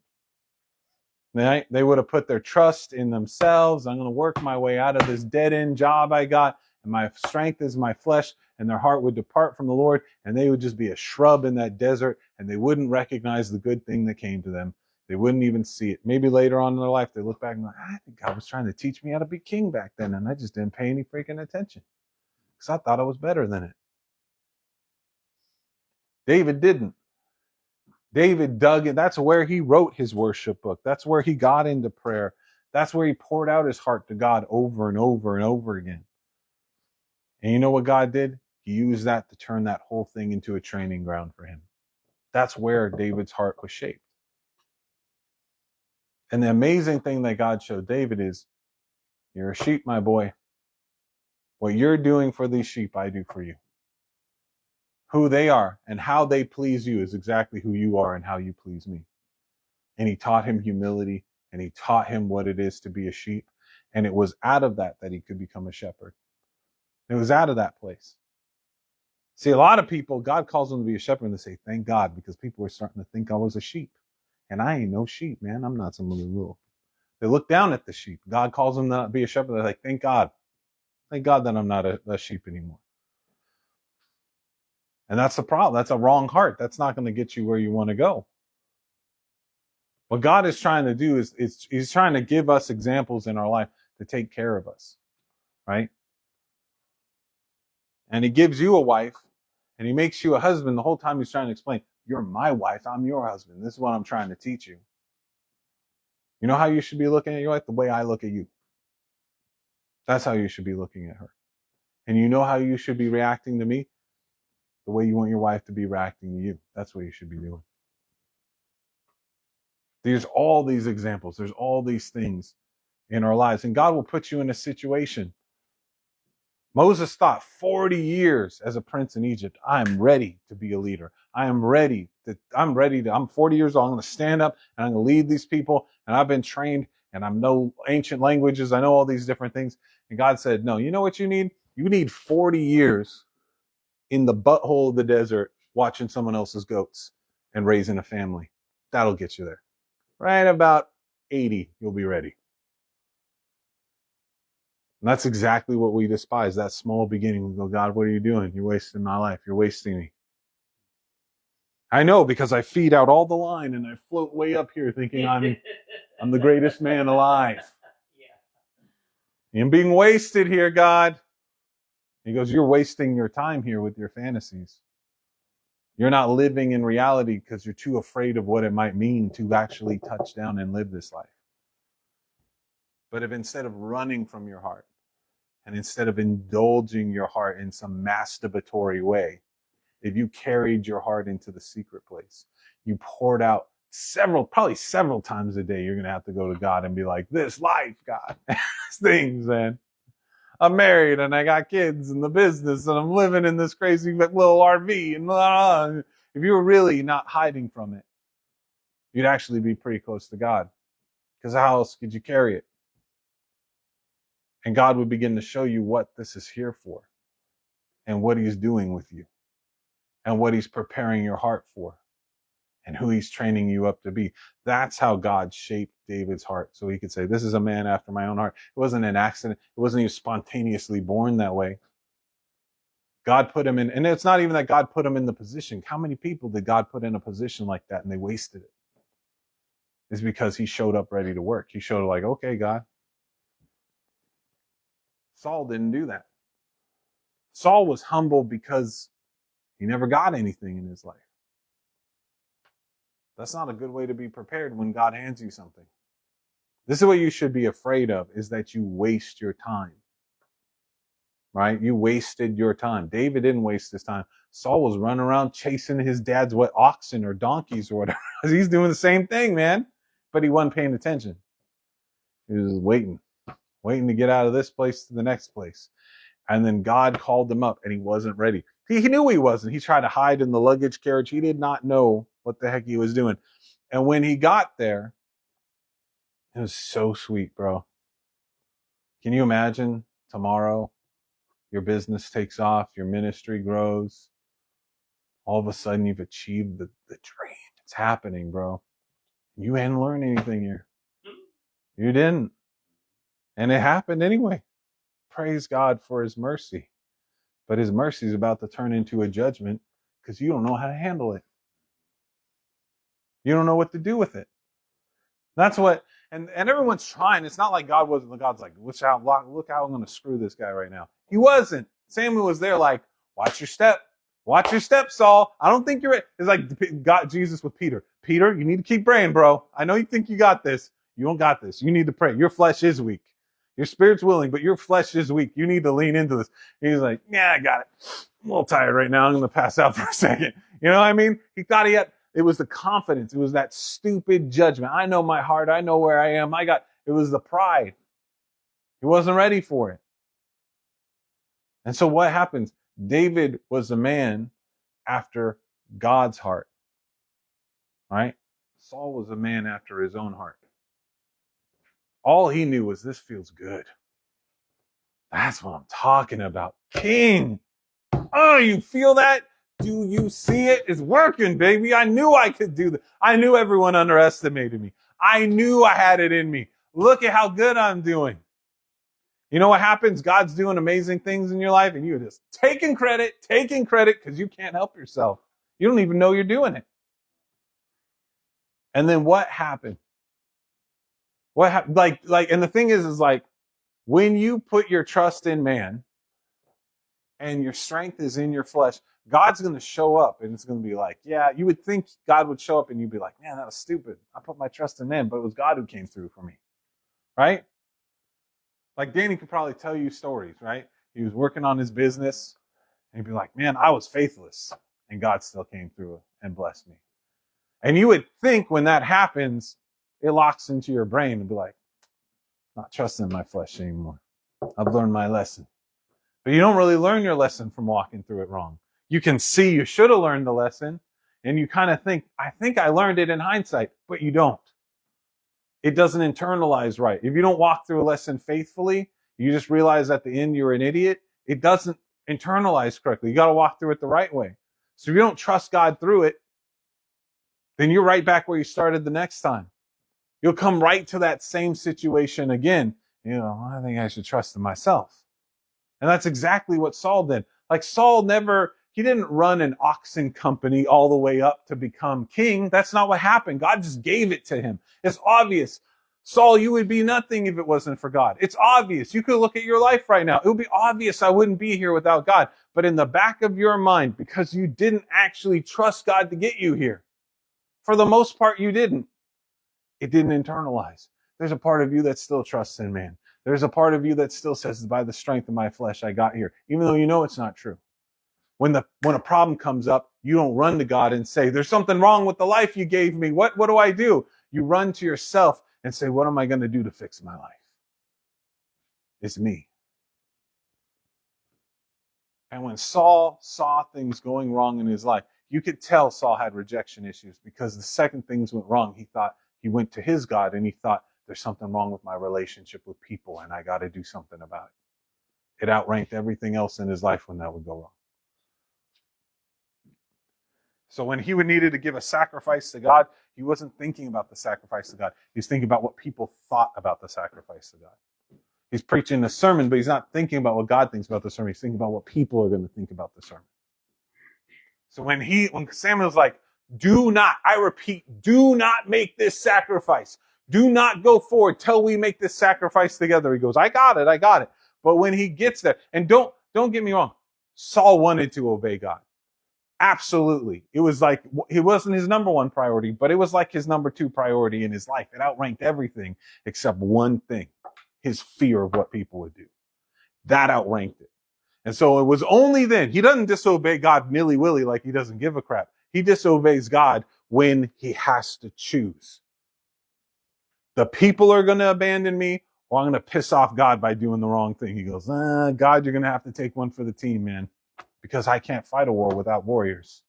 They would have put their trust in themselves. I'm going to work my way out of this dead-end job I got, and my strength is my flesh, and their heart would depart from the Lord, and they would just be a shrub in that desert, and they wouldn't recognize the good thing that came to them. They wouldn't even see it. Maybe later on in their life, they look back and go, I think God was trying to teach me how to be king back then, and I just didn't pay any freaking attention because I thought I was better than it. David didn't. David dug in. That's where he wrote his worship book. That's where he got into prayer. That's where he poured out his heart to God over and over and over again. And you know what God did? He used that to turn that whole thing into a training ground for him. That's where David's heart was shaped. And the amazing thing that God showed David is, you're a sheep, my boy. What you're doing for these sheep, I do for you. Who they are and how they please you is exactly who you are and how you please me. And he taught him humility, and he taught him what it is to be a sheep. And it was out of that he could become a shepherd. It was out of that place. See, a lot of people, God calls them to be a shepherd, and they say, thank God, because people were starting to think I was a sheep. And I ain't no sheep, man. I'm not some little rule. They look down at the sheep. God calls them to be a shepherd. They're like, thank God. Thank God that I'm not a sheep anymore. And that's the problem. That's a wrong heart. That's not going to get you where you want to go. What God is trying to do is he's trying to give us examples in our life to take care of us, right? And he gives you a wife, and he makes you a husband the whole time he's trying to explain, you're my wife, I'm your husband. This is what I'm trying to teach you. You know how you should be looking at your wife? The way I look at you. That's how you should be looking at her. And you know how you should be reacting to me? The way you want your wife to be reacting to you. That's what you should be doing. There's all these examples. There's all these things in our lives. And God will put you in a situation. Moses thought 40 years as a prince in Egypt, I am ready to be a leader. I'm 40 years old. I'm going to stand up and I'm going to lead these people. And I've been trained and I know ancient languages. I know all these different things. And God said, no, you know what you need? You need 40 years in the butthole of the desert watching someone else's goats and raising a family. That'll get you there. Right about 80, you'll be ready. And that's exactly what we despise, that small beginning. We go, God, what are you doing? You're wasting my life. You're wasting me. I know, because I feed out all the line and I float way up here thinking I'm the greatest man alive. I'm being wasted here, God. He goes, you're wasting your time here with your fantasies. You're not living in reality because you're too afraid of what it might mean to actually touch down and live this life. But if instead of running from your heart, and instead of indulging your heart in some masturbatory way, if you carried your heart into the secret place, you poured out probably several times a day, you're going to have to go to God and be like, this life, God, things, man. I'm married and I got kids and the business and I'm living in this crazy little RV and blah, blah. If you were really not hiding from it, you'd actually be pretty close to God. Because how else could you carry it? And God would begin to show you what this is here for and what he's doing with you and what he's preparing your heart for and who he's training you up to be. That's how God shaped David's heart. So he could say, this is a man after my own heart. It wasn't an accident. It wasn't even spontaneously born that way. God put him in, and it's not even that God put him in the position. How many people did God put in a position like that and they wasted it? It's because he showed up ready to work. He showed up like, okay, God. Saul didn't do that. Saul was humble because he never got anything in his life. That's not a good way to be prepared when God hands you something. This is what you should be afraid of, is that you waste your time. Right? You wasted your time. David didn't waste his time. Saul was running around chasing his dad's oxen or donkeys or whatever. He's doing the same thing, man. But he wasn't paying attention. He was waiting to get out of this place to the next place. And then God called him up and he wasn't ready. He knew he wasn't. He tried to hide in the luggage carriage. He did not know what the heck he was doing. And when he got there, it was so sweet, bro. Can you imagine tomorrow your business takes off, your ministry grows, all of a sudden you've achieved the dream. It's happening, bro. You hadn't learned anything here. You didn't. And it happened anyway. Praise God for his mercy. But his mercy is about to turn into a judgment because you don't know how to handle it. You don't know what to do with it. That's what, and everyone's trying. It's not like God wasn't. God's like, look how I'm going to screw this guy right now. He wasn't. Samuel was there like, watch your step. Watch your step, Saul. I don't think you're it. It's like God, Jesus with Peter. Peter, you need to keep praying, bro. I know you think you got this. You don't got this. You need to pray. Your flesh is weak. Your spirit's willing, but your flesh is weak. You need to lean into this. He's like, yeah, I got it. I'm a little tired right now. I'm going to pass out for a second. You know what I mean? He thought he had, it was the confidence. It was that stupid judgment. I know my heart. I know where I am. It was the pride. He wasn't ready for it. And so what happens? David was a man after God's heart. Right? Saul was a man after his own heart. All he knew was this feels good. That's what I'm talking about. King. Oh, you feel that? Do you see it? It's working, baby. I knew I could do that. I knew everyone underestimated me. I knew I had it in me. Look at how good I'm doing. You know what happens? God's doing amazing things in your life and you're just taking credit because you can't help yourself. You don't even know you're doing it. And then what happened? What happened? And the thing is like, when you put your trust in man and your strength is in your flesh, God's going to show up and it's going to be like, yeah, you would think God would show up and you'd be like, man, that was stupid. I put my trust in man, but it was God who came through for me. Right? Like Danny could probably tell you stories, right? He was working on his business and he'd be like, man, I was faithless and God still came through and blessed me. And you would think when that happens, it locks into your brain and be like, not trusting my flesh anymore. I've learned my lesson. But you don't really learn your lesson from walking through it wrong. You can see you should have learned the lesson and you kind of think, I think I learned it in hindsight, but you don't. It doesn't internalize right. If you don't walk through a lesson faithfully, you just realize at the end you're an idiot. It doesn't internalize correctly. You got to walk through it the right way. So if you don't trust God through it, then you're right back where you started the next time. You'll come right to that same situation again. You know, I think I should trust in myself. And that's exactly what Saul did. Like Saul he didn't run an oxen company all the way up to become king. That's not what happened. God just gave it to him. It's obvious. Saul, you would be nothing if it wasn't for God. It's obvious. You could look at your life right now. It would be obvious I wouldn't be here without God. But in the back of your mind, because you didn't actually trust God to get you here, for the most part, you didn't. It didn't internalize. There's a part of you that still trusts in man. There's a part of you that still says, by the strength of my flesh, I got here, even though you know it's not true. When a problem comes up, you don't run to God and say, there's something wrong with the life you gave me. What do I do? You run to yourself and say, what am I going to do to fix my life? It's me. And when Saul saw things going wrong in his life, you could tell Saul had rejection issues because the second things went wrong, he went to his God and he thought, there's something wrong with my relationship with people and I got to do something about it. It outranked everything else in his life when that would go wrong. So when he needed to give a sacrifice to God, he wasn't thinking about the sacrifice to God. He was thinking about what people thought about the sacrifice to God. He's preaching a sermon, but he's not thinking about what God thinks about the sermon. He's thinking about what people are going to think about the sermon. So when Samuel's like, do not make this sacrifice. Do not go forward till we make this sacrifice together. He goes, I got it. But when he gets there, and don't get me wrong, Saul wanted to obey God. Absolutely. It was like, it wasn't his number one priority, but it was like his number two priority in his life. It outranked everything except one thing, his fear of what people would do. That outranked it. And so it was only then, he doesn't disobey God nilly-willy like he doesn't give a crap. He disobeys God when he has to choose. The people are going to abandon me, or I'm going to piss off God by doing the wrong thing. He goes, God, you're going to have to take one for the team, man. because I can't fight a war without warriors.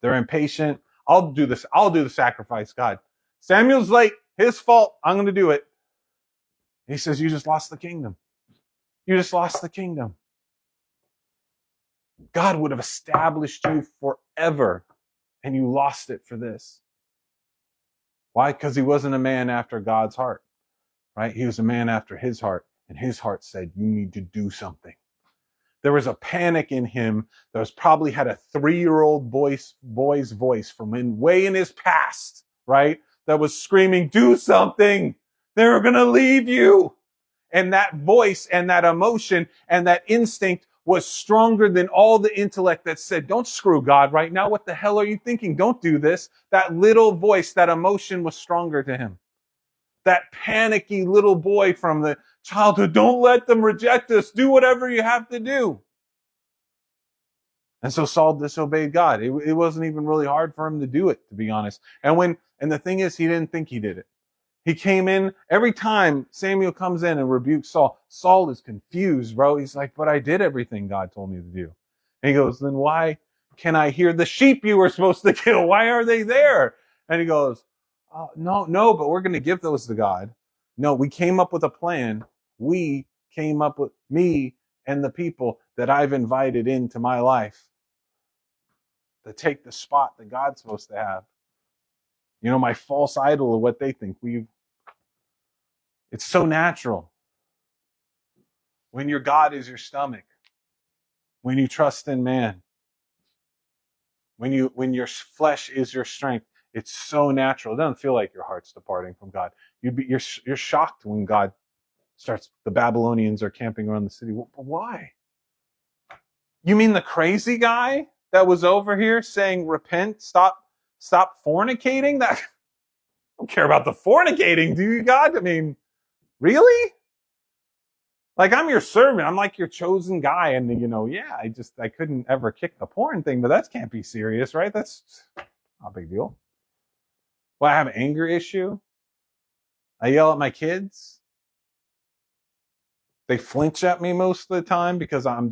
They're impatient. I'll do this. I'll do the sacrifice, God. Samuel's late. His fault. I'm going to do it. He says, you just lost the kingdom. You just lost the kingdom. God would have established you forever, and you lost it for this. Why? Because he wasn't a man after God's heart, right? He was a man after his heart, and his heart said, you need to do something. There was a panic in him that was probably had a 3-year-old boy's voice from way in his past, right? That was screaming, do something. They're going to leave you. And that voice and that emotion and that instinct was stronger than all the intellect that said, don't screw God right now. What the hell are you thinking? Don't do this. That little voice, that emotion was stronger to him. That panicky little boy from the childhood, don't let them reject us. Do whatever you have to do. And so Saul disobeyed God. It wasn't even really hard for him to do it, to be honest. And the thing is, he didn't think he did it. He came in, every time Samuel comes in and rebukes Saul, Saul is confused, bro. He's like, but I did everything God told me to do. And he goes, then why can I hear the sheep you were supposed to kill? Why are they there? And he goes, no, but we're going to give those to God. No, we came up with a plan. We came up with me and the people that I've invited into my life to take the spot that God's supposed to have. You know, my false idol of what they think. It's so natural. When your God is your stomach, when you trust in man, when your flesh is your strength, it's so natural. It doesn't feel like your heart's departing from God. You're shocked when God starts. The Babylonians are camping around the city. Why? You mean the crazy guy that was over here saying, repent, stop fornicating? That I don't care about the fornicating, do you, God? I mean, really? Like, I'm your servant. I'm like your chosen guy. And, I couldn't ever kick the porn thing, but that can't be serious, right? That's not a big deal. Well, I have an anger issue. I yell at my kids. They flinch at me most of the time because I'm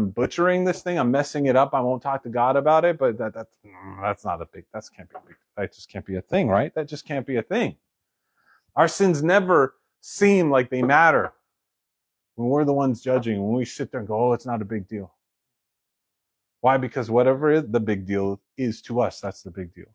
butchering this thing. I'm messing it up. I won't talk to God about it, but that's not a big, that can't be big. That just can't be a thing, right? That just can't be a thing. Our sins never seem like they matter when we're the ones judging, when we sit there and go, oh, it's not a big deal. Why? Because whatever the big deal is to us, that's the big deal.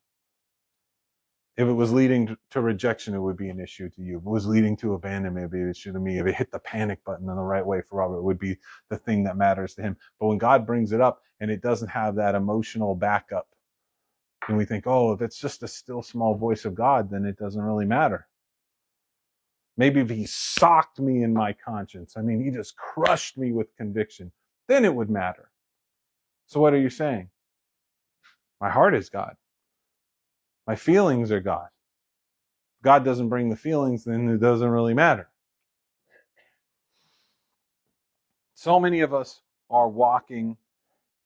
If it was leading to rejection, it would be an issue to you. If it was leading to abandonment, it would be an issue to me. If it hit the panic button in the right way for Robert, it would be the thing that matters to him. But when God brings it up and it doesn't have that emotional backup, and we think, oh, if it's just a still small voice of God, then it doesn't really matter. Maybe if he socked me in my conscience, he just crushed me with conviction, then it would matter. So what are you saying? My heart is God. My feelings are God. God doesn't bring the feelings, then it doesn't really matter. So many of us are walking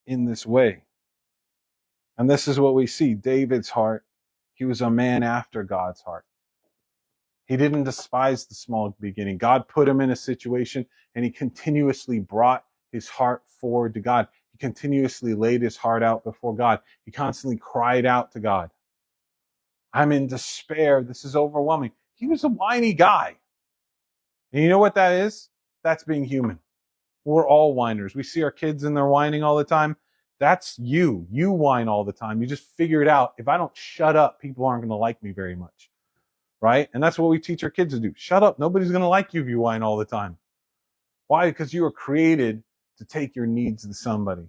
in this way. And this is what we see. David's heart, he was a man after God's heart. He didn't despise the small beginning. God put him in a situation and he continuously brought his heart forward to God. He continuously laid his heart out before God. He constantly cried out to God. I'm in despair. This is overwhelming. He was a whiny guy. And you know what that is? That's being human. We're all whiners. We see our kids and they're whining all the time. That's you. You whine all the time. You just figure it out. If I don't shut up, people aren't going to like me very much. Right? And that's what we teach our kids to do. Shut up. Nobody's going to like you if you whine all the time. Why? Because you were created to take your needs to somebody.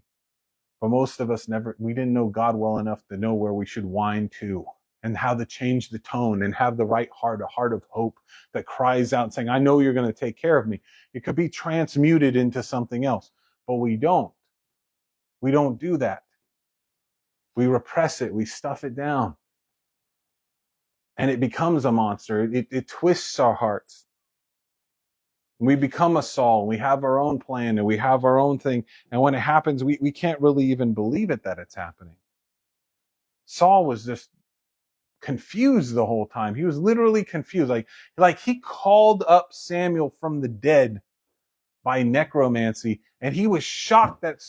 But most of us we didn't know God well enough to know where we should whine to and how to change the tone and have the right heart, a heart of hope that cries out saying, I know you're going to take care of me. It could be transmuted into something else, but we don't. We don't do that. We repress it. We stuff it down. And it becomes a monster. It twists our hearts. We become a Saul. We have our own plan and we have our own thing. And when it happens, we can't really even believe it that it's happening. Saul was just confused the whole time. He was literally confused. Like he called up Samuel from the dead by necromancy, and he was shocked that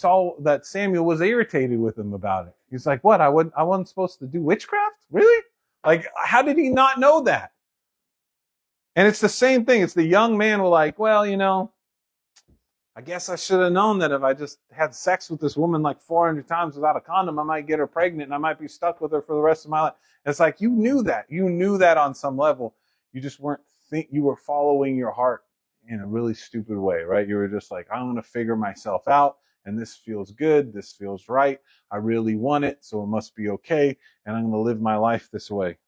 Samuel was irritated with him about it. He's like, "What? I wasn't supposed to do witchcraft? Really? Like, how did he not know that?" And it's the same thing. It's the young man who like, "Well, I guess I should have known that if I just had sex with this woman like 400 times without a condom, I might get her pregnant and I might be stuck with her for the rest of my life." It's like, you knew that. You knew that on some level. You just you were following your heart in a really stupid way, right? You were just like, I'm going to figure myself out, and this feels good. This feels right. I really want it, so it must be okay, and I'm going to live my life this way.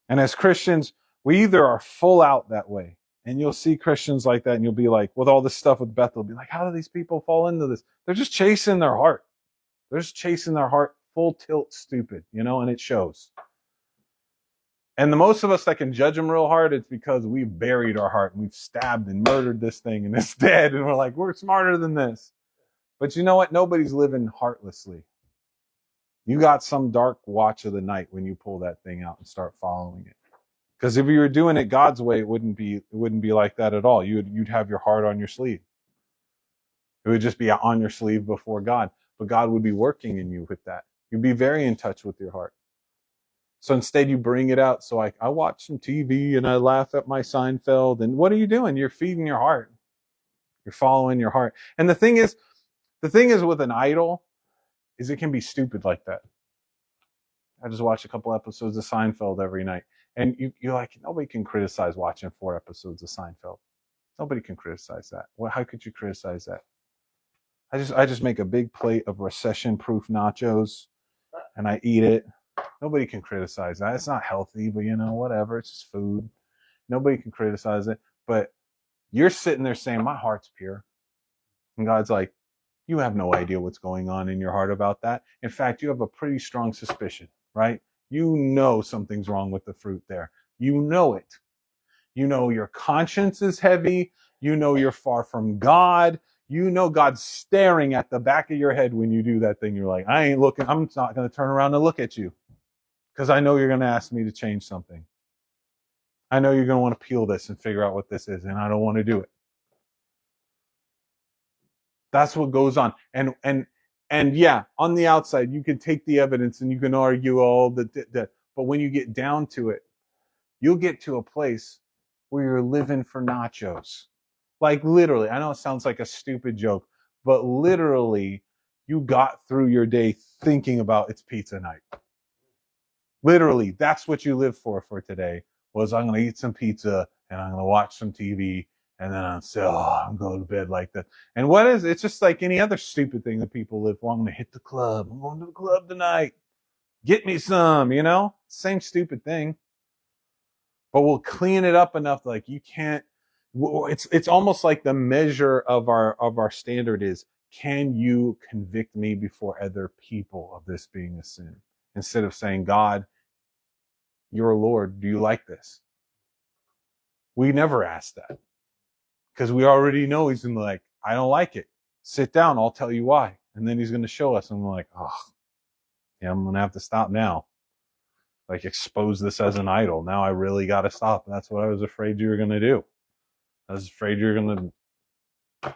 And as Christians, we either are full out that way, and you'll see Christians like that, and you'll be like, with all this stuff with Bethel, be like, how do these people fall into this? They're just chasing their heart. They're just chasing their heart full tilt stupid, and it shows. And the most of us that can judge them real hard, it's because we've buried our heart and we've stabbed and murdered this thing and it's dead. And we're like, we're smarter than this. But you know what? Nobody's living heartlessly. You got some dark watch of the night when you pull that thing out and start following it. Because if you were doing it God's way, it wouldn't be like that at all. You'd have your heart on your sleeve. It would just be on your sleeve before God. But God would be working in you with that. You'd be very in touch with your heart. So instead you bring it out. So I watch some TV and I laugh at my Seinfeld. And what are you doing? You're feeding your heart. You're following your heart. And the thing is with an idol is it can be stupid like that. I just watch a couple episodes of Seinfeld every night. And you're like, nobody can criticize watching 4 episodes of Seinfeld. Nobody can criticize that. Well, how could you criticize that? I just make a big plate of recession-proof nachos and I eat it. Nobody can criticize that. It's not healthy, but whatever. It's just food. Nobody can criticize it. But you're sitting there saying, my heart's pure. And God's like, you have no idea what's going on in your heart about that. In fact, you have a pretty strong suspicion, right? You know something's wrong with the fruit there. You know it. You know your conscience is heavy. You know you're far from God. You know God's staring at the back of your head when you do that thing. You're like, I ain't looking. I'm not going to turn around and look at you. Because I know you're going to ask me to change something. I know you're going to want to peel this and figure out what this is, and I don't want to do it. That's what goes on. And yeah, on the outside, you can take the evidence and you can argue all the but when you get down to it, you'll get to a place where you're living for nachos. Like literally, I know it sounds like a stupid joke, but literally, you got through your day thinking about it's pizza night. Literally, that's what you live for today, was I'm going to eat some pizza and I'm going to watch some TV and then I'll say, I'm going to bed like that. And it's just like any other stupid thing that people live for. I'm going to hit the club. I'm going to the club tonight. Get me some, Same stupid thing. But we'll clean it up enough like you can't. It's almost like the measure of our standard is, can you convict me before other people of this being a sin? Instead of saying, God, you're Lord, do you like this? We never ask that. Because we already know he's going to be like, I don't like it. Sit down, I'll tell you why. And then he's going to show us, and we're like, yeah, I'm going to have to stop now. Like, expose this as an idol. Now I really got to stop. And that's what I was afraid you were going to do. I was afraid you were going to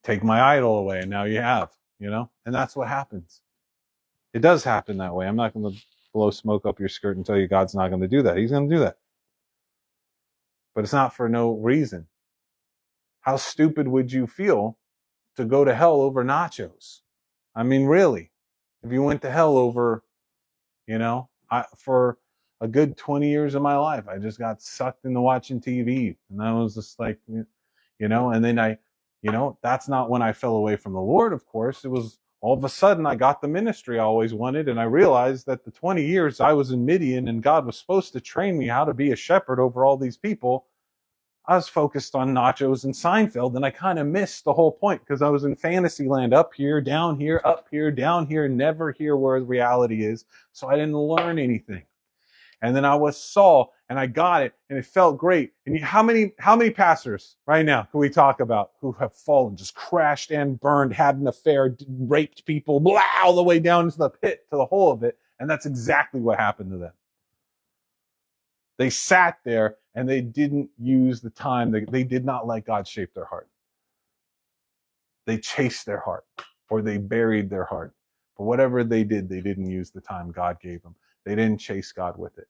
take my idol away, and now you have, And that's what happens. It does happen that way. I'm not going to blow smoke up your skirt and tell you God's not going to do that. He's going to do that. But it's not for no reason. How stupid would you feel to go to hell over nachos? I mean, really, if you went to hell over, for a good 20 years of my life, I just got sucked into watching TV. And that was just like, and then that's not when I fell away from the Lord, of course. It was all of a sudden I got the ministry I always wanted. And I realized that the 20 years I was in Midian and God was supposed to train me how to be a shepherd over all these people, I was focused on nachos and Seinfeld, and I kind of missed the whole point because I was in fantasy land, up here, down here, up here, down here, never here where reality is. So I didn't learn anything. And then I was Saul, and I got it, and it felt great. And how many pastors right now can we talk about who have fallen, just crashed and burned, had an affair, raped people, blah, all the way down into the pit, to the hole of it? And that's exactly what happened to them. They sat there and they didn't use the time. They did not let God shape their heart. They chased their heart, or they buried their heart. But whatever they did, they didn't use the time God gave them. They didn't chase God with it.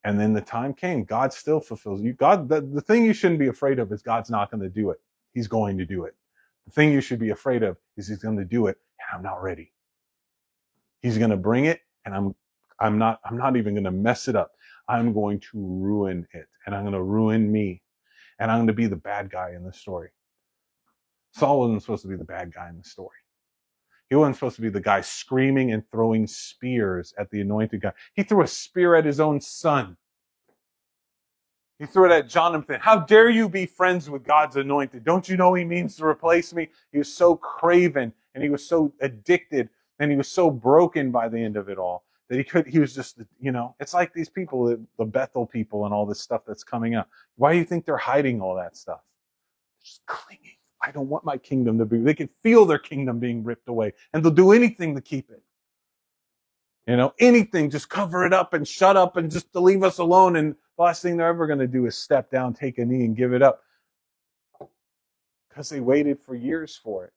And then the time came. God still fulfills you. God, the thing you shouldn't be afraid of is God's not going to do it. He's going to do it. The thing you should be afraid of is he's going to do it, and I'm not ready. He's going to bring it, and I'm not even going to mess it up. I'm going to ruin it, and I'm going to ruin me, and I'm going to be the bad guy in the story. Saul wasn't supposed to be the bad guy in the story. He wasn't supposed to be the guy screaming and throwing spears at the anointed guy. He threw a spear at his own son. He threw it at Jonathan. How dare you be friends with God's anointed? Don't you know he means to replace me? He was so craven, and he was so addicted, and he was so broken by the end of it all that he was just, it's like these people, the Bethel people and all this stuff that's coming out. Why do you think they're hiding all that stuff? Just clinging. I don't want my kingdom to be. They can feel their kingdom being ripped away, and they'll do anything to keep it. Anything, just cover it up and shut up and just to leave us alone. And the last thing they're ever going to do is step down, take a knee, and give it up. Because they waited for years for it,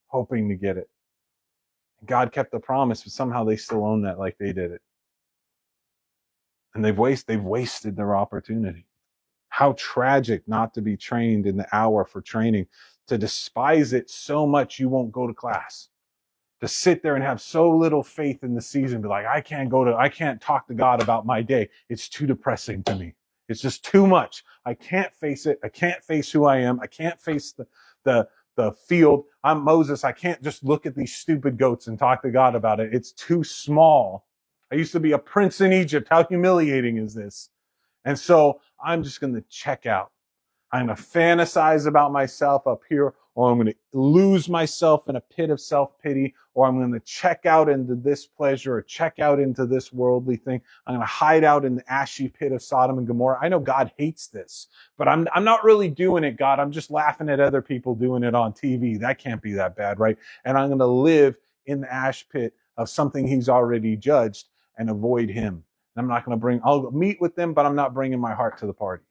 hoping to get it. God kept the promise, but somehow they still own that like they did it. And they've wasted their opportunity. How tragic not to be trained in the hour for training, to despise it so much you won't go to class, to sit there and have so little faith in the season, be like, I can't talk to God about my day. It's too depressing to me. It's just too much. I can't face it. I can't face who I am. I can't face the field. I'm Moses. I can't just look at these stupid goats and talk to God about it. It's too small. I used to be a prince in Egypt. How humiliating is this? And so I'm just going to check out. I'm going to fantasize about myself up here, or I'm going to lose myself in a pit of self-pity, or I'm going to check out into this pleasure or check out into this worldly thing. I'm going to hide out in the ashy pit of Sodom and Gomorrah. I know God hates this, but I'm not really doing it, God. I'm just laughing at other people doing it on TV. That can't be that bad, right? And I'm going to live in the ash pit of something he's already judged and avoid him. I'm not going to I'll meet with them, but I'm not bringing my heart to the party.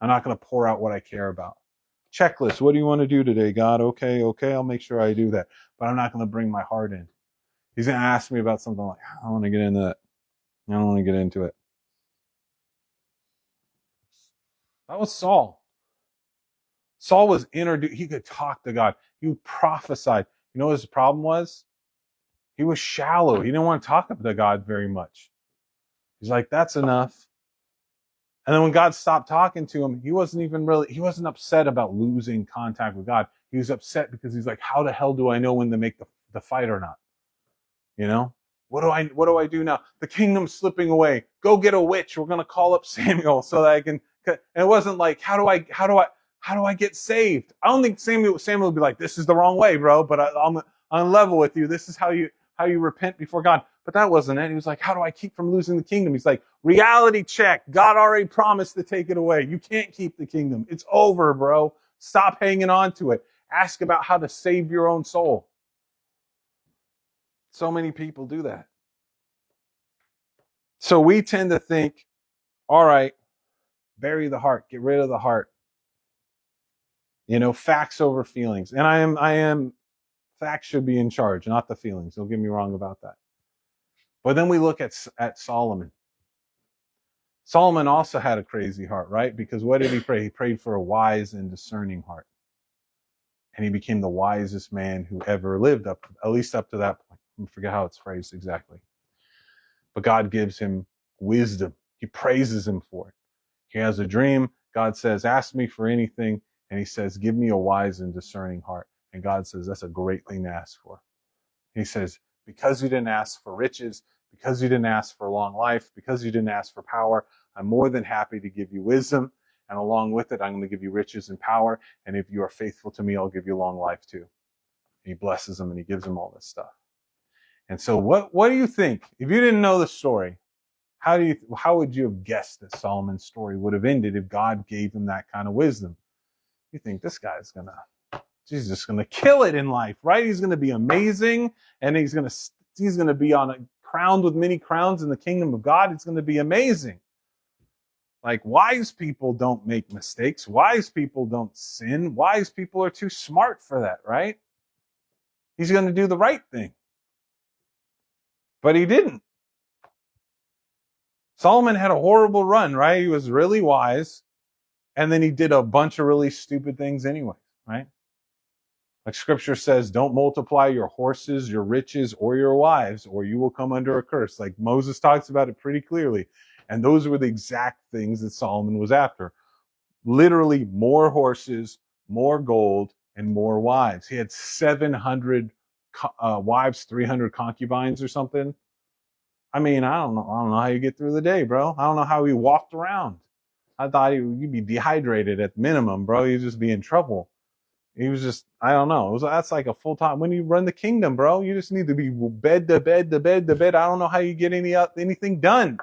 I'm not going to pour out what I care about. Checklist. What do you want to do today, God? Okay, I'll make sure I do that. But I'm not going to bring my heart in. He's going to ask me about something like, I don't want to get into that. I don't want to get into it. That was Saul. Saul was introduced. He could talk to God. He prophesied. You know what his problem was? He was shallow. He didn't want to talk to God very much. He's like, that's enough. And then when God stopped talking to him, he wasn't upset about losing contact with God. He was upset because he's like, how the hell do I know when to make the fight or not? What do I do now? The kingdom's slipping away. Go get a witch. We're going to call up Samuel so that I can, and it wasn't like, how do I get saved? I don't think Samuel would be like, this is the wrong way, bro, but I'm on level with you. This is how you repent before God. But that wasn't it. He was like, how do I keep from losing the kingdom? He's like, reality check. God already promised to take it away. You can't keep the kingdom. It's over, bro. Stop hanging on to it. Ask about how to save your own soul. So many people do that. So we tend to think, all right, bury the heart, get rid of the heart. Facts over feelings. And I am facts should be in charge, not the feelings. Don't get me wrong about that. But then we look at Solomon. Solomon also had a crazy heart, right? Because what did he pray? He prayed for a wise and discerning heart. And he became the wisest man who ever lived, at least up to that point. I forget how it's phrased exactly. But God gives him wisdom. He praises him for it. He has a dream. God says, ask me for anything. And he says, give me a wise and discerning heart. And God says, that's a great thing to ask for. He says, because you didn't ask for riches, because you didn't ask for long life, because you didn't ask for power, I'm more than happy to give you wisdom. And along with it, I'm going to give you riches and power. And if you are faithful to me, I'll give you long life too. And he blesses him and he gives him all this stuff. And so what do you think? If you didn't know the story, how would you have guessed that Solomon's story would have ended if God gave him that kind of wisdom? You think this guy's he's just going to kill it in life, right? He's going to be amazing, and he's going to be on a crowned with many crowns in the kingdom of God. It's going to be amazing. Like, wise people don't make mistakes. Wise people don't sin. Wise people are too smart for that, right? He's going to do the right thing. But he didn't. Solomon had a horrible run, right? He was really wise, and then he did a bunch of really stupid things anyway, right? Like scripture says, don't multiply your horses, your riches, or your wives, or you will come under a curse. Like Moses talks about it pretty clearly. And those were the exact things that Solomon was after. Literally more horses, more gold, and more wives. He had 700 wives, 300 concubines or something. I mean, I don't know how you get through the day, bro. I don't know how he walked around. I thought you'd be dehydrated at minimum, bro. You'd just be in trouble. He was just, I don't know. That's like a full time. When you run the kingdom, bro, you just need to be bed to bed to bed to bed. I don't know how you get anything done.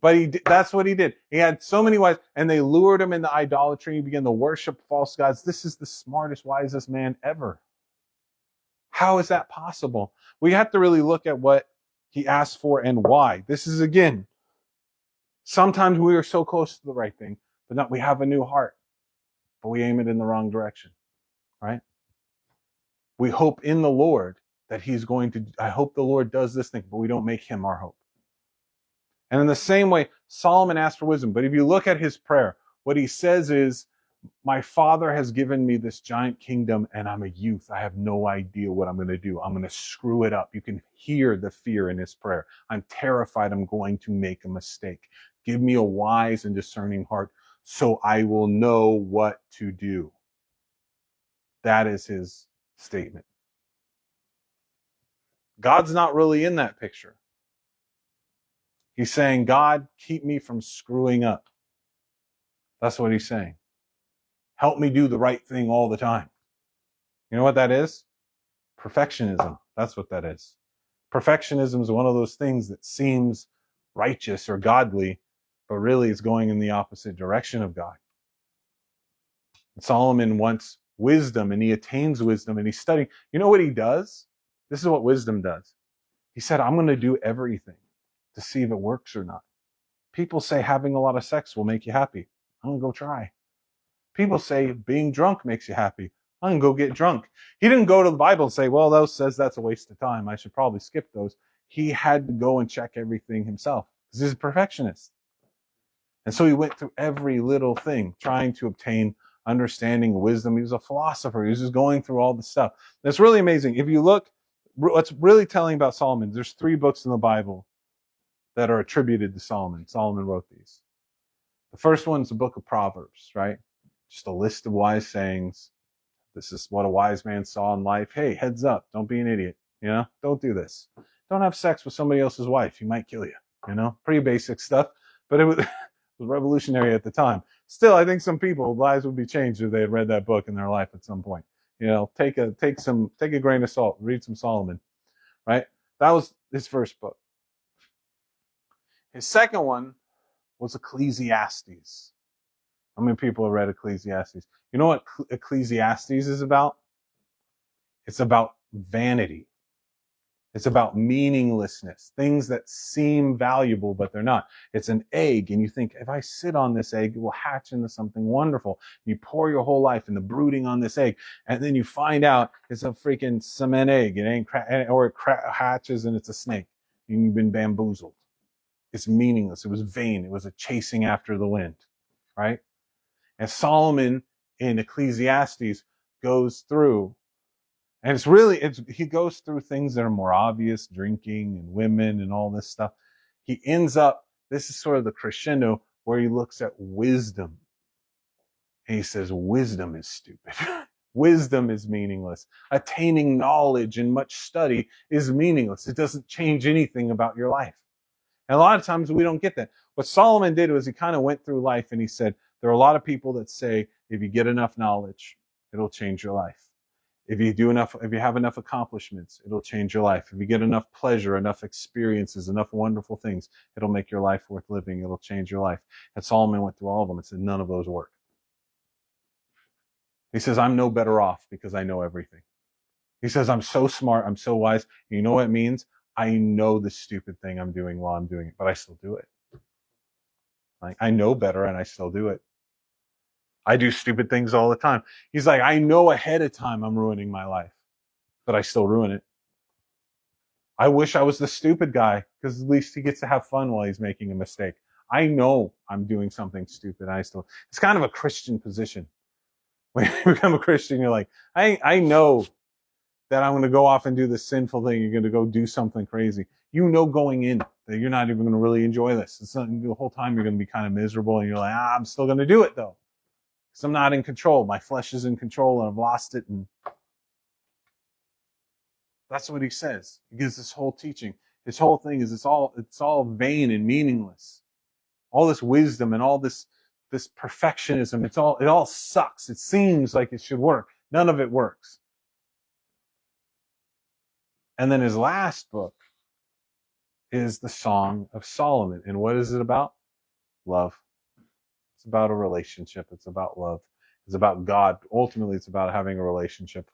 But that's what he did. He had so many wives, and they lured him into idolatry. He began to worship false gods. This is the smartest, wisest man ever. How is that possible? We have to really look at what he asked for and why. This is, again, sometimes we are so close to the right thing, but not we have a new heart, but we aim it in the wrong direction, right? We hope in the Lord that he's going to, I hope the Lord does this thing, but we don't make him our hope. And in the same way, Solomon asked for wisdom. But if you look at his prayer, what he says is, my father has given me this giant kingdom and I'm a youth. I have no idea what I'm going to do. I'm going to screw it up. You can hear the fear in his prayer. I'm terrified I'm going to make a mistake. Give me a wise and discerning heart so I will know what to do. That is his statement. God's not really in that picture. He's saying, God, keep me from screwing up. That's what he's saying. Help me do the right thing all the time. You know what that is? Perfectionism. That's what that is. Perfectionism is one of those things that seems righteous or godly, but really it's going in the opposite direction of God. Solomon wants wisdom, and he attains wisdom, and he's studying. You know what he does? This is what wisdom does. He said, I'm going to do everything to see if it works or not. People say having a lot of sex will make you happy. I'm going to go try. People say being drunk makes you happy. I'm going to go get drunk. He didn't go to the Bible and say, well, those says that's a waste of time. I should probably skip those. He had to go and check everything himself because he's a perfectionist. And so he went through every little thing, trying to obtain understanding, wisdom. He was a philosopher. He was just going through all the stuff. That's really amazing. If you look, what's really telling about Solomon, there's 3 books in the Bible that are attributed to Solomon. Solomon wrote these. The first one's the book of Proverbs, right? Just a list of wise sayings. This is what a wise man saw in life. Hey, heads up. Don't be an idiot. You know, don't do this. Don't have sex with somebody else's wife. He might kill you. You know, pretty basic stuff, but it was, it was revolutionary at the time. Still, I think some people's lives would be changed if they had read that book in their life at some point. You know, take a grain of salt, read some Solomon, right? That was his first book. His second one was Ecclesiastes. How many people have read Ecclesiastes? You know what Ecclesiastes is about? It's about vanity. It's about meaninglessness, things that seem valuable, but they're not. It's an egg, and you think, if I sit on this egg, it will hatch into something wonderful. You pour your whole life into brooding on this egg, and then you find out it's a freaking cement egg. It ain't, or it hatches and it's a snake, and you've been bamboozled. It's meaningless. It was vain. It was a chasing after the wind, right? And Solomon in Ecclesiastes goes through, and he goes through things that are more obvious, drinking and women and all this stuff. He ends up, this is sort of the crescendo where he looks at wisdom. And he says, wisdom is stupid. Wisdom is meaningless. Attaining knowledge and much study is meaningless. It doesn't change anything about your life. And a lot of times we don't get that. What Solomon did was he kind of went through life and he said, there are a lot of people that say, if you get enough knowledge, it'll change your life. If you have enough accomplishments, it'll change your life. If you get enough pleasure, enough experiences, enough wonderful things, it'll make your life worth living. It'll change your life. And Solomon went through all of them and said, none of those work. He says, I'm no better off because I know everything. He says, I'm so smart. I'm so wise. You know what it means? I know the stupid thing I'm doing while I'm doing it, but I still do it. Like, I know better and I still do it. I do stupid things all the time. He's like, I know ahead of time I'm ruining my life, but I still ruin it. I wish I was the stupid guy, because at least he gets to have fun while he's making a mistake. I know I'm doing something stupid. It's kind of a Christian position. When you become a Christian, you're like, I know that I'm going to go off and do this sinful thing. You're going to go do something crazy. You know going in that you're not even going to really enjoy this. It's not, the whole time you're going to be kind of miserable, and you're like, I'm still going to do it though, because I'm not in control. My flesh is in control, and I've lost it. And that's what he says. He gives this whole teaching. His whole thing is it's all vain and meaningless. All this wisdom and all this perfectionism, it all sucks. It seems like it should work. None of it works. And then his last book is the Song of Solomon. And what is it about? Love. It's about a relationship. It's about love. It's about God. Ultimately, it's about having a relationship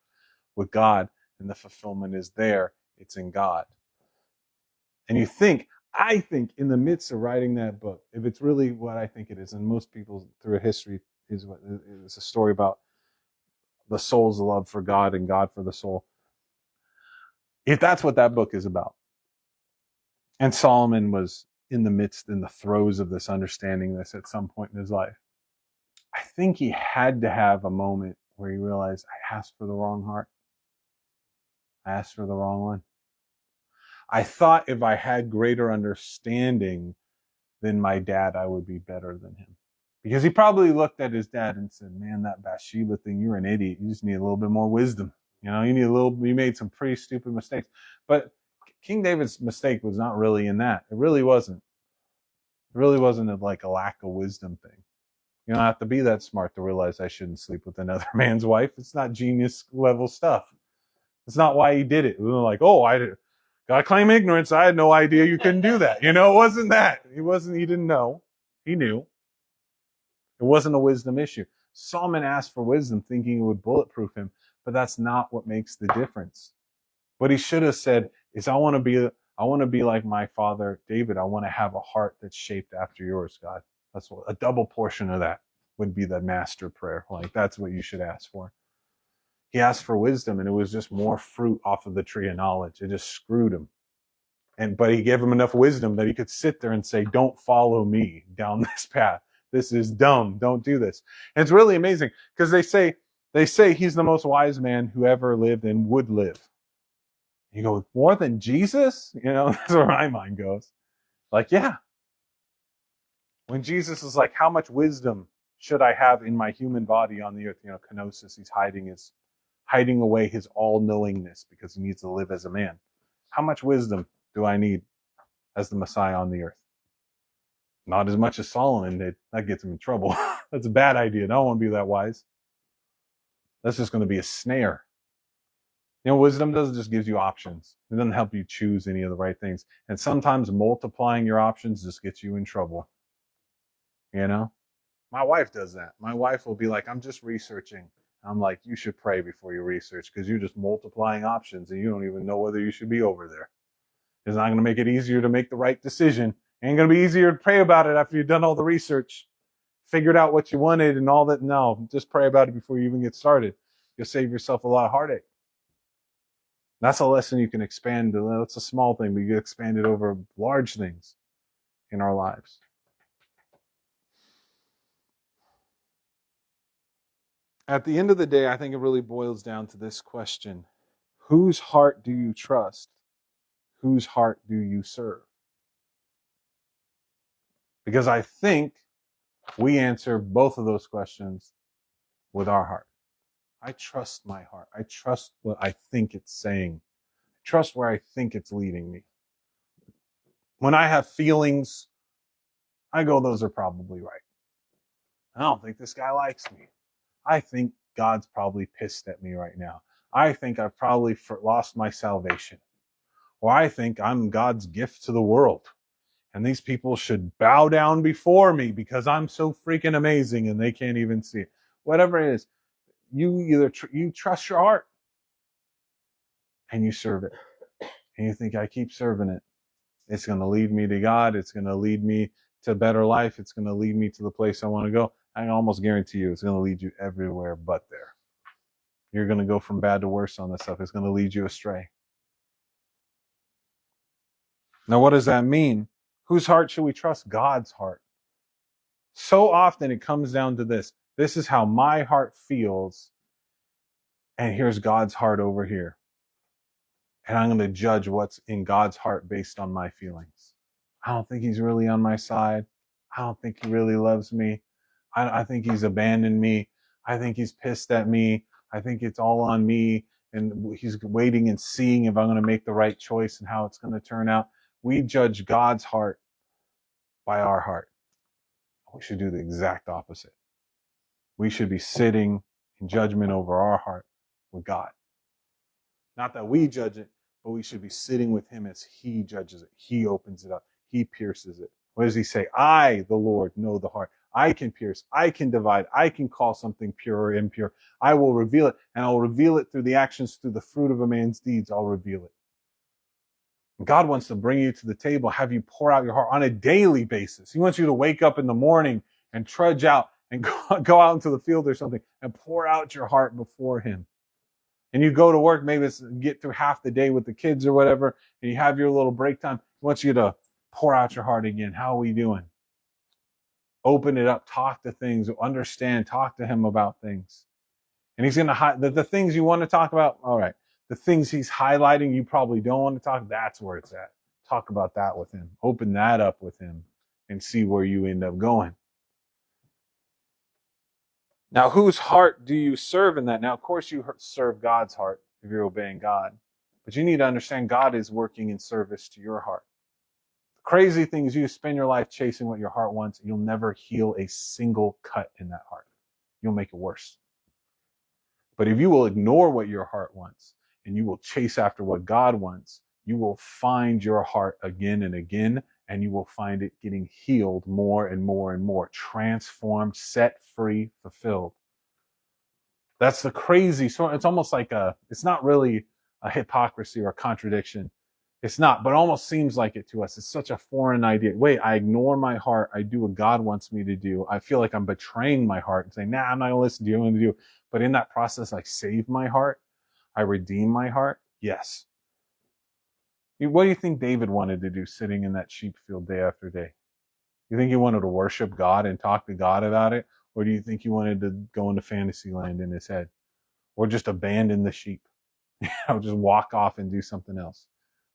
with God, and the fulfillment is there. It's in God. And I think in the midst of writing that book, if it's really what I think it is, and most people through history is a story about the soul's love for God and God for the soul. If that's what that book is about, and Solomon was in the throes of this, understanding this at some point in his life, I think he had to have a moment where he realized, I asked for the wrong heart. I asked for the wrong one. I thought if I had greater understanding than my dad, I would be better than him. Because he probably looked at his dad and said, man, that Bathsheba thing, you're an idiot. You just need a little bit more wisdom. You made some pretty stupid mistakes. But King David's mistake was not really in that. It really wasn't. It really wasn't like a lack of wisdom thing. You don't have to be that smart to realize I shouldn't sleep with another man's wife. It's not genius level stuff. It's not why he did it. It was like, gotta claim ignorance. I had no idea you couldn't do that. It wasn't that. He didn't know. He knew. It wasn't a wisdom issue. Solomon asked for wisdom thinking it would bulletproof him, but that's not what makes the difference. What he should have said is, I want to be like my father David. I want to have a heart that's shaped after yours, God. That's what a double portion of that would be the master prayer. Like, that's what you should ask for. He asked for wisdom, and it was just more fruit off of the tree of knowledge. It just screwed him. But he gave him enough wisdom that he could sit there and say, don't follow me down this path. This is dumb. Don't do this. And it's really amazing, because they say he's the most wise man who ever lived and would live. You go, more than Jesus? That's where my mind goes. Like, yeah. When Jesus is like, how much wisdom should I have in my human body on the earth? Kenosis, he's hiding away his all-knowingness because he needs to live as a man. How much wisdom do I need as the Messiah on the earth? Not as much as Solomon. That gets him in trouble. That's a bad idea. I don't want to be that wise. That's just going to be a snare. Wisdom doesn't just give you options. It doesn't help you choose any of the right things. And sometimes multiplying your options just gets you in trouble. My wife does that. My wife will be like, I'm just researching. I'm like, you should pray before you research, because you're just multiplying options and you don't even know whether you should be over there. It's not going to make it easier to make the right decision. It ain't going to be easier to pray about it after you've done all the research, figured out what you wanted and all that. No, just pray about it before you even get started. You'll save yourself a lot of heartache. That's a lesson you can expand. That's a small thing, but you can expand it over large things in our lives. At the end of the day, I think it really boils down to this question: whose heart do you trust? Whose heart do you serve? Because I think we answer both of those questions with our heart. I trust my heart. I trust what I think it's saying. I trust where I think it's leading me. When I have feelings, I go, those are probably right. I don't think this guy likes me. I think God's probably pissed at me right now. I think I've probably lost my salvation. Or I think I'm God's gift to the world, and these people should bow down before me because I'm so freaking amazing and they can't even see it. Whatever it is, you trust your heart and you serve it. And you think, I keep serving it. It's going to lead me to God. It's going to lead me to a better life. It's going to lead me to the place I want to go. I can almost guarantee you it's going to lead you everywhere but there. You're going to go from bad to worse on this stuff. It's going to lead you astray. Now, what does that mean? Whose heart should we trust? God's heart. So often it comes down to this. This is how my heart feels, and here's God's heart over here. And I'm going to judge what's in God's heart based on my feelings. I don't think he's really on my side. I don't think he really loves me. I think he's abandoned me. I think he's pissed at me. I think it's all on me. And he's waiting and seeing if I'm going to make the right choice and how it's going to turn out. We judge God's heart by our heart. We should do the exact opposite. We should be sitting in judgment over our heart with God. Not that we judge it, but we should be sitting with him as he judges it. He opens it up. He pierces it. What does he say? I, the Lord, know the heart. I can pierce. I can divide. I can call something pure or impure. I will reveal it, and I'll reveal it through the actions, through the fruit of a man's deeds. I'll reveal it. And God wants to bring you to the table, have you pour out your heart on a daily basis. He wants you to wake up in the morning and trudge out and go out into the field or something and pour out your heart before him. And you go to work, maybe it's get through half the day with the kids or whatever, and you have your little break time. He wants you to pour out your heart again. How are we doing? Open it up, talk to things, understand, talk to him about things. And he's going to the things you want to talk about. All right. The things he's highlighting you probably don't want to talk. That's where it's at. Talk about that with him. Open that up with him and see where you end up going. Now, whose heart do you serve in that? Now, of course, you serve God's heart if you're obeying God. But you need to understand God is working in service to your heart. The crazy thing is you spend your life chasing what your heart wants, and you'll never heal a single cut in that heart. You'll make it worse. But if you will ignore what your heart wants, and you will chase after what God wants, you will find your heart again and again, and you will find it getting healed more and more and more, transformed, set free, fulfilled. That's the crazy sort. It's almost like it's not really a hypocrisy or a contradiction. It's not, but it almost seems like it to us. It's such a foreign idea. Wait, I ignore my heart. I do what God wants me to do. I feel like I'm betraying my heart and saying, nah, I'm not going to listen to you. I'm going to do. But in that process, I save my heart. I redeem my heart. Yes. What do you think David wanted to do sitting in that sheep field day after day? You think he wanted to worship God and talk to God about it? Or do you think he wanted to go into fantasy land in his head? Or just abandon the sheep? Just walk off and do something else.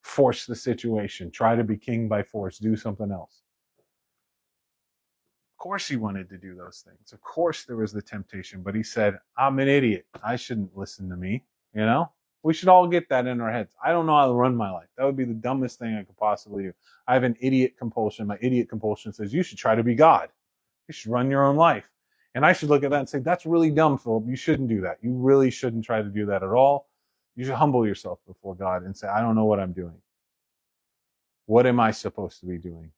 Force the situation. Try to be king by force. Do something else. Of course he wanted to do those things. Of course there was the temptation. But he said, I'm an idiot. I shouldn't listen to me. You know? We should all get that in our heads. I don't know how to run my life. That would be the dumbest thing I could possibly do. I have an idiot compulsion. My idiot compulsion says you should try to be God. You should run your own life. And I should look at that and say, that's really dumb, Philip. You shouldn't do that. You really shouldn't try to do that at all. You should humble yourself before God and say, I don't know what I'm doing. What am I supposed to be doing?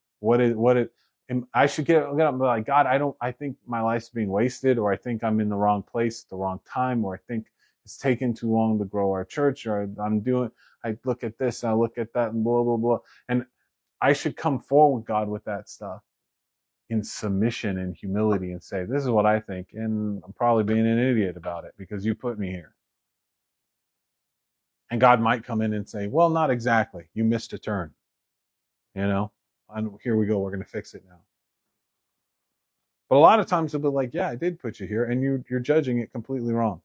I should get up and be like, God, I think my life's being wasted, or I think I'm in the wrong place at the wrong time, or I think it's taken too long to grow our church, or I look at this, and I look at that, and blah, blah, blah. And I should come forward, God, with that stuff in submission and humility and say, this is what I think, and I'm probably being an idiot about it because you put me here. And God might come in and say, well, not exactly. You missed a turn. You know, and here we go. We're going to fix it now. But a lot of times they'll be like, yeah, I did put you here, and you're judging it completely wrong.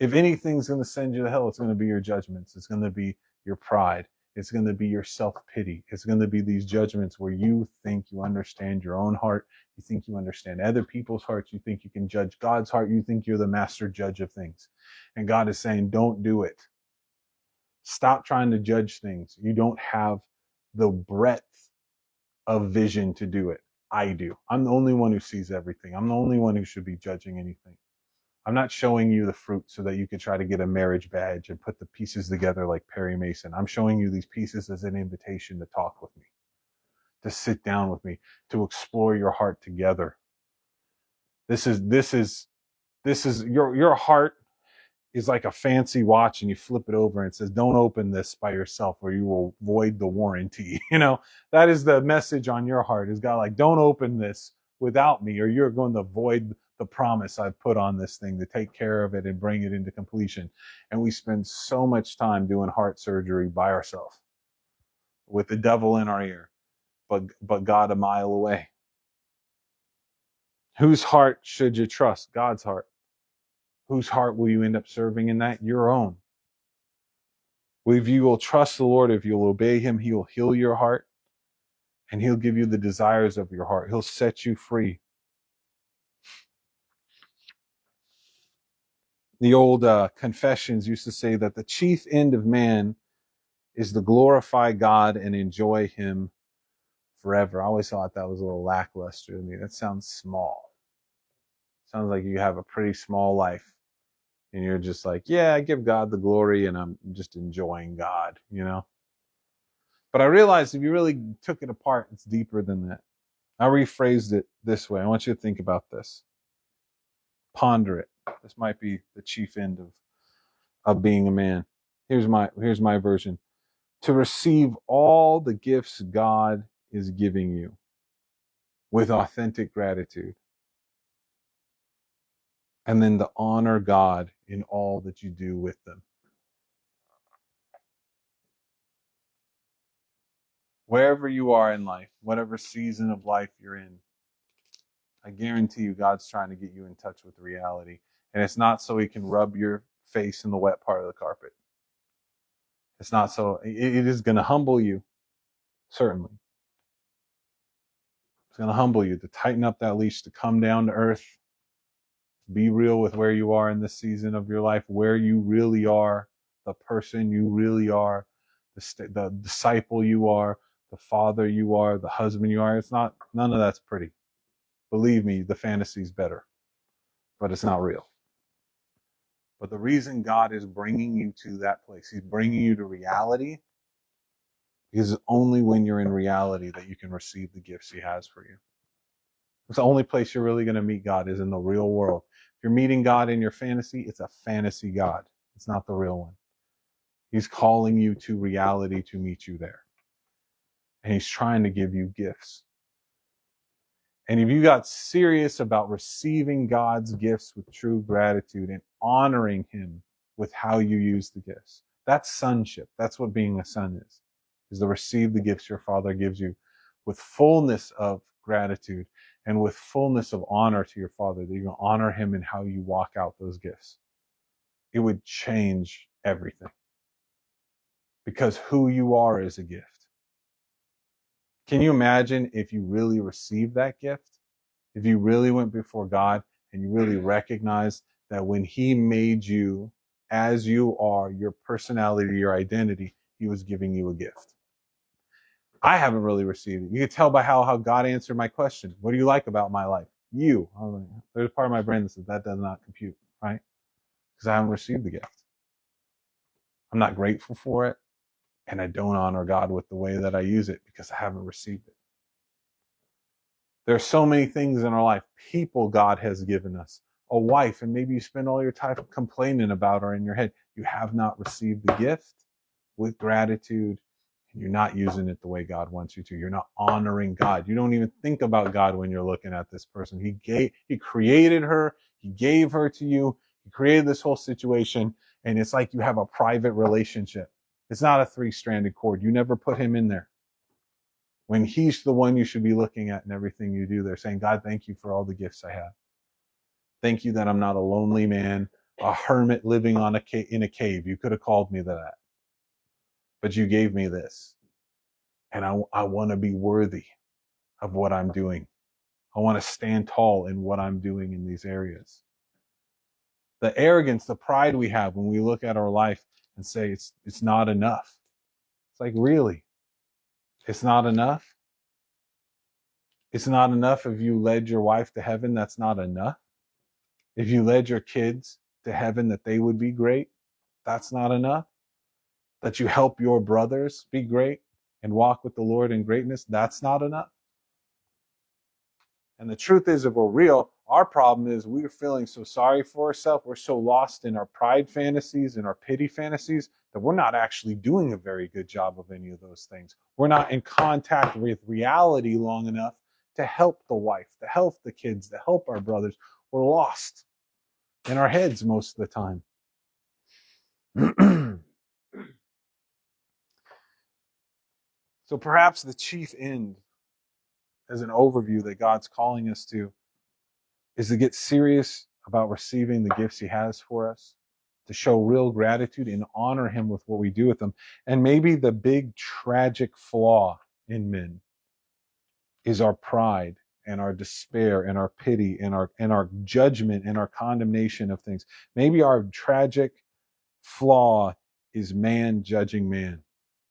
If anything's going to send you to hell, it's going to be your judgments. It's going to be your pride. It's going to be your self-pity. It's going to be these judgments where you think you understand your own heart. You think you understand other people's hearts. You think you can judge God's heart. You think you're the master judge of things. And God is saying, don't do it. Stop trying to judge things. You don't have the breadth of vision to do it. I do. I'm the only one who sees everything. I'm the only one who should be judging anything. I'm not showing you the fruit so that you could try to get a marriage badge and put the pieces together like Perry Mason. I'm showing you these pieces as an invitation to talk with me, to sit down with me, to explore your heart together. This is your heart is like a fancy watch and you flip it over and it says, don't open this by yourself or you will void the warranty. That is the message on your heart, is God like, don't open this without me or you're going to void the promise I've put on this thing to take care of it and bring it into completion. And we spend so much time doing heart surgery by ourselves with the devil in our ear, but God a mile away. Whose heart should you trust? God's heart. Whose heart will you end up serving in that? Your own. If you will trust the Lord, if you'll obey him, he will heal your heart and he'll give you the desires of your heart. He'll set you free. The old confessions used to say that the chief end of man is to glorify God and enjoy him forever. I always thought that was a little lackluster to me. That sounds small. Sounds like you have a pretty small life. And you're just like, yeah, I give God the glory and I'm just enjoying God, But I realized if you really took it apart, it's deeper than that. I rephrased it this way. I want you to think about this. Ponder it. This might be the chief end of being a man. Here's my version. To receive all the gifts God is giving you with authentic gratitude. And then to honor God in all that you do with them. Wherever you are in life, whatever season of life you're in, I guarantee you God's trying to get you in touch with reality. And it's not so he can rub your face in the wet part of the carpet. It's not so. It is going to humble you, certainly. It's going to humble you, to tighten up that leash, to come down to earth, be real with where you are in this season of your life, where you really are, the person you really are, the disciple you are, the father you are, the husband you are. None of that's pretty. Believe me, the fantasy's better, but it's not real. But the reason God is bringing you to that place, he's bringing you to reality, because it's only when you're in reality that you can receive the gifts he has for you. It's the only place you're really going to meet God is in the real world. If you're meeting God in your fantasy, it's a fantasy God. It's not the real one. He's calling you to reality to meet you there. And he's trying to give you gifts. And if you got serious about receiving God's gifts with true gratitude and honoring him with how you use the gifts, that's sonship. That's what being a son is to receive the gifts your Father gives you with fullness of gratitude and with fullness of honor to your Father, that you can honor him in how you walk out those gifts. It would change everything. Because who you are is a gift. Can you imagine if you really received that gift? If you really went before God and you really recognized that when he made you as you are, your personality, your identity, he was giving you a gift. I haven't really received it. You can tell by how God answered my question. What do you like about my life? You. There's part of my brain that says that does not compute, right? Because I haven't received the gift. I'm not grateful for it. And I don't honor God with the way that I use it because I haven't received it. There are so many things in our life. People God has given us. A wife, and maybe you spend all your time complaining about her in your head. You have not received the gift with gratitude, and you're not using it the way God wants you to. You're not honoring God. You don't even think about God when you're looking at this person. He created her. He gave her to you. He created this whole situation, and it's like you have a private relationship. It's not a three-stranded cord. You never put him in there. When he's the one you should be looking at in everything you do, they're saying, God, thank you for all the gifts I have. Thank you that I'm not a lonely man, a hermit living in a cave. You could have called me that. But you gave me this. And I want to be worthy of what I'm doing. I want to stand tall in what I'm doing in these areas. The arrogance, the pride we have when we look at our life and say it's not enough. It's like, really? It's not enough? It's not enough if you led your wife to heaven, that's not enough. If you led your kids to heaven, that they would be great, that's not enough. That you help your brothers be great and walk with the Lord in greatness, that's not enough. And the truth is, if we're real, Our problem is we're feeling so sorry for ourselves. We're so lost in our pride fantasies and our pity fantasies that we're not actually doing a very good job of any of those things. We're not in contact with reality long enough to help the wife, to help the kids, to help our brothers. We're lost in our heads most of the time. So perhaps the chief end, as an overview that God's calling us to, is to get serious about receiving the gifts he has for us, to show real gratitude and honor him with what we do with them. And maybe the big tragic flaw in men is our pride and our despair and our pity and our judgment and our condemnation of things. Maybe our tragic flaw is man judging man.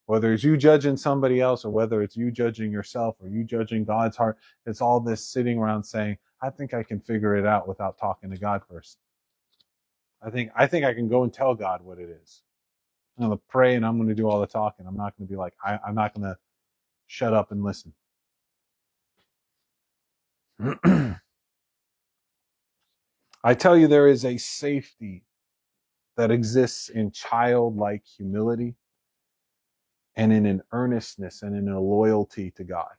Whether it's you judging somebody else or whether it's you judging yourself or you judging God's heart, it's all this sitting around saying, I think I can figure it out without talking to God first. I think I can go and tell God what it is. I'm going to pray and I'm going to do all the talking. I'm not going to be like, I'm not going to shut up and listen. I tell you, there is a safety that exists in childlike humility and in an earnestness and in a loyalty to God.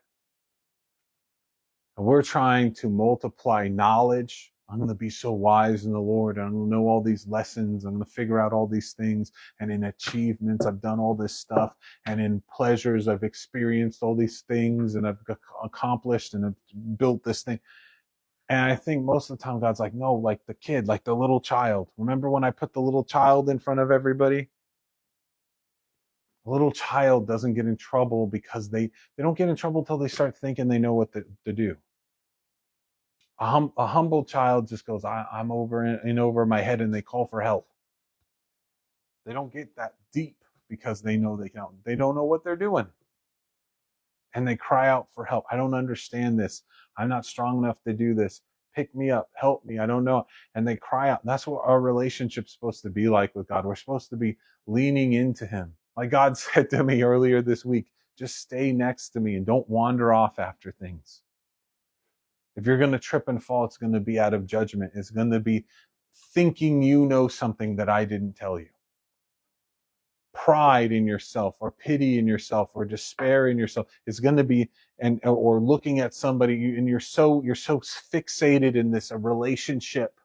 And we're trying to multiply knowledge. I'm going to be so wise in the Lord. I'm going to know all these lessons. I'm going to figure out all these things. And in achievements, I've done all this stuff. And in pleasures, I've experienced all these things and I've accomplished and I've built this thing. And I think most of the time God's like, no, like the kid, like the little child. Remember when I put the little child in front of everybody? A little child doesn't get in trouble because they don't get in trouble until they start thinking they know what to do. A humble child just goes, I'm over in over my head, and they call for help. They don't get that deep because they know they can't. They don't know what they're doing. And they cry out for help. I don't understand this. I'm not strong enough to do this. Pick me up. Help me. I don't know. And they cry out. That's what our relationship's supposed to be like with God. We're supposed to be leaning into him. Like God said to me earlier this week, just stay next to me and don't wander off after things. If you're going to trip and fall, it's going to be out of judgment. It's going to be thinking you know something that I didn't tell you. Pride in yourself or pity in yourself or despair in yourself is going to be, or looking at somebody and you're so fixated in this a relationship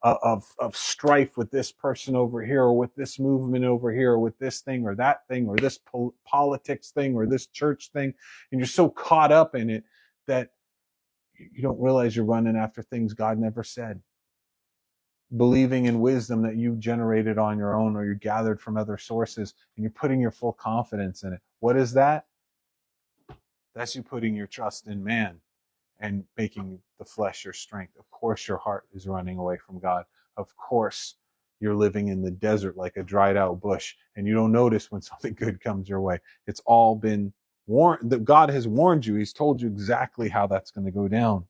of strife with this person over here or with this movement over here or with this thing or that thing or this politics thing or this church thing, and you're so caught up in it that you don't realize you're running after things God never said. Believing in wisdom that you generated on your own or you gathered from other sources, and you're putting your full confidence in it. What is that? That's you putting your trust in man and making the flesh your strength. Of course your heart is running away from God. Of course you're living in the desert like a dried out bush, and you don't notice when something good comes your way. It's all been warned. That God has warned you. He's told you exactly how that's going to go down.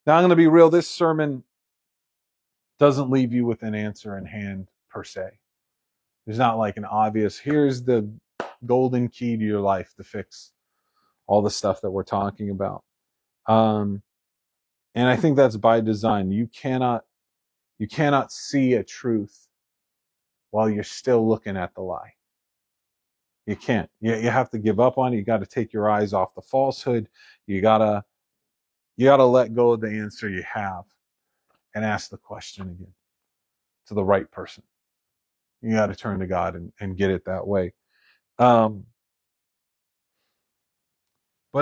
Now I'm going to be real. This sermon doesn't leave you with an answer in hand per se. There's not like an obvious, here's the golden key to your life to fix all the stuff that we're talking about. And I think that's by design. You cannot see a truth while you're still looking at the lie. You can't. You have to give up on it. You got to take your eyes off the falsehood. You gotta let go of the answer you have and ask the question again to the right person. You got to turn to God and get it that way. But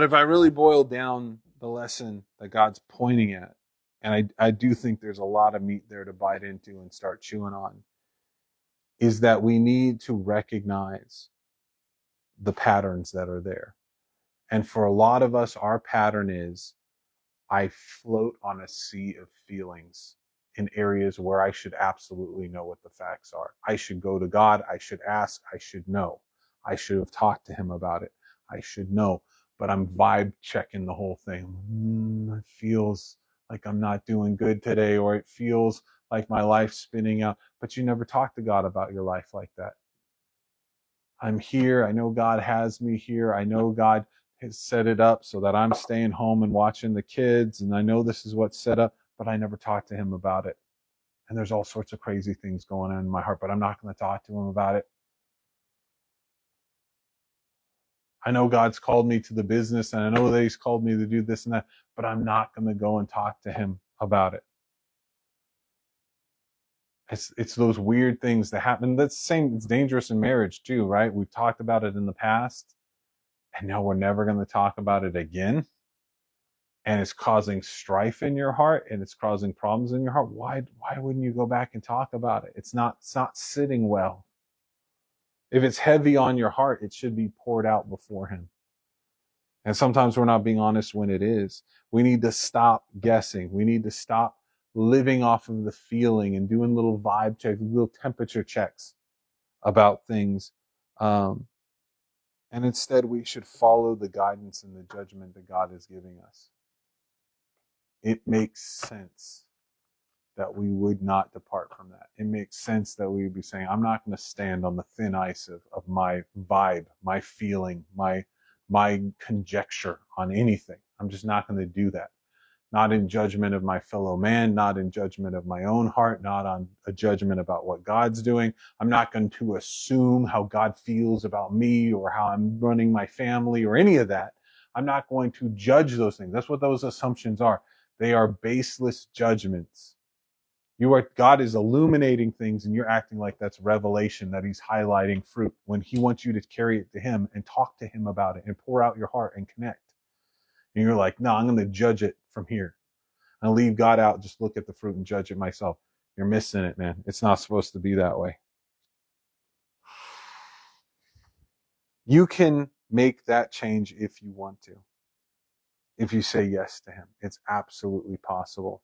if I really boil down the lesson that God's pointing at, and I do think there's a lot of meat there to bite into and start chewing on, is that we need to recognize the patterns that are there. And for a lot of us, our pattern is, I float on a sea of feelings in areas where I should absolutely know what the facts are. I should go to God. I should ask. I should know. I should have talked to him about it. I should know. But I'm vibe checking the whole thing. It feels like I'm not doing good today, or it feels like my life's spinning out. But you never talk to God about your life like that. I'm here. I know God has me here. I know God has set it up so that I'm staying home and watching the kids, and I know this is what's set up, but I never talked to him about it. And there's all sorts of crazy things going on in my heart, but I'm not going to talk to him about it. I know God's called me to the business, and I know that he's called me to do this and that, but I'm not going to go and talk to him about it. It's those weird things that happen. That's the same. It's dangerous in marriage too, right? We've talked about it in the past, and now we're never going to talk about it again. And it's causing strife in your heart, and it's causing problems in your heart. Why wouldn't you go back and talk about it? It's not sitting well. If it's heavy on your heart, it should be poured out before him. And sometimes we're not being honest when it is. We need to stop guessing. We need to stop living off of the feeling and doing little vibe checks, little temperature checks about things. And instead, we should follow the guidance and the judgment that God is giving us. It makes sense that we would not depart from that. It makes sense that we would be saying, I'm not going to stand on the thin ice of my vibe, my feeling, my conjecture on anything. I'm just not going to do that. Not in judgment of my fellow man, not in judgment of my own heart, not on a judgment about what God's doing. I'm not going to assume how God feels about me or how I'm running my family or any of that. I'm not going to judge those things. That's what those assumptions are. They are baseless judgments. God is illuminating things, and you're acting like that's revelation, that he's highlighting fruit, when he wants you to carry it to him and talk to him about it and pour out your heart and connect. And you're like, no, I'm going to judge it from here. I'll leave God out, just look at the fruit and judge it myself. You're missing it, man. It's not supposed to be that way. You can make that change if you want to. If you say yes to him, it's absolutely possible.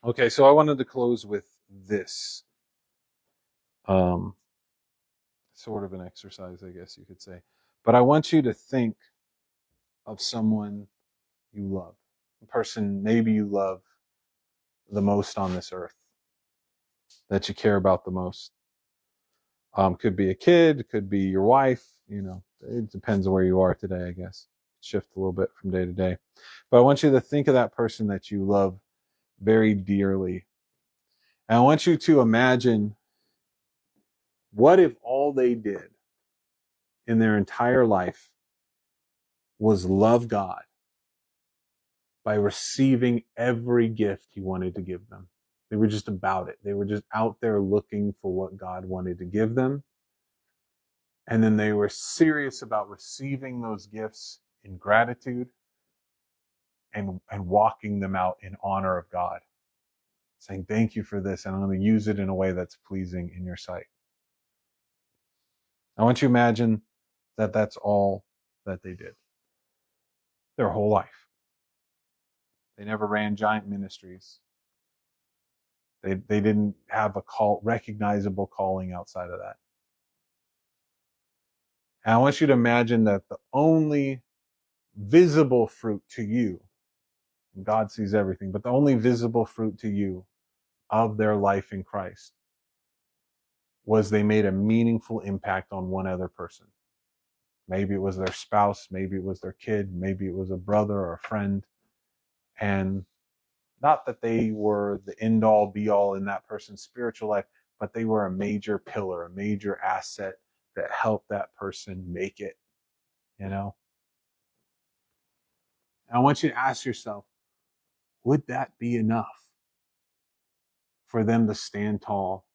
Okay, so I wanted to close with this. Sort of an exercise, I guess you could say. But I want you to think of someone you love. A person maybe you love the most on this earth, that you care about the most. Could be a kid, could be your wife, it depends on where you are today, I guess. Shift a little bit from day to day. But I want you to think of that person that you love very dearly. And I want you to imagine, what if all they did in their entire life was love God by receiving every gift he wanted to give them? They were just about it. They were just out there looking for what God wanted to give them. And then they were serious about receiving those gifts in gratitude and walking them out in honor of God. Saying, thank you for this, and I'm going to use it in a way that's pleasing in your sight. I want you to imagine that that's all that they did. Their whole life. They never ran giant ministries. They didn't have a recognizable calling outside of that. And I want you to imagine that the only visible fruit to you, and God sees everything, but the only visible fruit to you of their life in Christ was they made a meaningful impact on one other person. Maybe it was their spouse, maybe it was their kid, maybe it was a brother or a friend. And not that they were the end all be all in that person's spiritual life, but they were a major pillar, a major asset that helped that person make it, I want you to ask yourself, would that be enough for them to stand tall,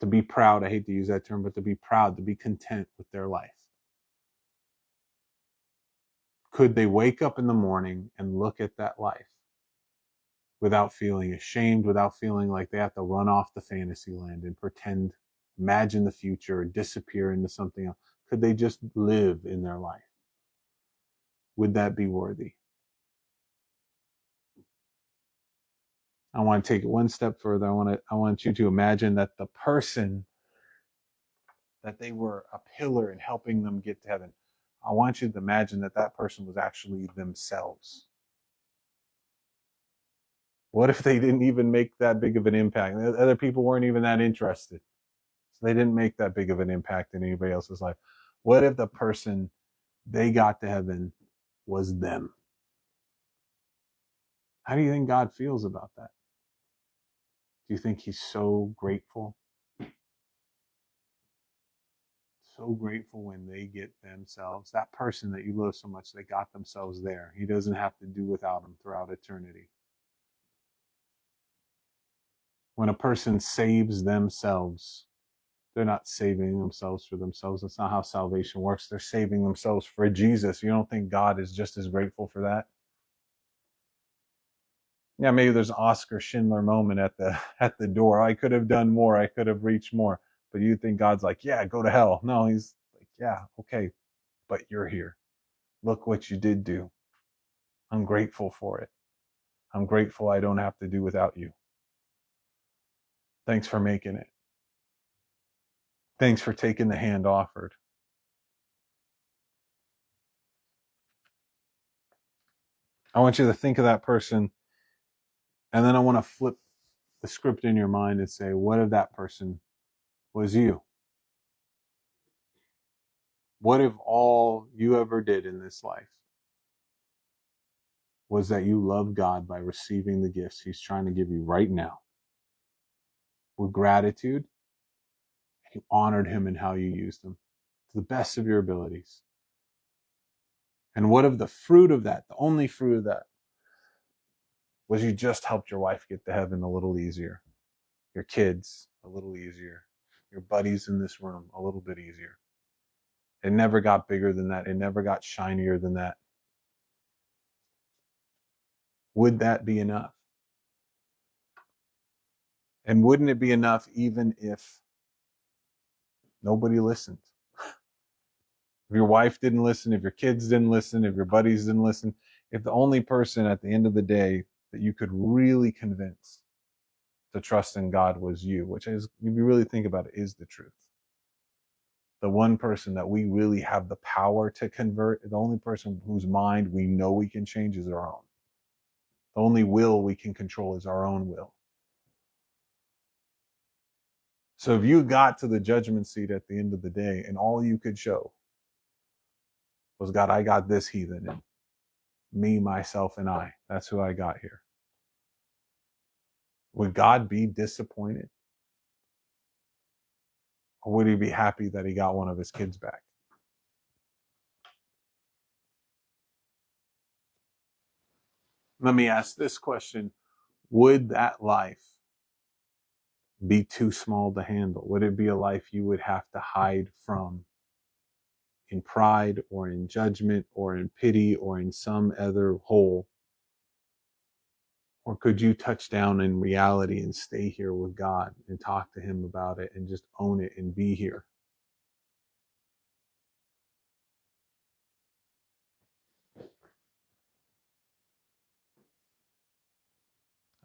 to be proud? I hate to use that term, but to be proud, to be content with their life. Could they wake up in the morning and look at that life without feeling ashamed, without feeling like they have to run off the fantasy land and pretend, imagine the future, or disappear into something else? Could they just live in their life? Would that be worthy? I want to take it one step further. I want you to imagine that the person that they were a pillar in helping them get to heaven, I want you to imagine that that person was actually themselves. What if they didn't even make that big of an impact? Other people weren't even that interested. So they didn't make that big of an impact in anybody else's life. What if the person they got to heaven was them. How do you think God feels about that? Do you think he's so grateful? So grateful when they get themselves, that person that you love so much, they got themselves there. He doesn't have to do without them throughout eternity. When a person saves themselves, they're not saving themselves for themselves. That's not how salvation works. They're saving themselves for Jesus. You don't think God is just as grateful for that? Yeah, maybe there's an Oscar Schindler moment at the door. I could have done more. I could have reached more. But you think God's like, yeah, go to hell. No, he's like, yeah, okay, but you're here. Look what you did do. I'm grateful for it. I'm grateful I don't have to do without you. Thanks for making it. Thanks for taking the hand offered. I want you to think of that person, and then I want to flip the script in your mind and say, what if that person was you? What if all you ever did in this life was that you loved God by receiving the gifts he's trying to give you right now with gratitude, and you honored him in how you used them to the best of your abilities? And what if the fruit of that, the only fruit of that, was you just helped your wife get to heaven a little easier, your kids a little easier, your buddies in this room a little bit easier? It never got bigger than that. It never got shinier than that. Would that be enough? And wouldn't it be enough even if nobody listened? If your wife didn't listen, if your kids didn't listen, if your buddies didn't listen, if the only person at the end of the day that you could really convince to trust in God was you, which is, if you really think about it, is the truth. The one person that we really have the power to convert, the only person whose mind we know we can change is our own. The only will we can control is our own will. So if you got to the judgment seat at the end of the day and all you could show was, God, I got this heathen in me, myself, and I. That's who I got here. Would God be disappointed? Or would he be happy that he got one of his kids back? Let me ask this question. Would that life be too small to handle? Would it be a life you would have to hide from in pride or in judgment or in pity or in some other hole? Or could you touch down in reality and stay here with God and talk to him about it and just own it and be here?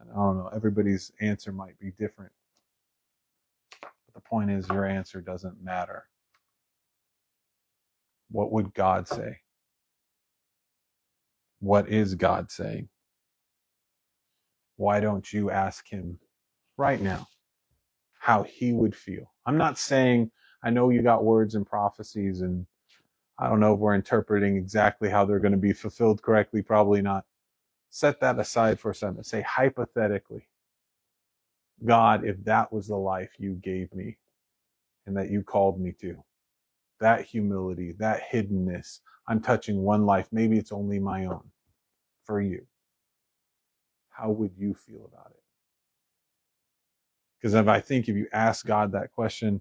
I don't know. Everybody's answer might be different. But the point is, your answer doesn't matter. What would God say? What is God saying? Why don't you ask him right now how he would feel? I'm not saying, I know you got words and prophecies, and I don't know if we're interpreting exactly how they're going to be fulfilled correctly. Probably not. Set that aside for a second. Say, hypothetically, God, if that was the life you gave me and that you called me to, that humility, that hiddenness, I'm touching one life, maybe it's only my own, for you, how would you feel about it? Because if you ask God that question,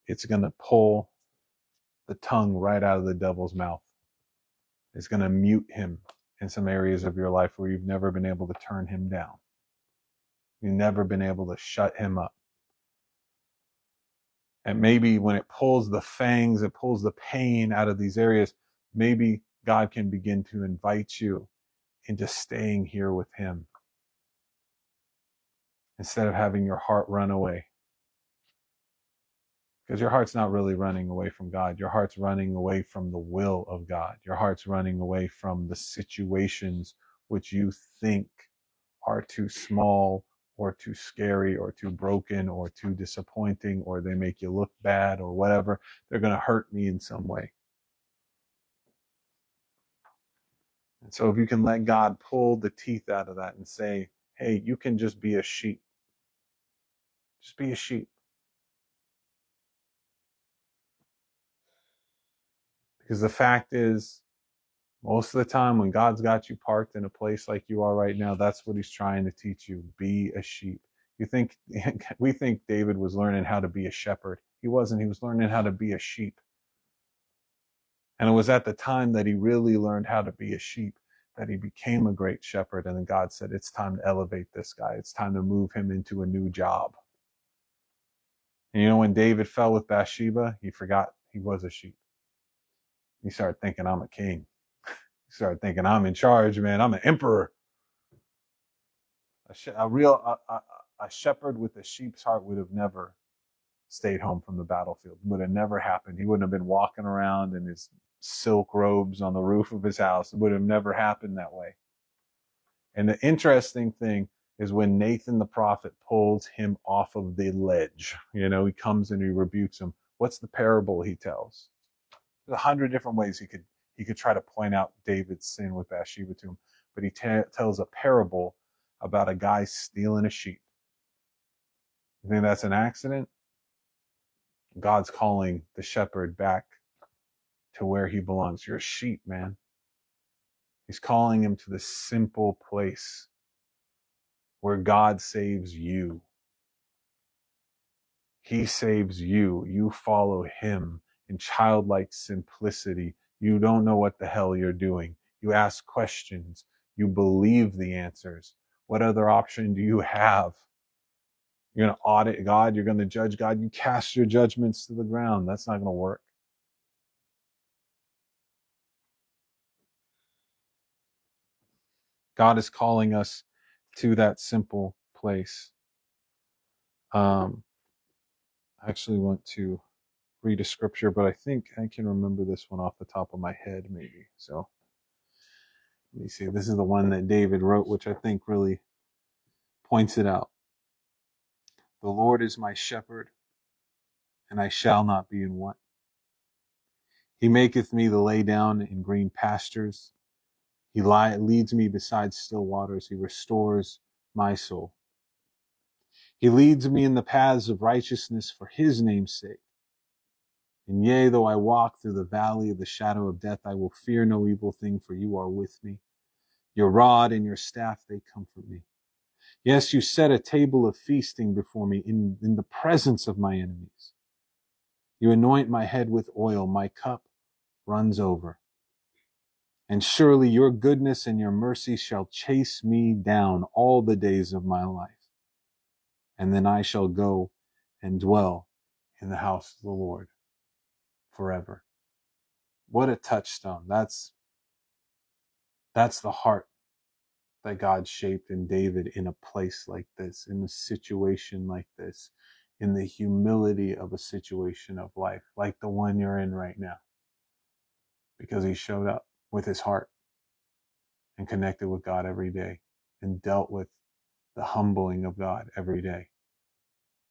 it's going to pull the tongue right out of the devil's mouth. It's going to mute him in some areas of your life where you've never been able to turn him down. You've never been able to shut him up. And maybe when it pulls the fangs, it pulls the pain out of these areas, maybe God can begin to invite you into staying here with him instead of having your heart run away. Because your heart's not really running away from God. Your heart's running away from the will of God. Your heart's running away from the situations which you think are too small or too scary or too broken or too disappointing, or they make you look bad or whatever. They're going to hurt me in some way. And so if you can let God pull the teeth out of that and say, hey, you can just be a sheep. Just be a sheep. Because the fact is, most of the time when God's got you parked in a place like you are right now, that's what he's trying to teach you. Be a sheep. We think David was learning how to be a shepherd. He wasn't. He was learning how to be a sheep. And it was at the time that he really learned how to be a sheep that he became a great shepherd. And then God said, it's time to elevate this guy. It's time to move him into a new job. And you know, when David fell with Bathsheba, he forgot he was a sheep. He started thinking, I'm a king. He started thinking, I'm in charge, man. I'm an emperor. A shepherd with a sheep's heart would have never stayed home from the battlefield. Would have never happened. He wouldn't have been walking around in his silk robes on the roof of his house. It would have never happened that way. And the interesting thing is when Nathan the prophet pulls him off of the ledge, he comes and he rebukes him. What's the parable he tells? There's 100 different ways he could try to point out David's sin with Bathsheba to him, but he tells a parable about a guy stealing a sheep. You think that's an accident? God's calling the shepherd back to where he belongs. You're a sheep, man. He's calling him to the simple place where God saves you. He saves you. You follow him in childlike simplicity. You don't know what the hell you're doing. You ask questions. You believe the answers. What other option do you have? You're going to audit God. You're going to judge God. You cast your judgments to the ground. That's not going to work. God is calling us to that simple place. I actually want to read a scripture, but I think I can remember this one off the top of my head, maybe. So let me see. This is the one that David wrote, which I think really points it out. The Lord is my shepherd, and I shall not be in want. He maketh me to lay down in green pastures. He leads me beside still waters. He restores my soul. He leads me in the paths of righteousness for his name's sake. And yea, though I walk through the valley of the shadow of death, I will fear no evil thing, for you are with me. Your rod and your staff, they comfort me. Yes, you set a table of feasting before me in the presence of my enemies. You anoint my head with oil, my cup runs over. And surely your goodness and your mercy shall chase me down all the days of my life. And then I shall go and dwell in the house of the Lord forever. What a touchstone. That's the heart that God shaped in David in a place like this, in a situation like this, in the humility of a situation of life, like the one you're in right now. Because he showed up with his heart and connected with God every day and dealt with the humbling of God every day.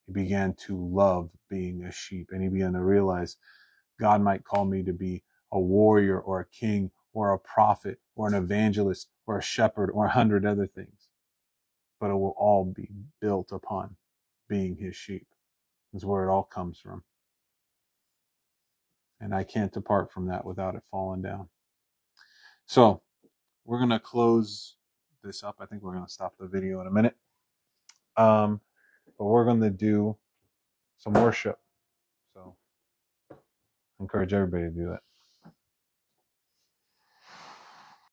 He began to love being a sheep, and he began to realize God might call me to be a warrior or a king or a prophet or an evangelist or a shepherd or 100 other things. But it will all be built upon being his sheep. Is where it all comes from. And I can't depart from that without it falling down. So we're going to close this up. I think we're going to stop the video in a minute. But we're going to do some worship. So I encourage everybody to do that.